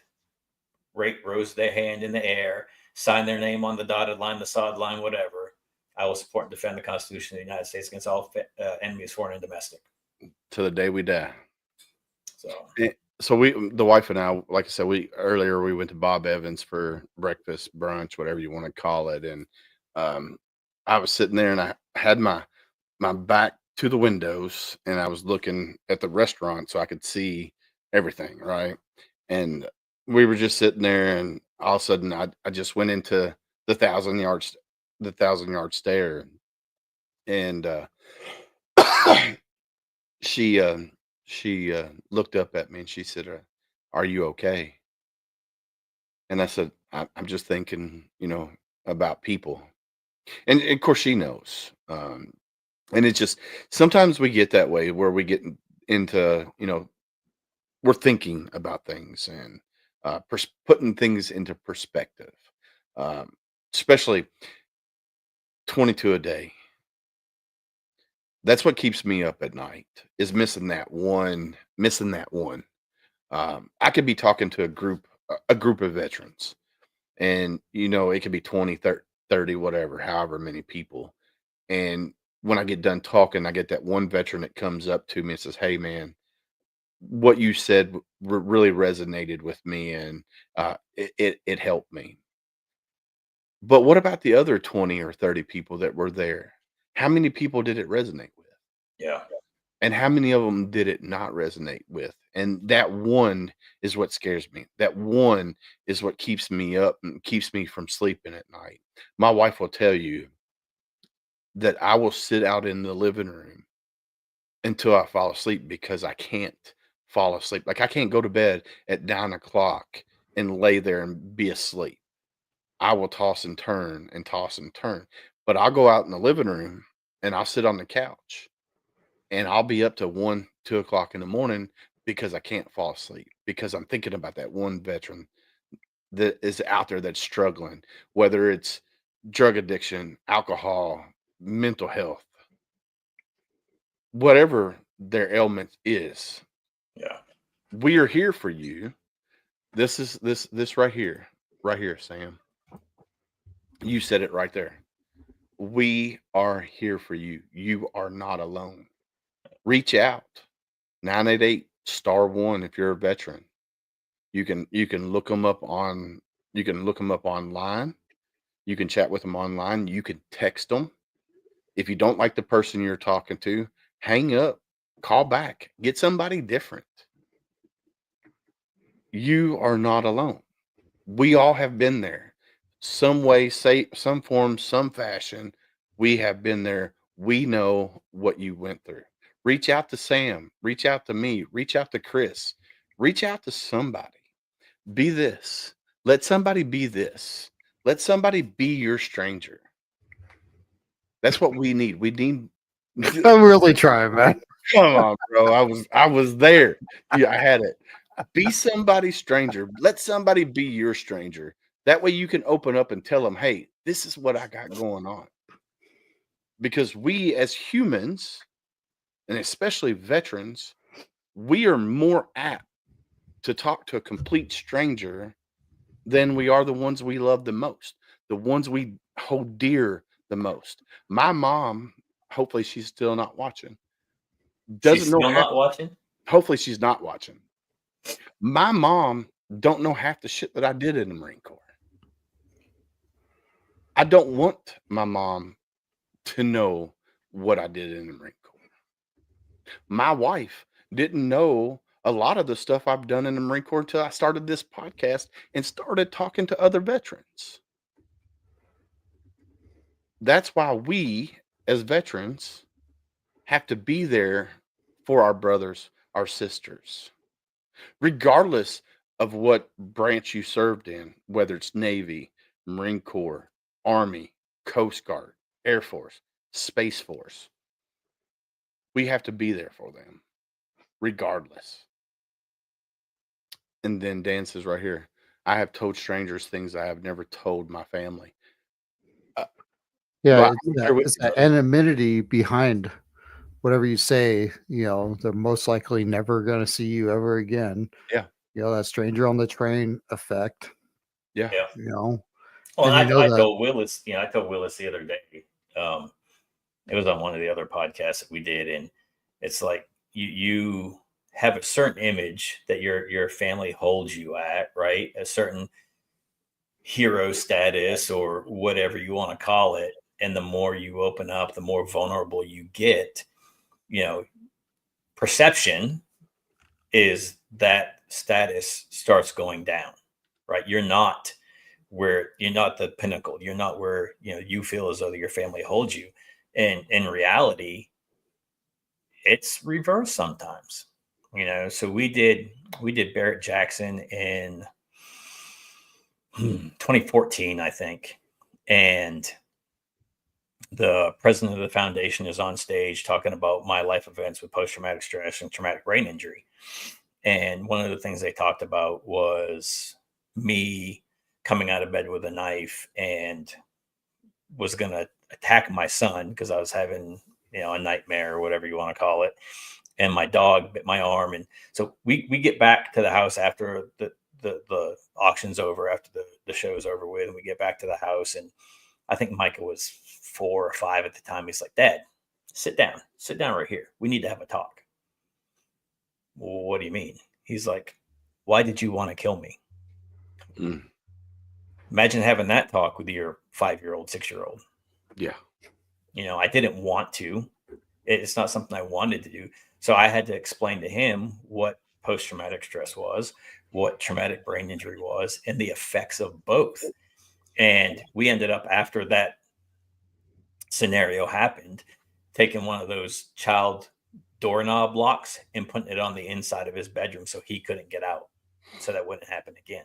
rose their hand in the air, signed their name on the dotted line, the solid line, whatever. I will support and defend the Constitution of the United States against all enemies, foreign and domestic. To the day we die. So, So the wife and I, like I said, we went to Bob Evans for breakfast, brunch, whatever you want to call it. And I was sitting there and I had my back to the windows and I was looking at the restaurant so I could see everything. Right. And we were just sitting there and all of a sudden I just went into the 1,000-yard stare. And she looked up at me and she said, "Are you okay?" And I said, I'm just thinking, about people. And of course she knows. And it's just, sometimes we get that way where we get into, we're thinking about things and putting things into perspective. Especially 22 a day. That's what keeps me up at night, is missing that one. I could be talking to a group of veterans, and it could be 20, 30, whatever, however many people. And when I get done talking, I get that one veteran that comes up to me and says, "Hey man, what you said really resonated with me, and it helped me." But what about the other 20 or 30 people that were there? How many people did it resonate with? yeah. And how many of them did it not resonate with? And that one is what scares me. That one is what keeps me up and keeps me from sleeping at night. My wife will tell you that I will sit out in the living room until I fall asleep because I can't fall asleep. Like I can't go to bed at 9 o'clock and lay there and be asleep. I will toss and turn and toss and turn. But I'll go out in the living room and I'll sit on the couch and I'll be up to 1, 2 o'clock in the morning because I can't fall asleep, because I'm thinking about that one veteran that is out there that's struggling, whether it's drug addiction, alcohol, mental health, whatever their ailment is. Yeah. We are here for you. This is this right here, Sam. You said it right there. We are here for you. You are not alone. Reach out. 988-1 if you're a veteran. You can look them up online. You can chat with them online. You can text them. If you don't like the person you're talking to, hang up, call back, get somebody different. You are not alone. We all have been there. Some way, some form, some fashion. We have been there. We know what you went through. Reach out to Sam. Reach out to me. Reach out to Chris. Reach out to somebody. Be this. Let somebody be this. Let somebody be your stranger. That's what we need. We need. I'm really trying, man. Come on, bro. I was there. Yeah, I had it. Be somebody's stranger. Let somebody be your stranger. That way you can open up and tell them, "Hey, this is what I got going on." Because we as humans, and especially veterans, we are more apt to talk to a complete stranger than we are the ones we love the most, the ones we hold dear the most. My mom, hopefully she's still not watching, She's still not watching? hopefully she's not watching. My mom don't know half the shit that I did in the Marine Corps. I don't want my mom to know what I did in the Marine Corps. My wife didn't know a lot of the stuff I've done in the Marine Corps until I started this podcast and started talking to other veterans. That's why we, as veterans, have to be there for our brothers, our sisters, regardless of what branch you served in, whether it's Navy, Marine Corps, Army, Coast Guard, Air Force, Space Force. We have to be there for them, regardless. And then Dan says right here, I have told strangers things I have never told my family. Yeah, But it's that anonymity behind whatever you say, they're most likely never going to see you ever again. Yeah. That stranger on the train effect, Yeah. Yeah. Well, and and I that. told Willis, I told Willis the other day, it was on one of the other podcasts that we did, and it's like you have a certain image that your family holds you at, right? A certain hero status or whatever you want to call it. And the more you open up, the more vulnerable you get. Perception is that status starts going down, right? You're not the pinnacle. You're not where, you feel as though your family holds you. And in reality, it's reversed sometimes, so we did Barrett Jackson in 2014, I think. And the president of the foundation is on stage talking about my life events with post-traumatic stress and traumatic brain injury. And one of the things they talked about was me coming out of bed with a knife and was going to attack my son because I was having, a nightmare or whatever you want to call it. And my dog bit my arm. And so we get back to the house after the auction's over, after the show's over with, and we get back to the house. And I think Micah was 4 or 5 at the time. He's like, Dad, sit down right here. We need to have a talk. Well, what do you mean? He's like, why did you want to kill me? Mm. Imagine having that talk with your 5-year-old, 6-year-old. Yeah. I didn't want to. It's not something I wanted to do. So I had to explain to him what post-traumatic stress was, what traumatic brain injury was, and the effects of both. And we ended up, after that scenario happened, taking one of those child doorknob locks and putting it on the inside of his bedroom so he couldn't get out, so that wouldn't happen again.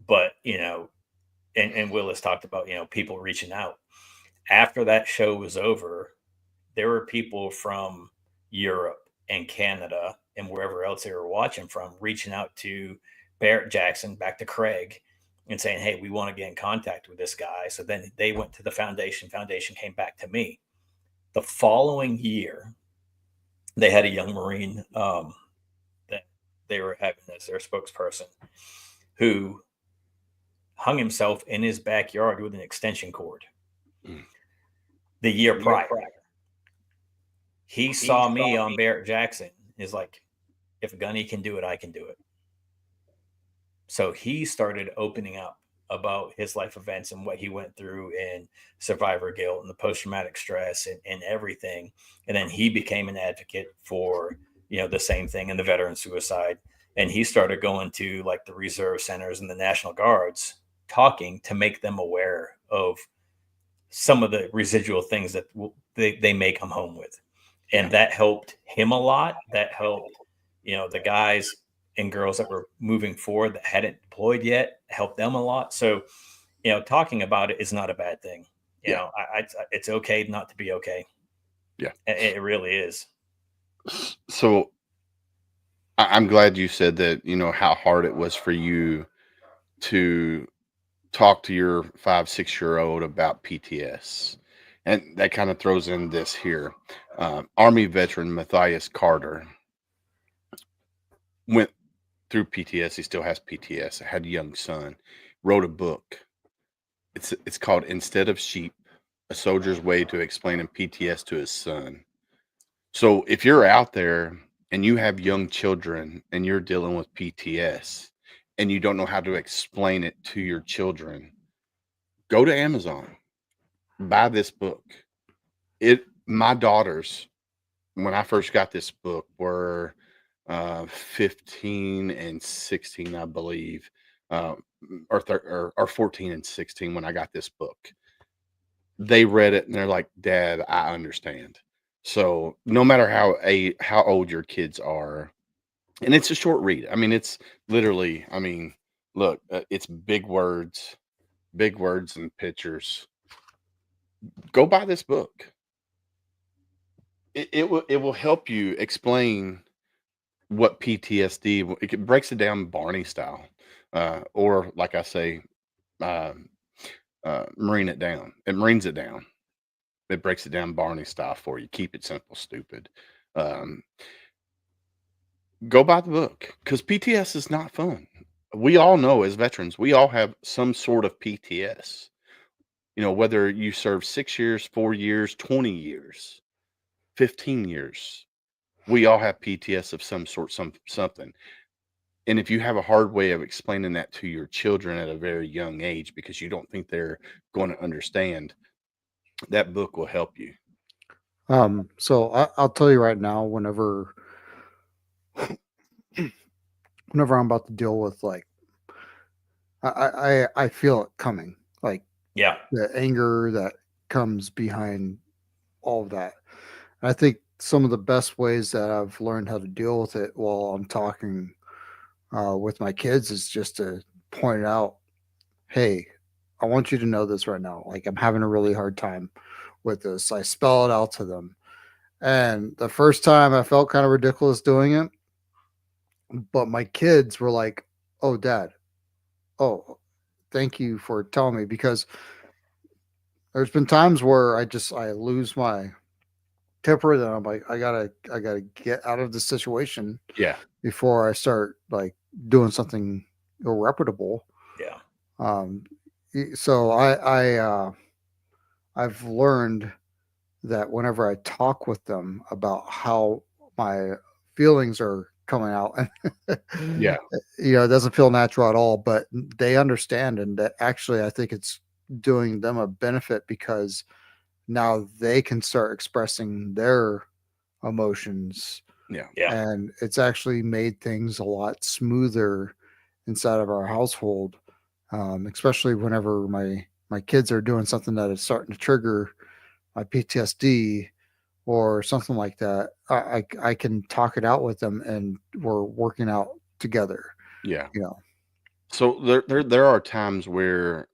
But, and Willis talked about, people reaching out. After that show was over, there were people from Europe and Canada and wherever else they were watching from reaching out to Barrett Jackson, back to Craig, and saying, hey, we want to get in contact with this guy. So then they went to the foundation. Foundation came back to me. The following year, they had a young Marine that they were having as their spokesperson, who hung himself in his backyard with an extension cord. The year prior. He saw me on Barrett Jackson. He's like, if Gunny can do it, I can do it. So he started opening up about his life events and what he went through, and survivor guilt and the post-traumatic stress and everything. And then he became an advocate for, the same thing, and the veteran suicide. And he started going to like the reserve centers and the National Guards, talking to make them aware of some of the residual things that they may come home with. And that helped him a lot. That helped, the guys and girls that were moving forward that hadn't deployed yet, helped them a lot. So, talking about it is not a bad thing. It's okay not to be okay. Yeah, it really is. So I'm glad you said that, how hard it was for you to talk to your 5-6-year-old about PTS. And that kind of throws in this here. Army veteran Matthias Carter went through PTS. He still has PTS. Had a young son. Wrote a book. It's called Instead of Sheep, A Soldier's Way to Explaining PTS to His Son. So if you're out there and you have young children and you're dealing with PTS and you don't know how to explain it to your children, go to Amazon, buy this book. My daughters, when I first got this book, were 15 and 16, I believe, or 14 and 16 when I got this book. They read it and they're like, Dad, I understand. So no matter how old your kids are, and it's a short read. I mean, it's literally, look, it's big words and pictures. Go buy this book. It will help you explain what PTSD. It breaks it down Barney style, or like I say, marine it down. It marines it down. It breaks it down Barney style for you. Keep it simple, stupid. Um, go buy the book because PTS is not fun. We all know as veterans, we all have some sort of PTS. You know, whether you serve 6 years, 4 years, 20 years, 15 years, we all have PTS of some sort, something. And if you have a hard way of explaining that to your children at a very young age because you don't think they're going to understand, that book will help you. So I'll tell you right now, whenever I'm about to deal with like I feel it coming, like Yeah. the anger that comes behind all of that. And I think some of the best ways that I've learned how to deal with it while I'm talking with my kids is just to point out, hey, I want you to know this right now. Like I'm having a really hard time with this. I spell it out to them. And the first time I felt kind of ridiculous doing it, but my kids were like, "Oh, Dad, oh, thank you for telling me," because there's been times where I lose my temper. Then I'm like, I gotta get out of the situation Yeah. before I start like doing something irreparable. Yeah. Um, so I've learned that whenever I talk with them about how my feelings are coming out, Yeah. it doesn't feel natural at all, but they understand. And that actually, I think it's doing them a benefit because now they can start expressing their emotions. Yeah. Yeah. And it's actually made things a lot smoother inside of our household, especially whenever my kids are doing something that is starting to trigger my PTSD or something like that. I can talk it out with them, and we're working out together. Yeah. You know, So there are times where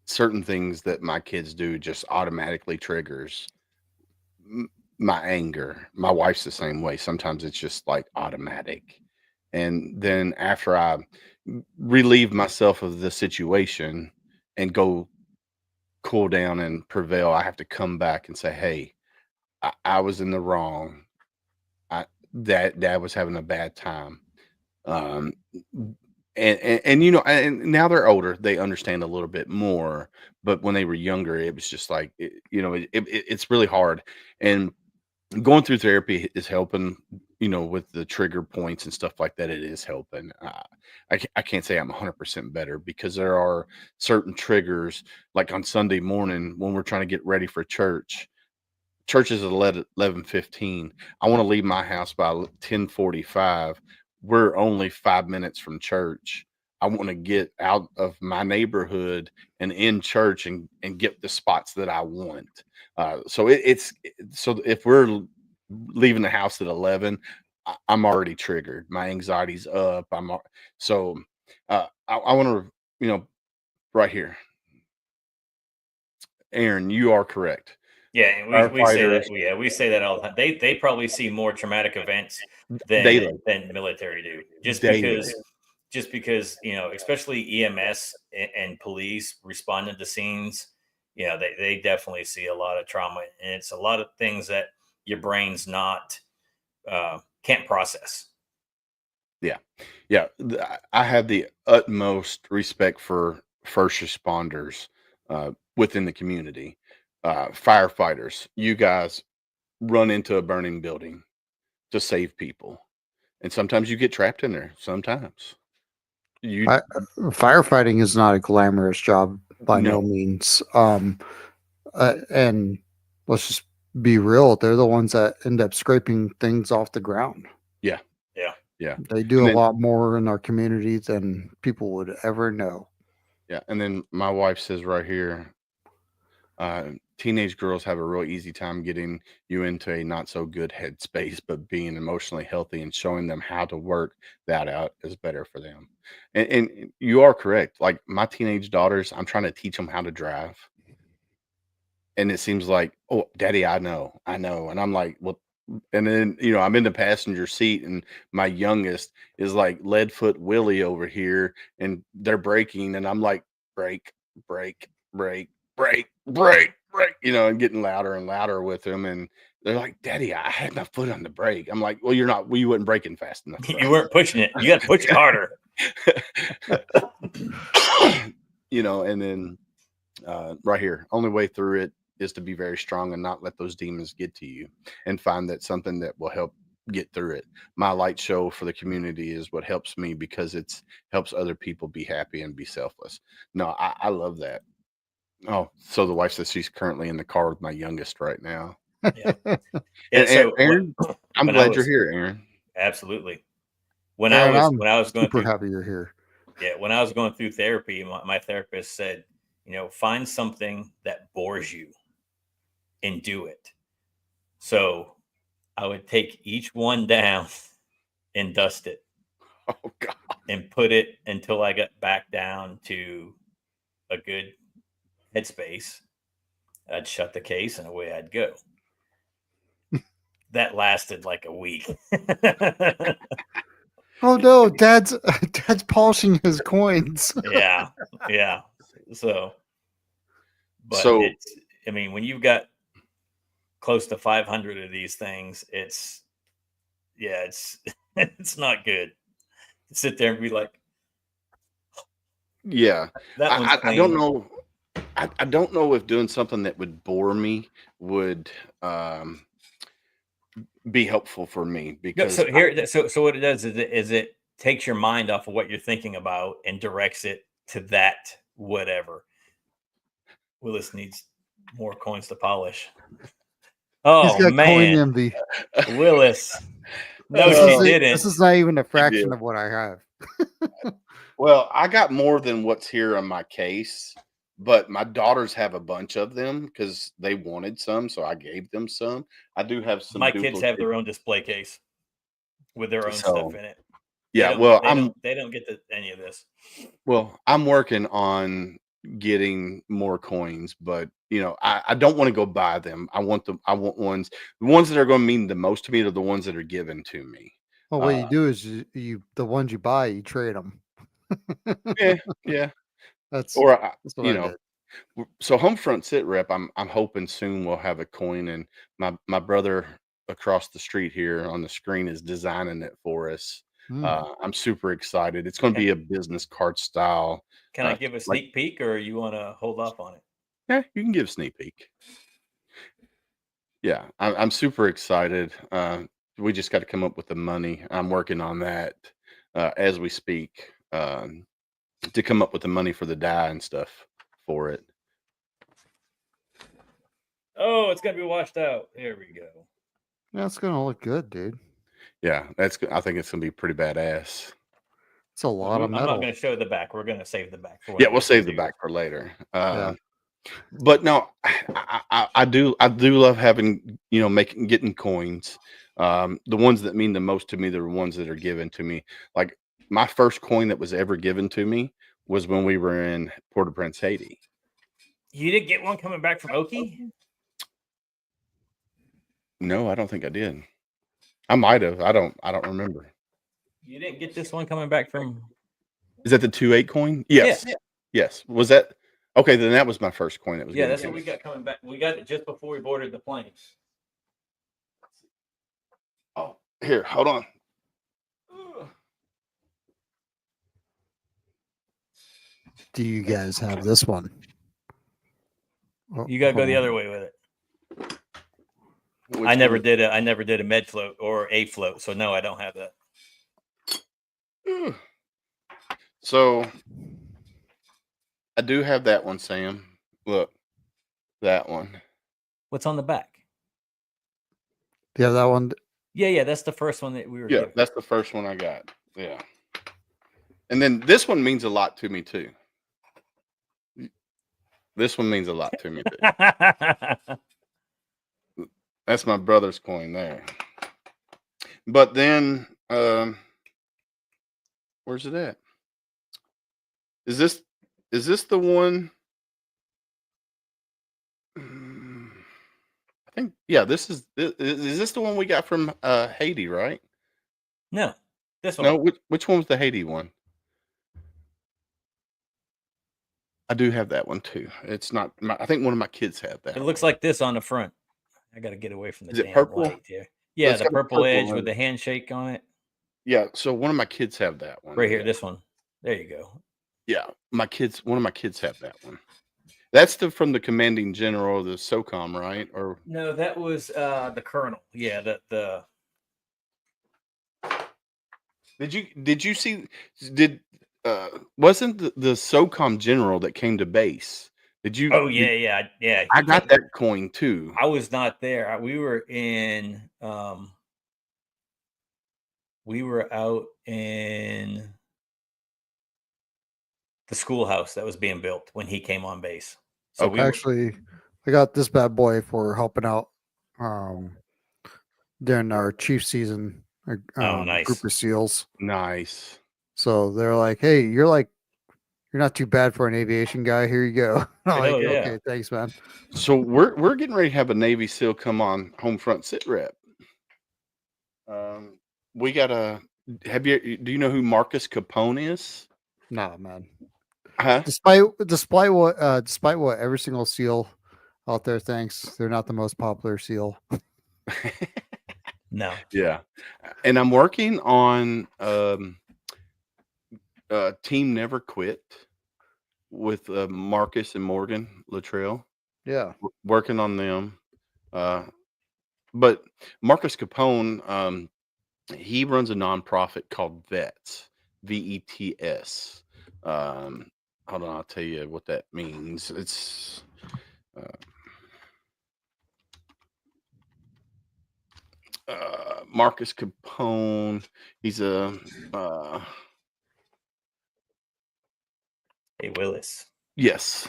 certain things that my kids do just automatically triggers my anger. My wife's the same way. Sometimes it's just like automatic. And then after I relieve myself of the situation and go cool down and prevail, I have to come back and say, "Hey, I was in the wrong. That dad was having a bad time." Um, and now they're older, they understand a little bit more. But when they were younger, it was just like it's really hard. And going through therapy is helping. With the trigger points and stuff like that, it is helping. I can't say I'm 100% better because there are certain triggers, like on Sunday morning when we're trying to get ready for church. Church is at 11:15. I want to leave my house by 10:45. We're only 5 minutes from church. I want to get out of my neighborhood and in church and get the spots that I want. So if we're leaving the house at 11, I'm already triggered. My anxiety's up. So I want to, right here, Aaron, you are correct. Yeah, and we say that. Firefighters Yeah, we say that all the time. They probably see more traumatic events daily, than the military do, daily. just because especially EMS and police responding to scenes. They definitely see a lot of trauma, and it's a lot of things that your brain's not can't process. Yeah. Yeah. I have the utmost respect for first responders within the community. Firefighters, you guys run into a burning building to save people. And sometimes you get trapped in there. Sometimes you firefighting is not a glamorous job by no no. means. And let's just be real, they're the ones that end up scraping things off the ground. Yeah. Yeah. Yeah. They do And a then, lot more in our community than people would ever know. yeah. And then my wife says right here, teenage girls have a real easy time getting you into a not so good headspace, but being emotionally healthy and showing them how to work that out is better for them. And you are correct. Like my teenage daughters, I'm trying to teach them how to drive. And it seems like, oh, daddy, I know. And I'm like, well, and then, I'm in the passenger seat and my youngest is like Leadfoot Willie over here and they're braking. And I'm like, brake, brake, brake. break, break, break, and getting louder and louder with them. And they're like, Daddy, I had my foot on the brake. I'm like, well, you're not, well, you wasn't braking fast enough. You weren't pushing it. You got to push it harder. And then right here, only way through it is to be very strong and not let those demons get to you, and find that something that will help get through it. My light show for the community is what helps me, because it's helps other people be happy and be selfless. No, I love that. Oh, so the wife says she's currently in the car with my youngest right now. Yeah. And So Aaron, I'm when I glad you're was- here, Aaron. Absolutely. When Aaron, I I'm was going super through, happy you're here. yeah, when I was going through therapy, my therapist said, find something that bores you and do it. So I would take each one down and dust it Oh God. and put it until I got back down to a good headspace. I'd shut the case and away I'd go. That lasted like a week. Oh no, Dad's polishing his coins. Yeah. So, but So- when you've got close to 500 of these things, it's it's not good to sit there and be like, Yeah. that one's I don't clean. know. I don't know if doing something that would bore me would be helpful for me, No, because so what it does is it takes your mind off of what you're thinking about and directs it to that whatever. Willis needs more coins to polish. Oh He's got coin man, envy. Willis. No, This she is- didn't. This is not even a fraction did. of what I have. well, I got more than what's here on my case, but my daughters have a bunch of them because they wanted some, so I gave them some. I do have some. My kids have duplicate- their own display case with their own So, stuff in it. Yeah, They don't get any of this. I'm working on getting more coins, but I don't want to go buy them. I want ones. The ones that are going to mean the most to me are the ones that are given to me. Well, what you do is you the ones you buy, you trade them. Yeah. That's Or what I did. so HomeFront Sitrep, I'm hoping soon we'll have a coin, and my brother across the street here on the screen is designing it for us. I'm super excited. It's going to be a business card style. Can I give a sneak peek, or you want to hold off on it? Yeah, you can give a sneak peek. Yeah, I'm super excited. We just got to come up with the money. I'm working on that as we speak, to come up with the money for the die and stuff for it. Oh, it's gonna be washed out. Here we go. Yeah, it's gonna look good, dude. Yeah, that's good. I think it's gonna be pretty badass. It's a lot of I'm not metal. going to show the back. We're going to save the back for. Yeah, when we'll we save the do. back for later. Yeah. But no, I do love having getting coins. The ones that mean the most to me, the ones that are given to me. Like my first coin that was ever given to me was when we were in Port-au-Prince, Haiti. You didn't get one coming back from Okie? No, I don't think I did. I might have. I don't remember. You didn't get this one coming back from. Is that the 2.8 coin? Yes. Yeah. Yes. Was that okay? Then that was my first coin that was. Yeah, given that's to what me. we got coming back. We got it just before we boarded the plane. Oh, here, hold on. Do you guys have this one? Oh, You got to go hold the on. other way with it. Which I never one? did a med float or a float, so no, I don't have that. So I do have that one, Sam. Look, that one. What's on the back? Do you have that one? Yeah, that's the first one that we were. Yeah, given. that's the first one I got. Yeah. And then this one means a lot to me too. This one means a lot to me too. That's my brother's coin there. But then where's it at? Is this the one? I think is this the one we got from Haiti, right? No, this one. No, which one was the Haiti one? I do have that one too. It's not. I think one of my kids have that. It looks like this on the front. I got to get away from the Is it damn purple? light here. Yeah, It's the got a purple purple edge in with it. the handshake on it. Yeah. So one of my kids have that one. Right here, Yeah. this one. There you go. Yeah, my kids. One of my kids have that one. That's from the commanding general of the SOCOM, right? Or No, that was the colonel. Yeah, the did you see? Did wasn't the SOCOM general that came to base? Did you? Oh yeah. I He got came, that coin too. I was not there. We were out in the schoolhouse that was being built when he came on base. So Okay. Actually, I got this bad boy for helping out during our chief season nice. group of SEALs. Nice. So they're like, "Hey, you're not too bad for an aviation guy. Here you go." I'm like, Hell yeah. "Okay, thanks, man." So we're getting ready to have a Navy SEAL come on HomeFront Sitrep. We got a. Do you know who Marcus Capone is? Nah, man. Huh? Despite what every single SEAL out there thinks, they're not the most popular SEAL. No. Yeah, and I'm working on Team Never Quit with Marcus and Morgan Luttrell. Yeah. Working on them. But Marcus Capone, he runs a nonprofit called VETS, VETS. Hold on, I'll tell you what that means. It's Marcus Capone. He's a Hey Willis. yes.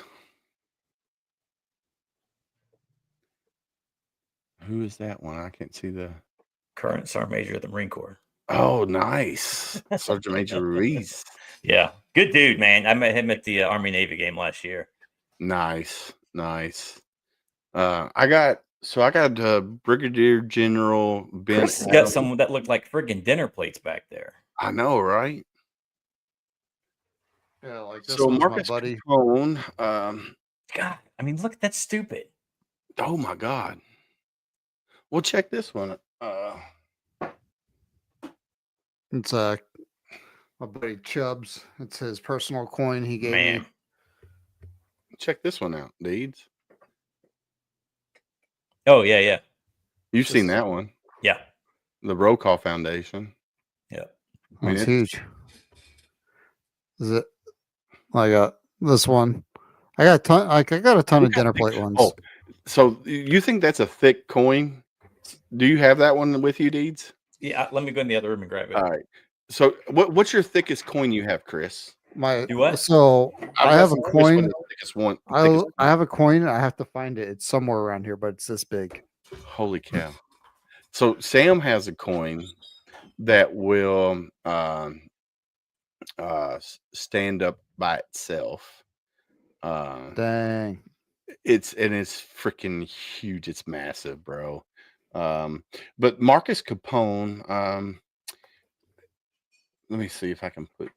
Who is that one? I can't see the Current Sergeant Major of the Marine Corps. Oh, nice. Sergeant Major Ruiz. Yeah, good dude, man. I met him at the Army Navy game last year. Nice. I got Brigadier General Ben. Chris has got someone that looked like friggin' dinner plates back there. I know, right? Yeah, like this So was Marcus my buddy. Capone, God, I mean, look, that's stupid. oh my God. Well, check this one. It's my buddy Chubbs. It's his personal coin he gave Man. me. Check this one out, Deeds. Oh yeah. You've seen that one. Yeah. The Roll Call Foundation. Yeah. I mean, It's huge. Is it? I got this one. I got a ton of dinner plate ones. Oh, so you think that's a thick coin? Do you have that one with you, Deeds? Yeah. Let me go in the other room and grab it. All right. So what's your thickest coin you have, Chris? Do what? So I have a coin. One. I have a coin. And I have to find it. It's somewhere around here, but it's this big. Holy cow! So Sam has a coin that will stand up by itself. Dang! It's freaking huge. It's massive, bro. But Marcus Capone. Let me see if I can put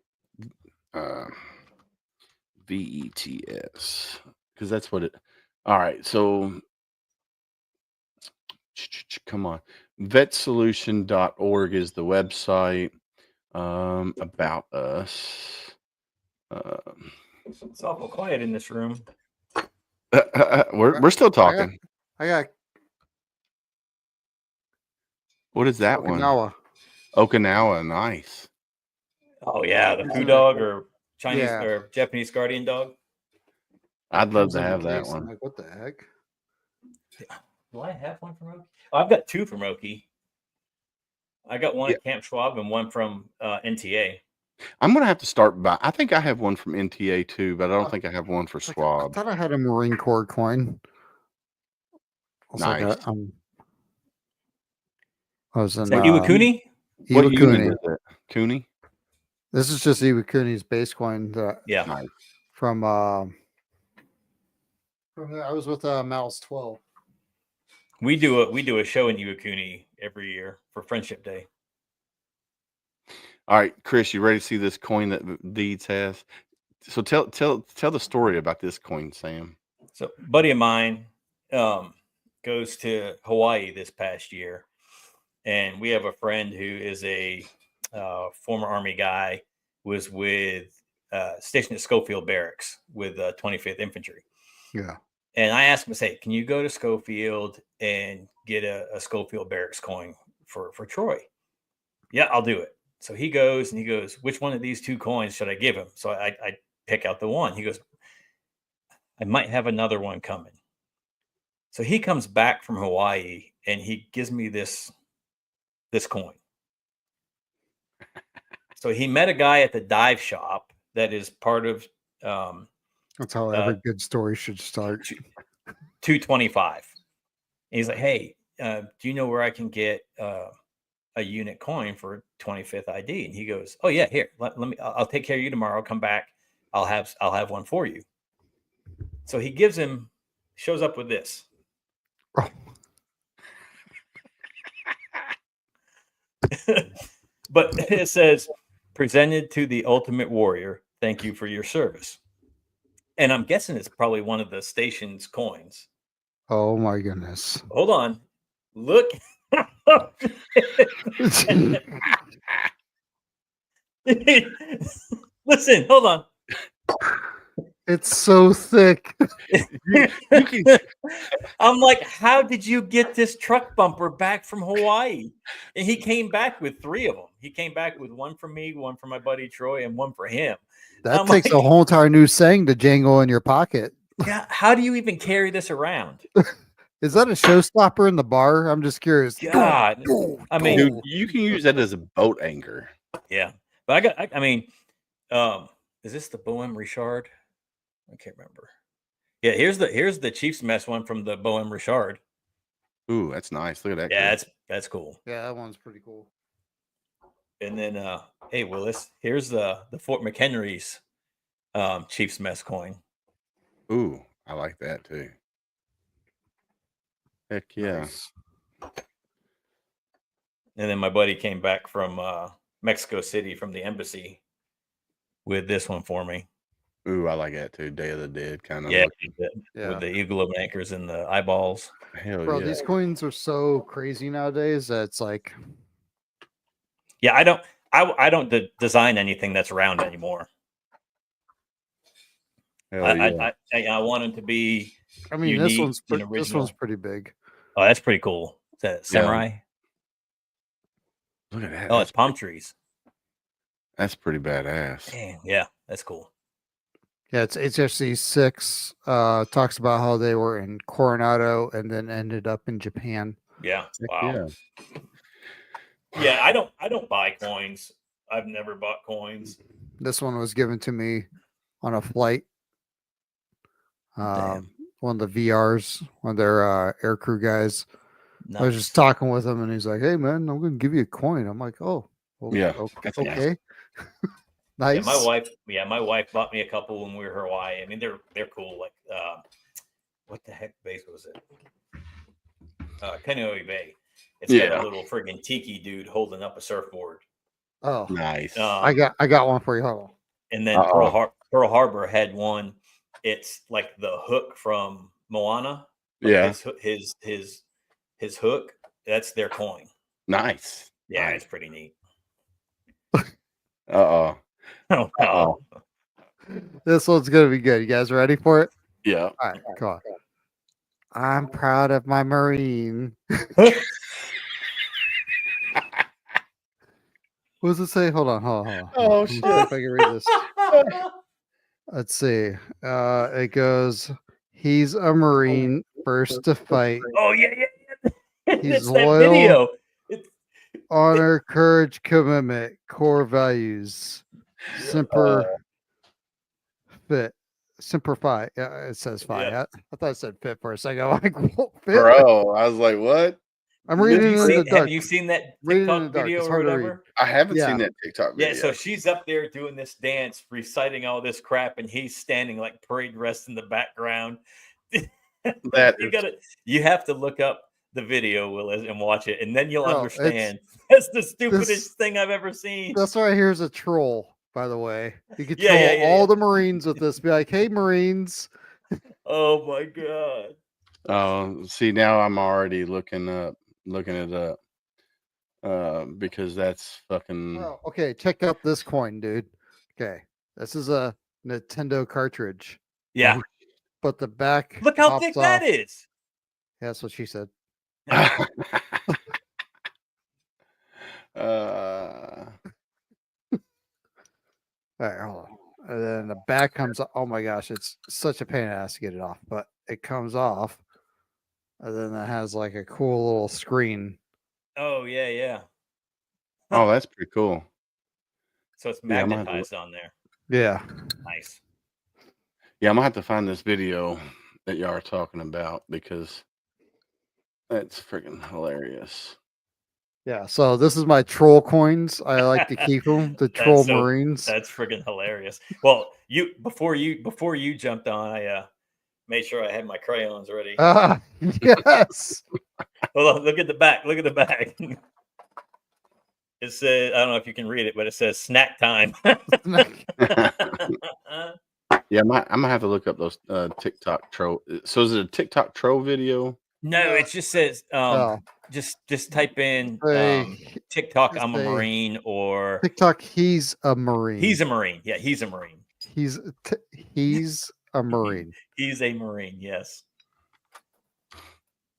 VETS because that's what it. All right, so come on, vetsolution.org is the website. About us. It's awful quiet in this room. We're still talking. I got What is that Okinawa. one? Okinawa, nice. Oh yeah, the Poo Dog or Chinese Yeah. or Japanese Guardian Dog. I'd love Comes to in the have that case. I'm one. like, what the heck? Do I have one from Oki? Oh, I've got two from Oki. I got one at Camp Schwab and one from NTA. I'm gonna have to start by. I think I have one from NTA too, but I don't think I have one for I Schwab. thought I had a Marine Corps coin. Nice. I was in Is that Iwakuni? What unit Iwakuni. is it? Cooney? This is just Iwakuni's base coin. Yeah. Nice. From there. I was with Mal's 12. We do a show in Iwakuni every year for Friendship Day. All right, Chris, you ready to see this coin that Deeds has? So tell the story about this coin, Sam. So, a buddy of mine goes to Hawaii this past year, and we have a friend who is a former Army guy, was with stationed at Schofield Barracks with 25th Infantry. Yeah. And I asked him, say, can you go to Schofield and get a Schofield Barracks coin for Troy? Yeah, I'll do it. So he goes and he goes, which one of these two coins should I give him? So I pick out the one. He goes, I might have another one coming. So he comes back from Hawaii and he gives me this coin. So he met a guy at the dive shop that is part of That's how every good story should start. 225. And he's like, hey, do you know where I can get a unit coin for 25th ID? And he goes, oh yeah, here, let me, I'll take care of you tomorrow. I'll come back. I'll have one for you. So he shows up with this. Oh. But it says, presented to the Ultimate Warrior. Thank you for your service. And I'm guessing it's probably one of the station's coins. Oh my goodness. Hold on. Look. Listen, hold on. It's so thick. I'm like, how did you get this truck bumper back from Hawaii? And he came back with 3 of them. He came back with one for me, one for my buddy Troy, and one for him. That takes a whole entire new saying to jangle in your pocket. Yeah, how do you even carry this around? Is that a showstopper in the bar? I'm just curious. God, I mean, Dude, you can use that as a boat anchor. Yeah, but I mean, is this the Bohem Richard? I can't remember. Yeah, here's the Chiefs mess one from the Bohem Richard. Ooh, that's nice. Look at that. Yeah, that's cool. Yeah, that one's pretty cool. And then, hey, Willis, here's the Fort McHenry's Chiefs mess coin. Ooh, I like that too. Heck yeah. Nice. And then my buddy came back from Mexico City from the embassy with this one for me. Ooh, I like that too. Day of the Dead kind of. Yeah, Yeah. with the eagle of anchors and the eyeballs. Hell Bro, yeah. these coins are so crazy nowadays that it's like, Yeah, I don't design anything that's round anymore. Hell I yeah. I want them to be. I mean, unique this one's and this original. one's pretty big. Oh, that's pretty cool. Is that samurai? Look at that. Oh, it's palm trees. That's pretty badass. Damn, yeah, that's cool. Yeah, it's HFC 6. Talks about how they were in Coronado and then ended up in Japan. Yeah, Heck wow. yeah. Yeah, I don't buy coins. I've never bought coins. This one was given to me on a flight. Damn. One of the VRs, one of their air crew guys. Nice. I was just talking with him, and he's like, "Hey, man, I'm going to give you a coin." I'm like, "Oh, Yeah, okay." that's Okay. Nice. Yeah, my wife bought me a couple when we were in Hawaii. I mean, they're cool. Like, what the heck base was it? Kaneohe Bay. It's got a little friggin' tiki dude holding up a surfboard. Oh, Nice. I got one for you. Hold on. And then Pearl Harbor had one. It's like the hook from Moana. Like Yeah. His hook. That's their coin. Nice. Yeah, Nice. it's pretty neat. Uh-oh. Oh, Uh-oh. This one's gonna be good. You guys ready for it? Yeah. All right, come on. I'm proud of my Marine. What does it say? Hold on. Oh, Let me shit. see if I can read this. Let's see. It goes, he's a Marine, first to fight. Oh yeah. He's It's that loyal. video. Honor, courage, commitment, core values. Semper fi. Yeah, it says fi. Yeah. I thought it said fit for a second. I'm like, what, fit? Bro, I was like, what? I'm reading it in the dark. Have you seen that Read it in TikTok the dark. video It's or hard to read. whatever? I haven't Yeah. seen that TikTok video. Yeah, so she's up there doing this dance, reciting all this crap, and he's standing like parade rest in the background. You have to look up the video, Willis, and watch it, and then you'll Bro, understand. That's the stupidest thing I've ever seen. That's right. Here's a troll. By the way, you could Yeah, troll yeah, yeah, all yeah. the Marines with this. Be like, "Hey, Marines." Oh my god. Oh, see, now I'm already looking it up. Because that's fucking. Oh, okay, check out this coin, dude. Okay, this is a Nintendo cartridge, Yeah. Oh, but the back Look how pops thick off. that is. Yeah, that's what she said. uh, All right, hold on. And then the back comes off. Oh my gosh, it's such a pain in the ass to get it off, but it comes off. And then it has like a cool little screen. Oh yeah, yeah. oh, that's pretty cool. So it's Yeah, I'm gonna have to magnetized on there. Yeah. Nice. Yeah, I'm gonna have to find this video that y'all are talking about because that's freaking hilarious. Yeah. So this is my troll coins. I like to keep them. The troll Marines. That's friggin' hilarious. Well, before you jumped on, I made sure I had my crayons ready. Ah, yes. Hold on, look at the back. Look at the back. It says, I don't know if you can read it, but it says snack time. Yeah, I'm gonna have to look up those TikTok troll. So is it a TikTok troll video? No, it just says Oh, just type in Say- TikTok just I'm a say- Marine or TikTok. He's a Marine. he's a Marine. Yeah, he's a Marine. He's a Marine. He's a Marine, yes.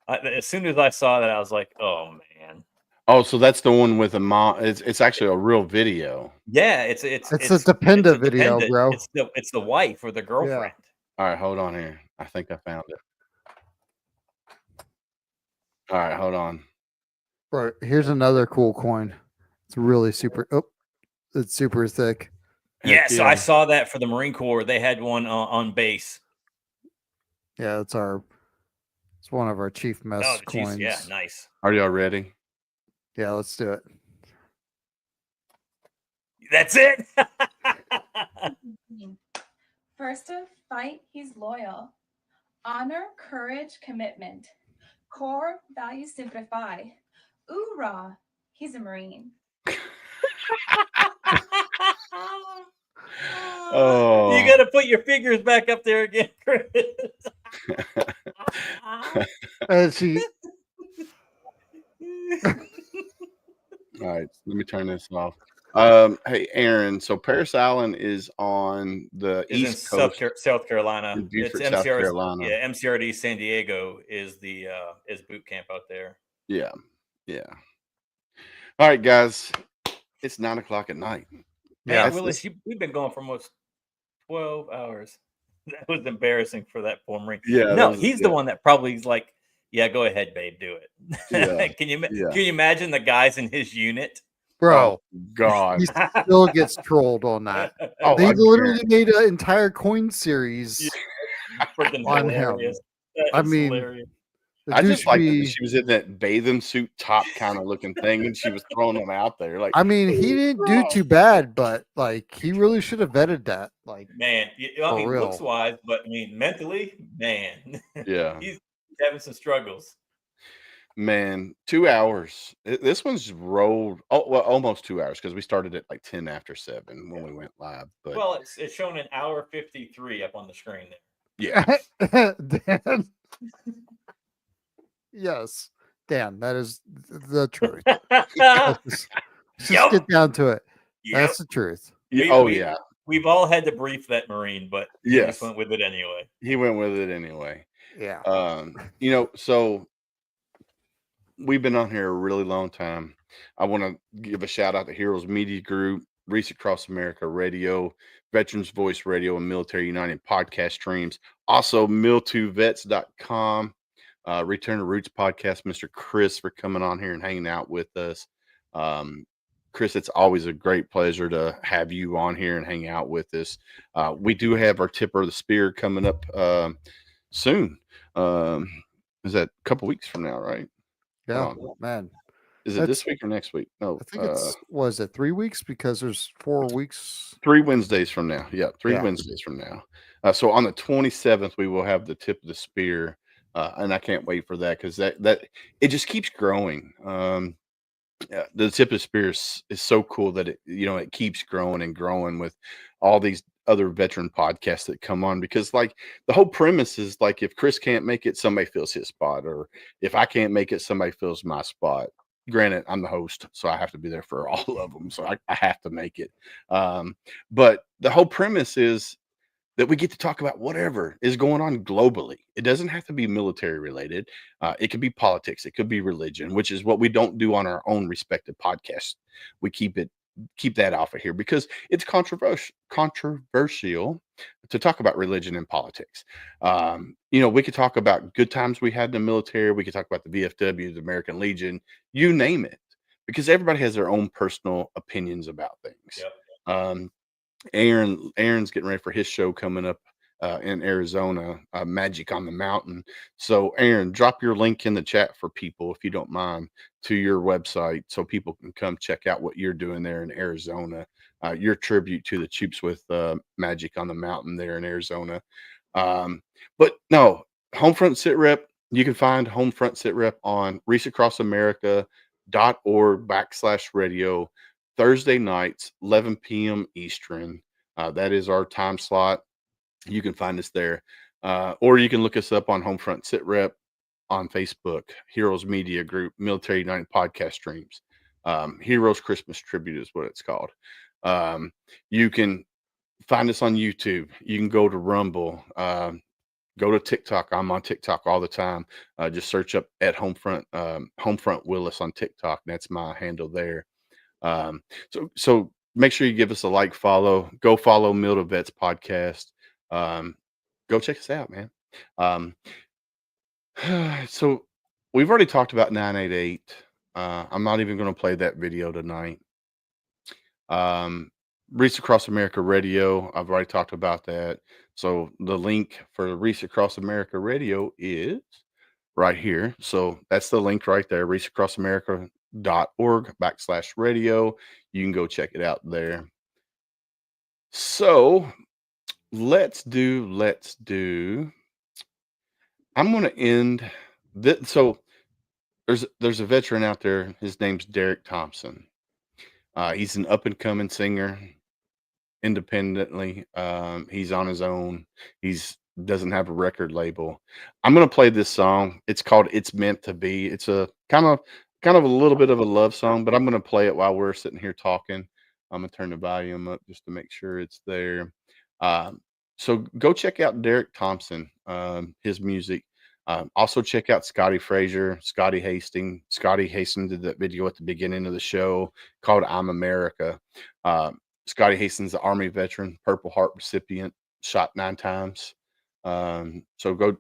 As soon as I saw that, I was like, oh man. Oh, so that's the one with a mom. It's actually a real video. Yeah, it's a Dependa video, dependent. bro. It's the wife or the girlfriend. All right, hold on here. I think I found it. All right, hold on. Bro, here's another cool coin. It's really super. Oh, it's super thick. Yeah, Heck so I saw that for the Marine Corps. They had one on base. Yeah, it's one of our chief mess Oh, geez, coins. yeah, nice. Are y'all ready? Yeah, let's do it. That's it. First to fight, he's loyal. Honor, courage, commitment. Core values simplify. Oorah, he's a Marine. Oh, You got to put your figures back up there again, Chris. And she, all right. Let me turn this off. Hey, Aaron. So Paris Island is on the Is in East Coast. South Carolina. in It's Beaufort, South MCRD. Carolina. Yeah, MCRD San Diego is the is boot camp out there. Yeah. All right, guys. It's 9:00 at night. Yeah, that's- Willis, we've been going for almost 12 hours. That was embarrassing for that poor Marine. Yeah. No, he's the one that probably is like, yeah, go ahead, babe, do it. Yeah, Can you yeah. can you imagine the guys in his unit? bro, Oh, God. he still gets trolled on that. Oh, They I literally made an entire coin series. Freaking On him. hilarious. That I is mean, hilarious. The I just like that douchebag- she was in that bathing suit top kind of looking thing, and she was throwing them out there. Like, I mean, he didn't do too bad, but like he really should have vetted that. Like, Man, I For mean, real. looks wise, but I mean, mentally, man, yeah, he's having some struggles. man, 2 hours. This one's rolled. Oh, well, almost 2 hours because we started at like 10 after 7 when we went live. But Well, it's showing an hour 53 up on the screen there. yeah, Dan. Yes, Dan, that is the truth. Let's just Yep. get down to it. Yep. That's the truth. We- oh we- yeah, We've all had to brief that Marine, but he Yes. just went with it anyway. he went with it anyway. Yeah. So we've been on here a really long time. I want to give a shout out to Heroes Media Group, Reach Across America Radio, Veterans Voice Radio, and Military United podcast streams. Also, mill2vets.com, Return to Roots podcast. Mr. Chris for coming on here and hanging out with us. Chris, it's always a great pleasure to have you on here and hang out with us. We do have our Tipper of the Spear coming up soon. Is that a couple weeks from now, right? Yeah, Hold man. Is it this week or next week? No, I think it's was it 3 weeks because there's 4 weeks. 3 Wednesdays from now. Yeah, 3 Yeah. Wednesdays from now. So on the 27th, we will have the Tip of the Spear, and I can't wait for that because that it just keeps growing. the tip of the spear is so cool that it keeps growing and growing with all these other veteran podcasts that come on, because like the whole premise is like, if Chris can't make it, somebody fills his spot, or if I can't make it, somebody fills my spot. Granted, I'm the host, so I have to be there for all of them, so I have to make it. But the whole premise is that we get to talk about whatever is going on globally. It doesn't have to be military related. It could be politics. It could be religion, which is what we don't do on our own respective podcasts. We keep that off of here because it's controversial to talk about religion and politics. We could talk about good times we had in the military. We could talk about the VFW, the American Legion, you name it, because everybody has their own personal opinions about things. Yep. Aaron's getting ready for his show coming up in Arizona, Magic on the Mountain. So Aaron, drop your link in the chat for people, if you don't mind, to your website so people can come check out what you're doing there in Arizona. Your tribute to the troops with Magic on the Mountain there in Arizona. But no, HomeFront Sitrep, you can find HomeFront Sitrep on reachacrossamerica.org/radio. Thursday nights, 11 p.m. Eastern. That is our time slot. You can find us there. Or you can look us up on HomeFront Sitrep on Facebook, Heroes Media Group, Military United Podcast Streams. Heroes Christmas Tribute is what it's called. You can find us on YouTube. You can go to Rumble. Go to TikTok. I'm on TikTok all the time. Just search up at HomeFront Willis on TikTok. That's my handle there. So make sure you give us a like, follow, go follow Mill to Vets podcast. Go check us out, man. So we've already talked about 988. I'm not even going to play that video tonight. Reach Across America Radio, I've already talked about that. So the link for Reach Across America Radio is right here. So that's the link right there, reachacrossamerica.org/radio. You can go check it out there. So let's do. I'm going to end this. So there's a veteran out there. His name's Derek Thompson. He's an up and coming singer independently. He's on his own. Doesn't have a record label. I'm going to play this song. It's called It's Meant to Be. It's a kind of a little bit of a love song, but I'm going to play it while we're sitting here talking. I'm going to turn the volume up just to make sure it's there. So go check out Derek Thompson, his music. Also check out Scotty Frazier, Scotty Hastings. Scotty Hastings did that video at the beginning of the show called I'm America. Scotty Hastings, the Army veteran, Purple Heart recipient, shot 9 times. So go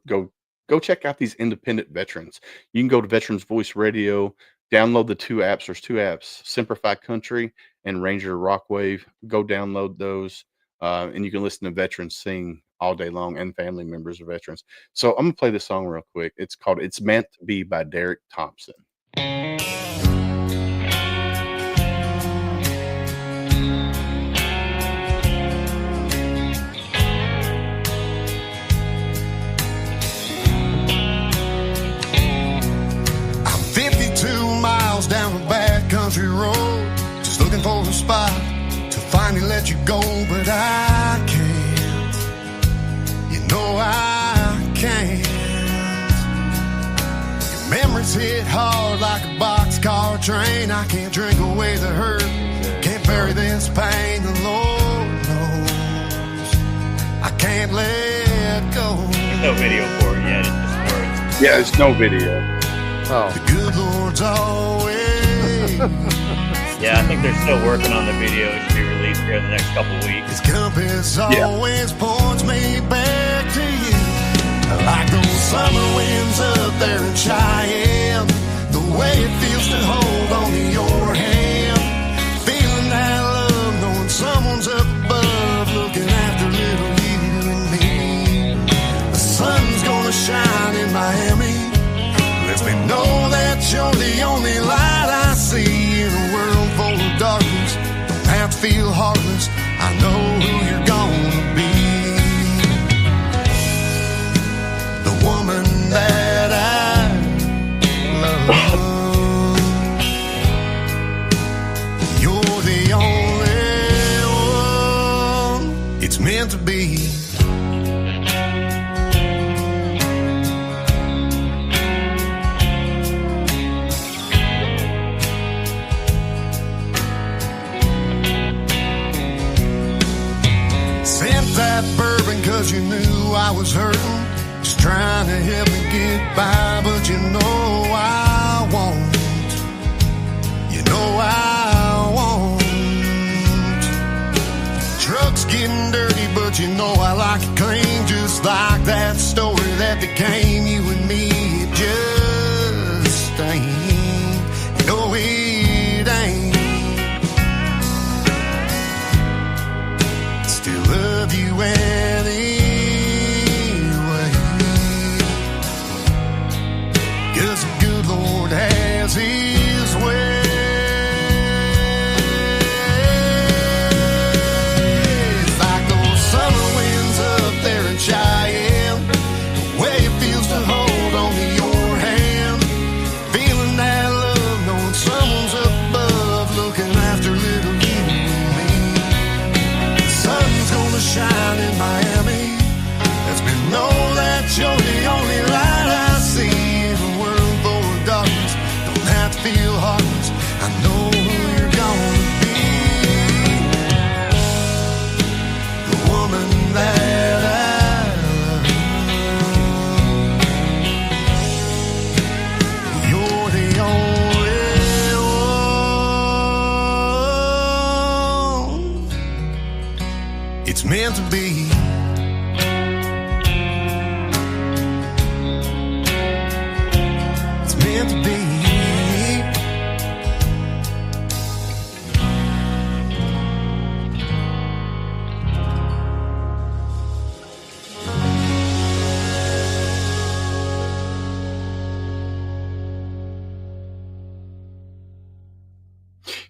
check out these independent veterans. You can go to Veterans Voice Radio, download the 2 apps. There's 2 apps, Simplify Country and Ranger Rockwave. Go download those. And you can listen to veterans sing all day long and family members of veterans. So I'm going to play this song real quick. It's called It's Meant to Be by Derek Thompson. I'm 52 miles down the back country road, just looking for a spot to finally let you go, but I can't. You know I can't. Your memories hit hard like a boxcar train. I can't drink away the hurt, can't bury this pain. The Lord knows I can't let go. There's no video for it yet. It's just words. Yeah, there's no video. Oh, The good Lord's always. Yeah, I think they're still working on the video. It should be released here in the next couple weeks. His compass always points me back to you. Like those summer winds up there in Cheyenne. The way it feels to hold on to your hand. Feeling that love, knowing someone's up above, looking after little you and me. The sun's gonna shine in Miami. Lets me know that you're the only light I see in a world full of darkness. Don't have to feel heartless. I know who you're gonna be. was hurting, just trying to help me get by, but you know I won't. You know I won't. Truck's getting dirty, but you know I like it clean, just like that story that became you and me. It just ain't. No, it ain't. Still love you anyway. 'Cause the good Lord has His way. It's like those summer winds up there in Cheyenne, the way it feels to hold on to your hand, feeling that love, knowing someone's up above looking after little you and me. The sun's gonna shine in Miami. Let's be know that you're the only light I see. Feel heartless, I know who you're gonna be. The woman that I love. You're the only one. It's meant to be. It's meant to be.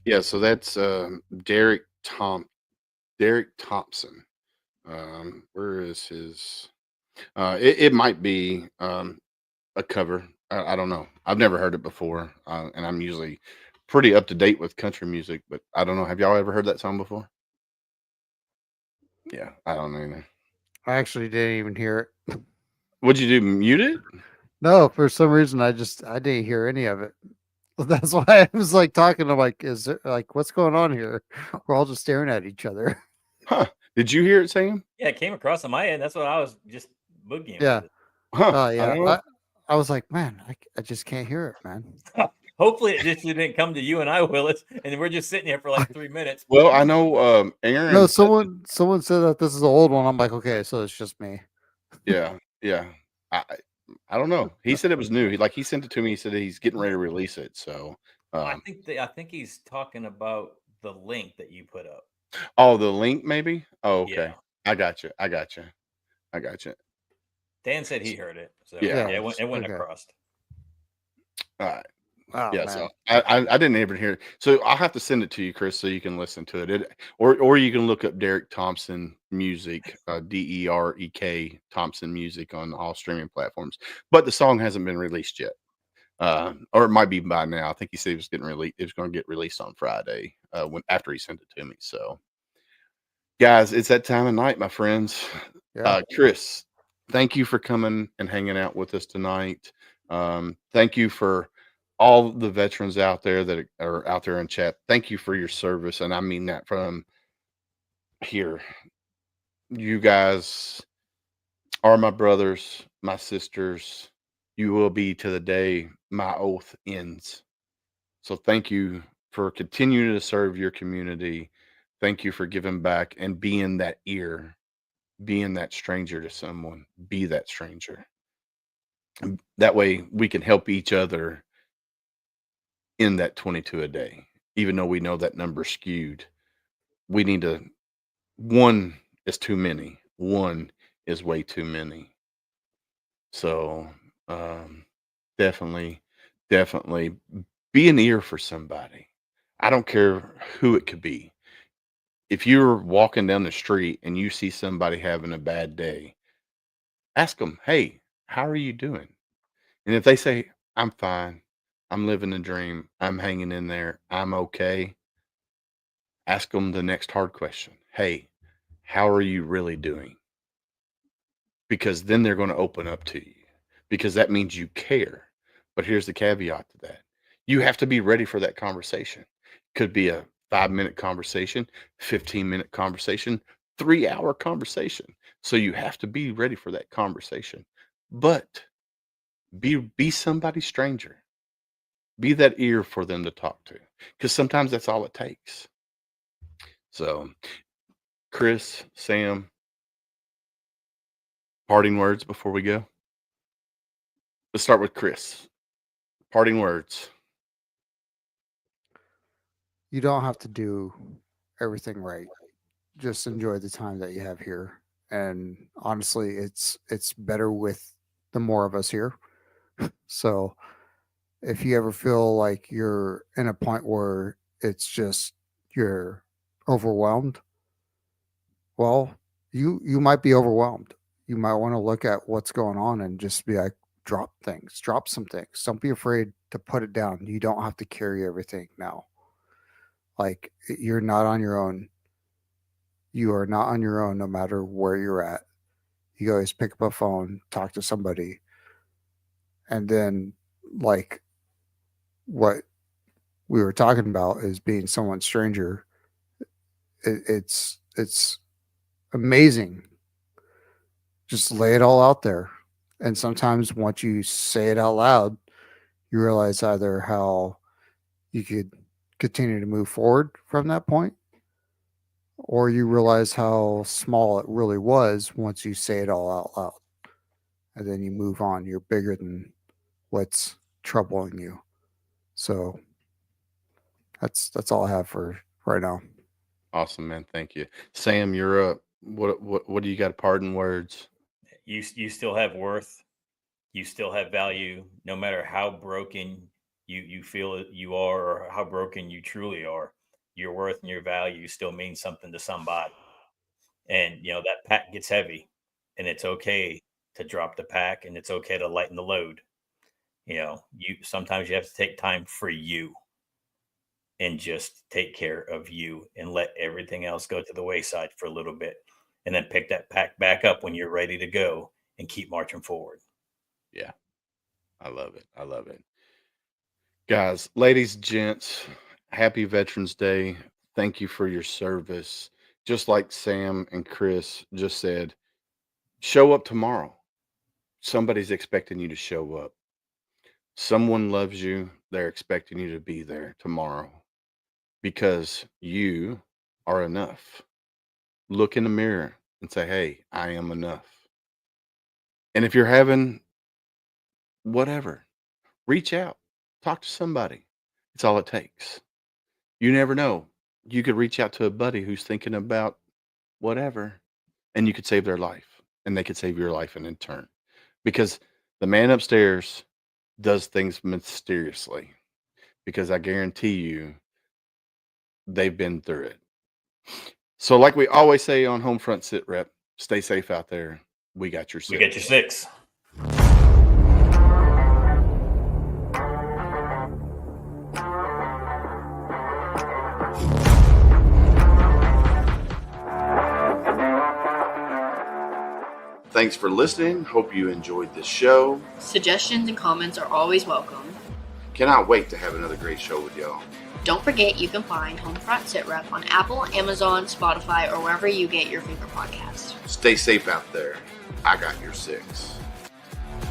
Yeah, so that's Derek Thompson. Where is his? It might be a cover. I don't know. I've never heard it before, and I'm usually pretty up to date with country music, but I don't know. Have y'all ever heard that song before? Yeah, I don't know either. I actually didn't even hear it. What'd you do? Mute it? No, for some reason I didn't hear any of it. That's why I was like talking. I'm like, is it like what's going on here? We're all just staring at each other. Huh? Did you hear it, Sam? Yeah, it came across on my end. That's what I was just boogieing. Yeah. With it. Huh? I Yeah. don't know. I was like, man, I just can't hear it, man. Hopefully it just didn't come to you and I, Willis, and we're just sitting here for like 3 minutes. Well, I know Aaron. No, said someone said that this is an old one. I'm like, okay, so it's just me. yeah. I don't know. He said it was new. He sent it to me. He said he's getting ready to release it. So I think he's talking about the link that you put up. oh, the link maybe. Oh, okay. Yeah. I got you. Dan said he heard it. So Yeah. it went Okay. across. All right. Oh, Yeah. man. So I didn't even hear it. So I'll have to send it to you, Chris, so you can listen to it. Or you can look up Derek Thompson music, DEREK Thompson music on all streaming platforms. But the song hasn't been released yet. Or it might be by now. I think he said it was getting released. It was going to get released on Friday after he sent it to me. So, guys, it's that time of night, my friends. Yeah. Chris, thank you for coming and hanging out with us tonight. Thank you for all the veterans out there that are out there in chat. Thank you for your service, and I mean that from here. You guys are my brothers, my sisters. You will be to the day my oath ends. So thank you for continuing to serve your community. Thank you for giving back and being that ear, being that stranger to someone. Be that stranger. And that way we can help each other in that 22 a day. Even though we know that number's skewed, we need to, one is too many. One is way too many. So definitely be an ear for somebody. I don't care who it could be. If you're walking down the street and you see somebody having a bad day, ask them, hey, how are you doing? And if they say, I'm fine, I'm living a dream, I'm hanging in there, I'm okay, ask them the next hard question. Hey, how are you really doing? Because then they're going to open up to you, because that means you care. But here's the caveat to that. You have to be ready for that conversation. Could be a 5-minute conversation, 15-minute conversation, 3-hour conversation. So you have to be ready for that conversation. But be somebody's stranger. Be that ear for them to talk to. Because sometimes that's all it takes. So Chris, Sam, parting words before we go. Let's start with Chris. Parting words. You don't have to do everything right. Just enjoy the time that you have here. And honestly, it's better with the more of us here. So if you ever feel like you're in a point where it's just you're overwhelmed, well, you might be overwhelmed. You might want to look at what's going on and just be like, drop things, drop some things. Don't be afraid to put it down. You don't have to carry everything now. Like you're not on your own. You are not on your own no matter where you're at. You can always pick up a phone, talk to somebody, and then like what we were talking about is being someone's stranger. It's amazing. Just lay it all out there. And sometimes once you say it out loud, you realize either how you could continue to move forward from that point, or you realize how small it really was once you say it all out loud. And then you move on. You're bigger than what's troubling you. So that's all I have for right now. Awesome, man. Thank you. Sam, you're up. What do you got? Parting words. You still have worth. You still have value, no matter how broken you feel you are, or how broken you truly are. Your worth and your value still means something to somebody. And that pack gets heavy, and it's okay to drop the pack, and it's okay to lighten the load. You sometimes you have to take time for you and just take care of you and let everything else go to the wayside for a little bit, and then pick that pack back up when you're ready to go and keep marching forward. Yeah. I love it. I love it. Guys, ladies, gents, happy Veterans Day. Thank you for your service. Just like Sam and Chris just said, show up tomorrow. Somebody's expecting you to show up. Someone loves you. They're expecting you to be there tomorrow because you are enough. Look in the mirror and say, hey, I am enough. And if you're having whatever, reach out, talk to somebody. It's all it takes. You never know. You could reach out to a buddy who's thinking about whatever, and you could save their life, and they could save your life in turn. Because the man upstairs does things mysteriously, because I guarantee you they've been through it. So like we always say on HomeFront Sitrep, stay safe out there. We got your We six. got your six. Thanks for listening. Hope you enjoyed this show. Suggestions and comments are always welcome. Cannot wait to have another great show with y'all. Don't forget you can find HomeFront Sitrep on Apple, Amazon, Spotify, or wherever you get your favorite podcasts. Stay safe out there. I got your six.